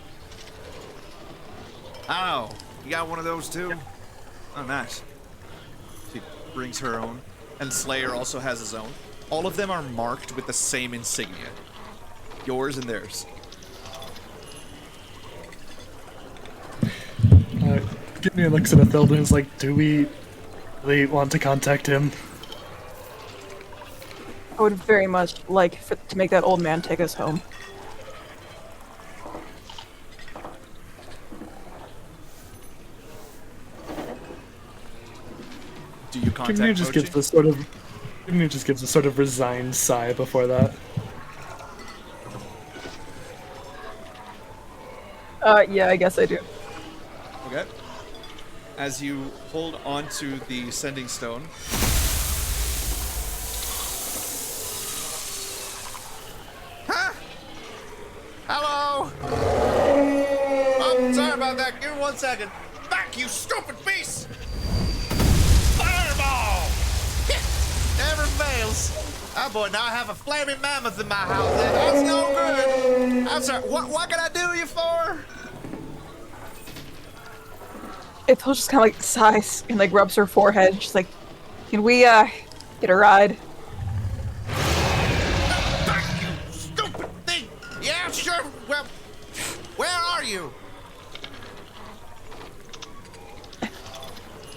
Oh, you got one of those too? Oh, nice. She brings her own, and Slayer also has his own. All of them are marked with the same insignia. Yours and theirs. Gimnir looks at Ithilda and is like, do we really want to contact him? I would very much like to make that old man take us home. Do you contact Gimnir just gives a sort of resigned sigh before that. Yeah, I guess I do. Okay. As you hold onto the sending stone. Huh? Hello? Oh, sorry about that. Give me 1 second. Back, you stupid beast! Fireball! Never fails. Oh boy, now I have a flaming mammoth in my house. That's no good. I'm sorry. What can I do you for? Ithel just kind of like sighs and like rubs her forehead. She's like, "Can we get a ride?" Back, you stupid thing! Yeah, sure. Well, where are you?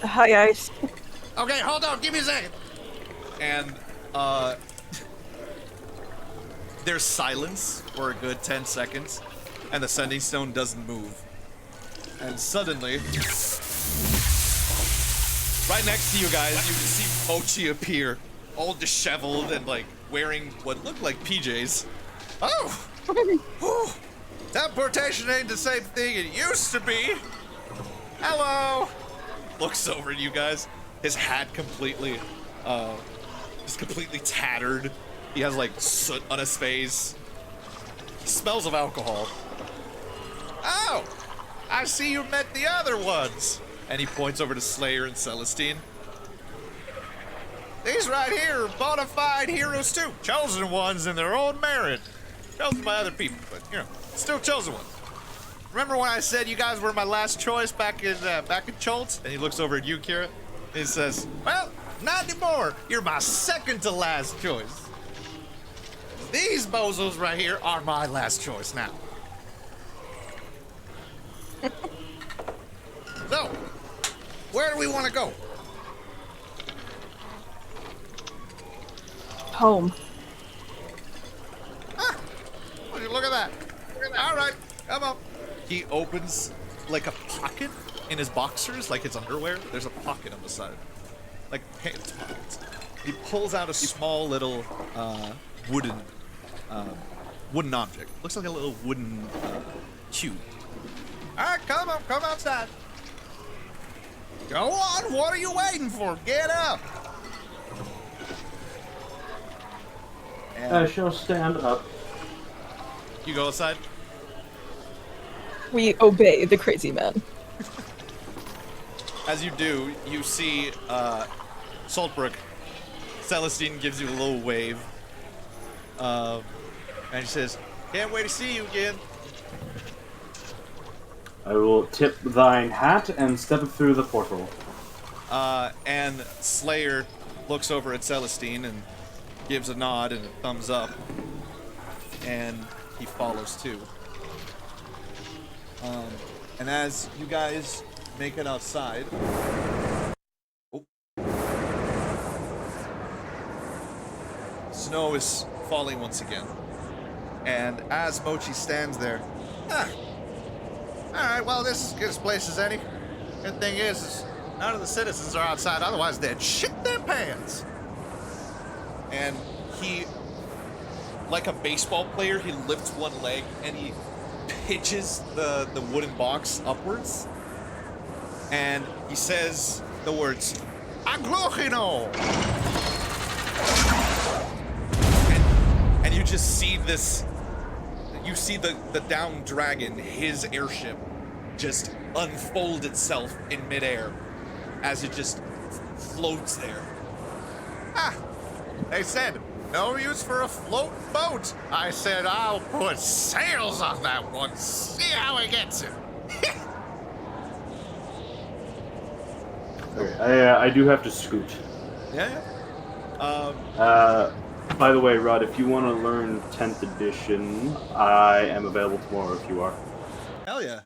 Hi, Ice. Okay, hold on. Give me a second. And There's silence for a good 10 seconds, and the sending stone doesn't move. And suddenly, right next to you guys, you can see Mochi appear, all disheveled and like wearing what looked like PJs. Oh! Whew. Teleportation ain't the same thing it used to be. Hello! Looks over at you guys. His hat completely, is completely tattered. He has like soot on his face. Smells of alcohol. Oh! I see you met the other ones. And he points over to Slayer and Celestine. These right here are bona fide heroes too. Chosen ones in their own merit. Chosen by other people, but you know, still chosen ones. Remember when I said you guys were my last choice back in Choltz? And he looks over at you, Kira. And he says, well, not anymore. You're my second to last choice. These bozos right here are my last choice now. So, where do we want to go? Home. Ah, look at that. All right, come on. He opens like a pocket in his boxers, like his underwear. There's a pocket on the side, like pants pockets. He pulls out a small little wooden object. Looks like a little wooden cube. All right, come on, come outside. Go on, what are you waiting for? Get up. I shall stand up. You go outside. We obey the crazy man. As you do, you see Saltbrook. Celestine gives you a little wave. And she says, can't wait to see you again. I will tip thine hat and step through the portal. And Slayer looks over at Celestine and gives a nod and a thumbs up. And he follows too. And as you guys make it outside... Oh. Snow is falling once again. And as Mochi stands there... Alright, well, this is as good a place as any. Good thing is none of the citizens are outside, otherwise they'd shit their pants. And he, like a baseball player, he lifts one leg and he pitches the wooden box upwards. And he says the words, Aglochino! And you just see this, you see the downed dragon, his airship, just unfold itself in midair as it just floats there. Ah, they said, no use for a float boat. I said, I'll put sails on that one, see how it gets it. Okay, I do have to scoot. Yeah. By the way, Rod, if you want to learn 10th edition, I am available tomorrow if you are. Hell yeah.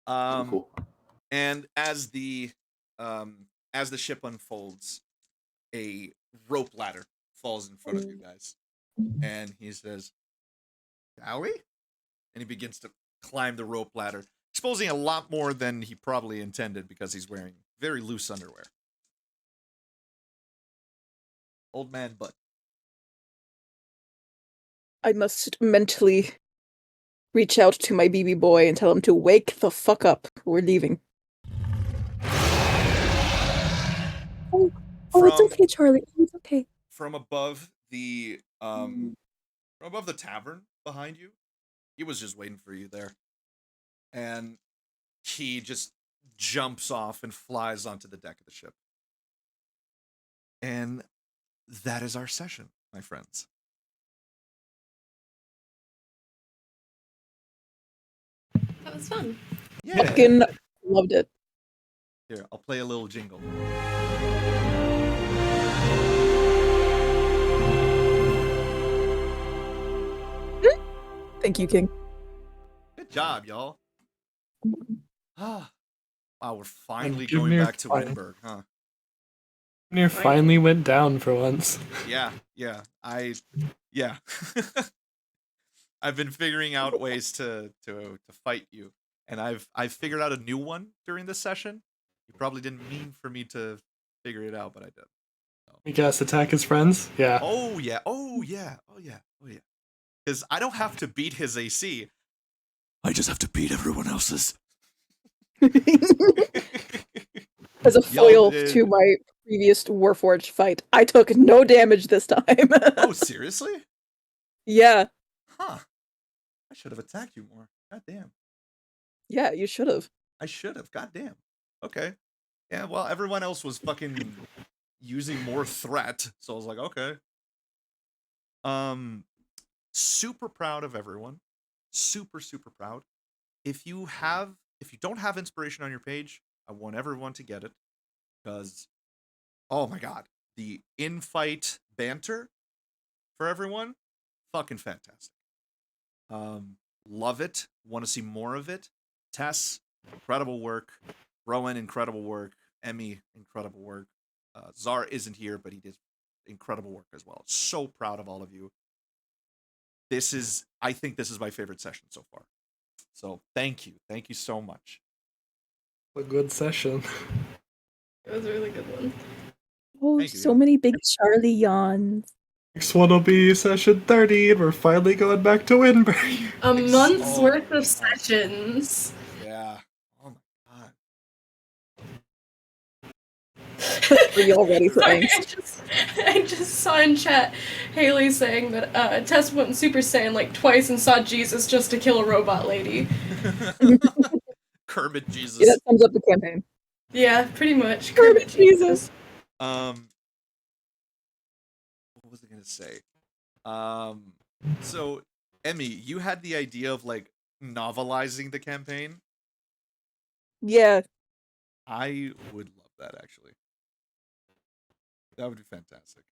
Cool. And as the ship unfolds, a rope ladder falls in front of you guys. And he says, shall we? And he begins to climb the rope ladder, exposing a lot more than he probably intended because he's wearing very loose underwear. Old man butt. I must mentally reach out to my BB boy and tell him to wake the fuck up. We're leaving. Oh, it's okay, Charlie. It's okay. From above the tavern behind you, he was just waiting for you there. And he just jumps off and flies onto the deck of the ship. And that is our session, my friends. That was fun. Yeah. Fucking loved it. Here, I'll play a little jingle. Thank you, King. Good job, y'all. Wow, we're finally give going me a back to fire. Wyndburgh, huh? Mimir finally went down for once. Yeah. Yeah. I've been figuring out ways to fight you, and I've figured out a new one during this session. You probably didn't mean for me to figure it out, but I did. So. You guys attack his friends? Yeah. Oh yeah. Because I don't have to beat his AC. I just have to beat everyone else's. As a Y'all foil did- to my previous Warforged fight, I took no damage this time. Oh, seriously? Yeah. Huh. I should have attacked you more. God damn. Yeah, you should have. I should have. God damn. Okay. Yeah, well, everyone else was fucking using more threat, so I was like, okay. Super proud of everyone. Super proud. If you don't have inspiration on your page, I want everyone to get it, because oh my god, the in-fight banter for everyone, fucking fantastic. Love it. Want to see more of it. Tess, incredible work. Rowan, incredible work. Emmy, incredible work. Czar isn't here, but he did incredible work as well. So proud of all of you. I think this is my favorite session so far. So thank you so much. A good session. It was a really good one. Oh, Thank you, so yeah. many big Charlie yawns. Next one will be session 30, and we're finally going back to Wyndburgh. A month's Oh, worth of God. sessions. Yeah. Oh my god. Are you all ready for Sorry, angst? I just saw in chat Haley saying that Tess went Super Saiyan like twice and saw Jesus just to kill a robot lady. Kermit Jesus. Yeah, that sums up the campaign. Yeah, pretty much. Kermit Jesus. What was I gonna say? So Emmy, you had the idea of like novelizing the campaign. Yeah. I would love that actually. That would be fantastic.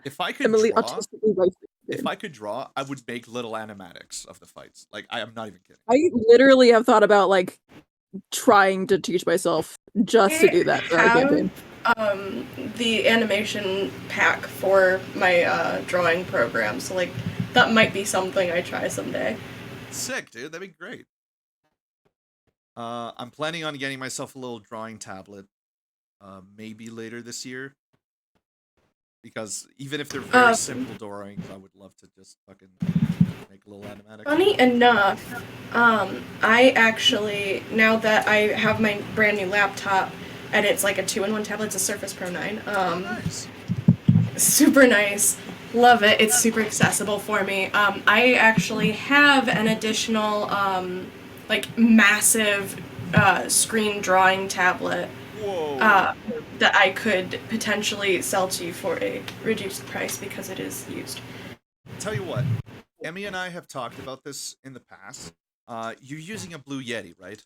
If I could Emily draw, artistically writes it. if I could draw, I would make little animatics of the fights. Like I'm not even kidding. I literally have thought about like trying to teach myself just to do that for our campaign. The animation pack for my drawing program, so like that might be something I try someday. Sick, dude. That'd be great. I'm planning on getting myself a little drawing tablet, maybe later this year. Because even if they're very simple drawings, I would love to just fucking make a little animatic. Funny enough, I actually, now that I have my brand new laptop, and it's like a 2-in-1 tablet, it's a Surface Pro 9. Nice. Super nice. Love it. It's super accessible for me. I actually have an additional, like, massive screen drawing tablet Whoa. that I could potentially sell to you for a reduced price because it is used. Tell you what, Emmy and I have talked about this in the past. You're using a Blue Yeti, right?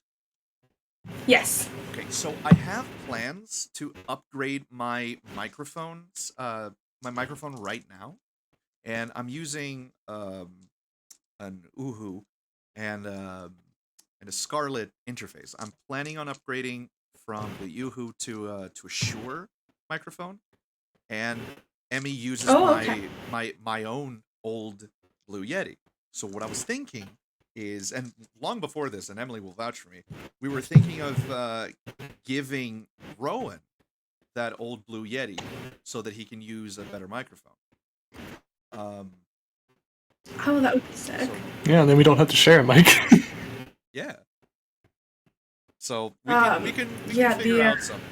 Yes. Okay, so I have plans to upgrade my microphones, my microphone right now, and I'm using an Uhu and a Scarlett interface. I'm planning on upgrading from the Uhu to a Shure microphone, and Emmy uses my own old Blue Yeti. So what I was thinking is, and long before this, and Emily will vouch for me, we were thinking of giving Rowan that old Blue Yeti so that he can use a better microphone. Oh, that would be sick. So, Yeah, and then we don't have to share a mic. yeah. So we can figure out something.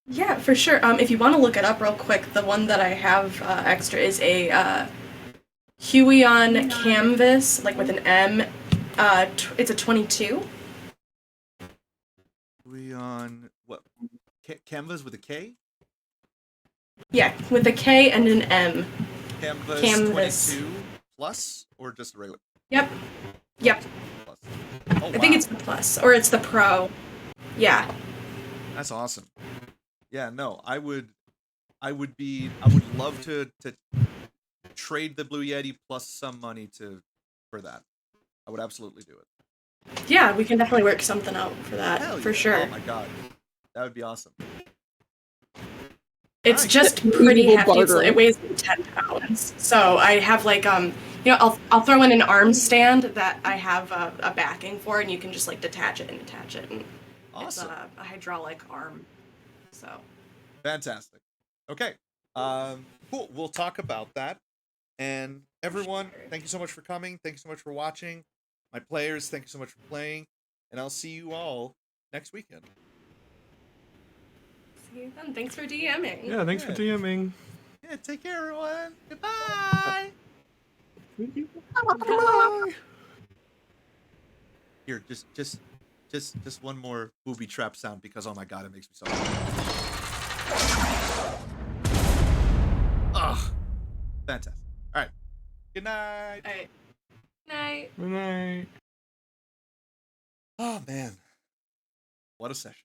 Yeah, for sure. If you want to look it up real quick, the one that I have extra is a Huion Canvas, like with an M. It's a 22. Huion, what? Canvas with a K? Yeah, with a K and an M. Canvas 22 plus, or just a regular Yep. plus? Oh, I think it's the plus, or it's the Pro. Yeah. That's awesome. Yeah, no, I would love to trade the Blue Yeti plus some money for that. I would absolutely do it. Yeah, we can definitely work something out for that, Hell for yeah. sure. Oh my god. That would be awesome. It's Nice. just pretty Evil hefty. barter. It weighs like 10 pounds. So I have like I'll throw in an arm stand that I have a backing for, and you can just like detach it and attach it. And Awesome. It's a hydraulic arm. So Fantastic. Okay. Cool. We'll talk about that. And everyone, thank you so much for coming. Thank you so much for watching. My players, thank you so much for playing. And I'll see you all next weekend. see you then. Thanks for DMing. Yeah, thanks for DMing. Yeah, take care, everyone. Goodbye. Bye. Here, just one more booby trap sound because oh my god, it makes me so happy. Ugh. Fantastic. All right. Good night. All right. Night. Good night. Oh man. What a session.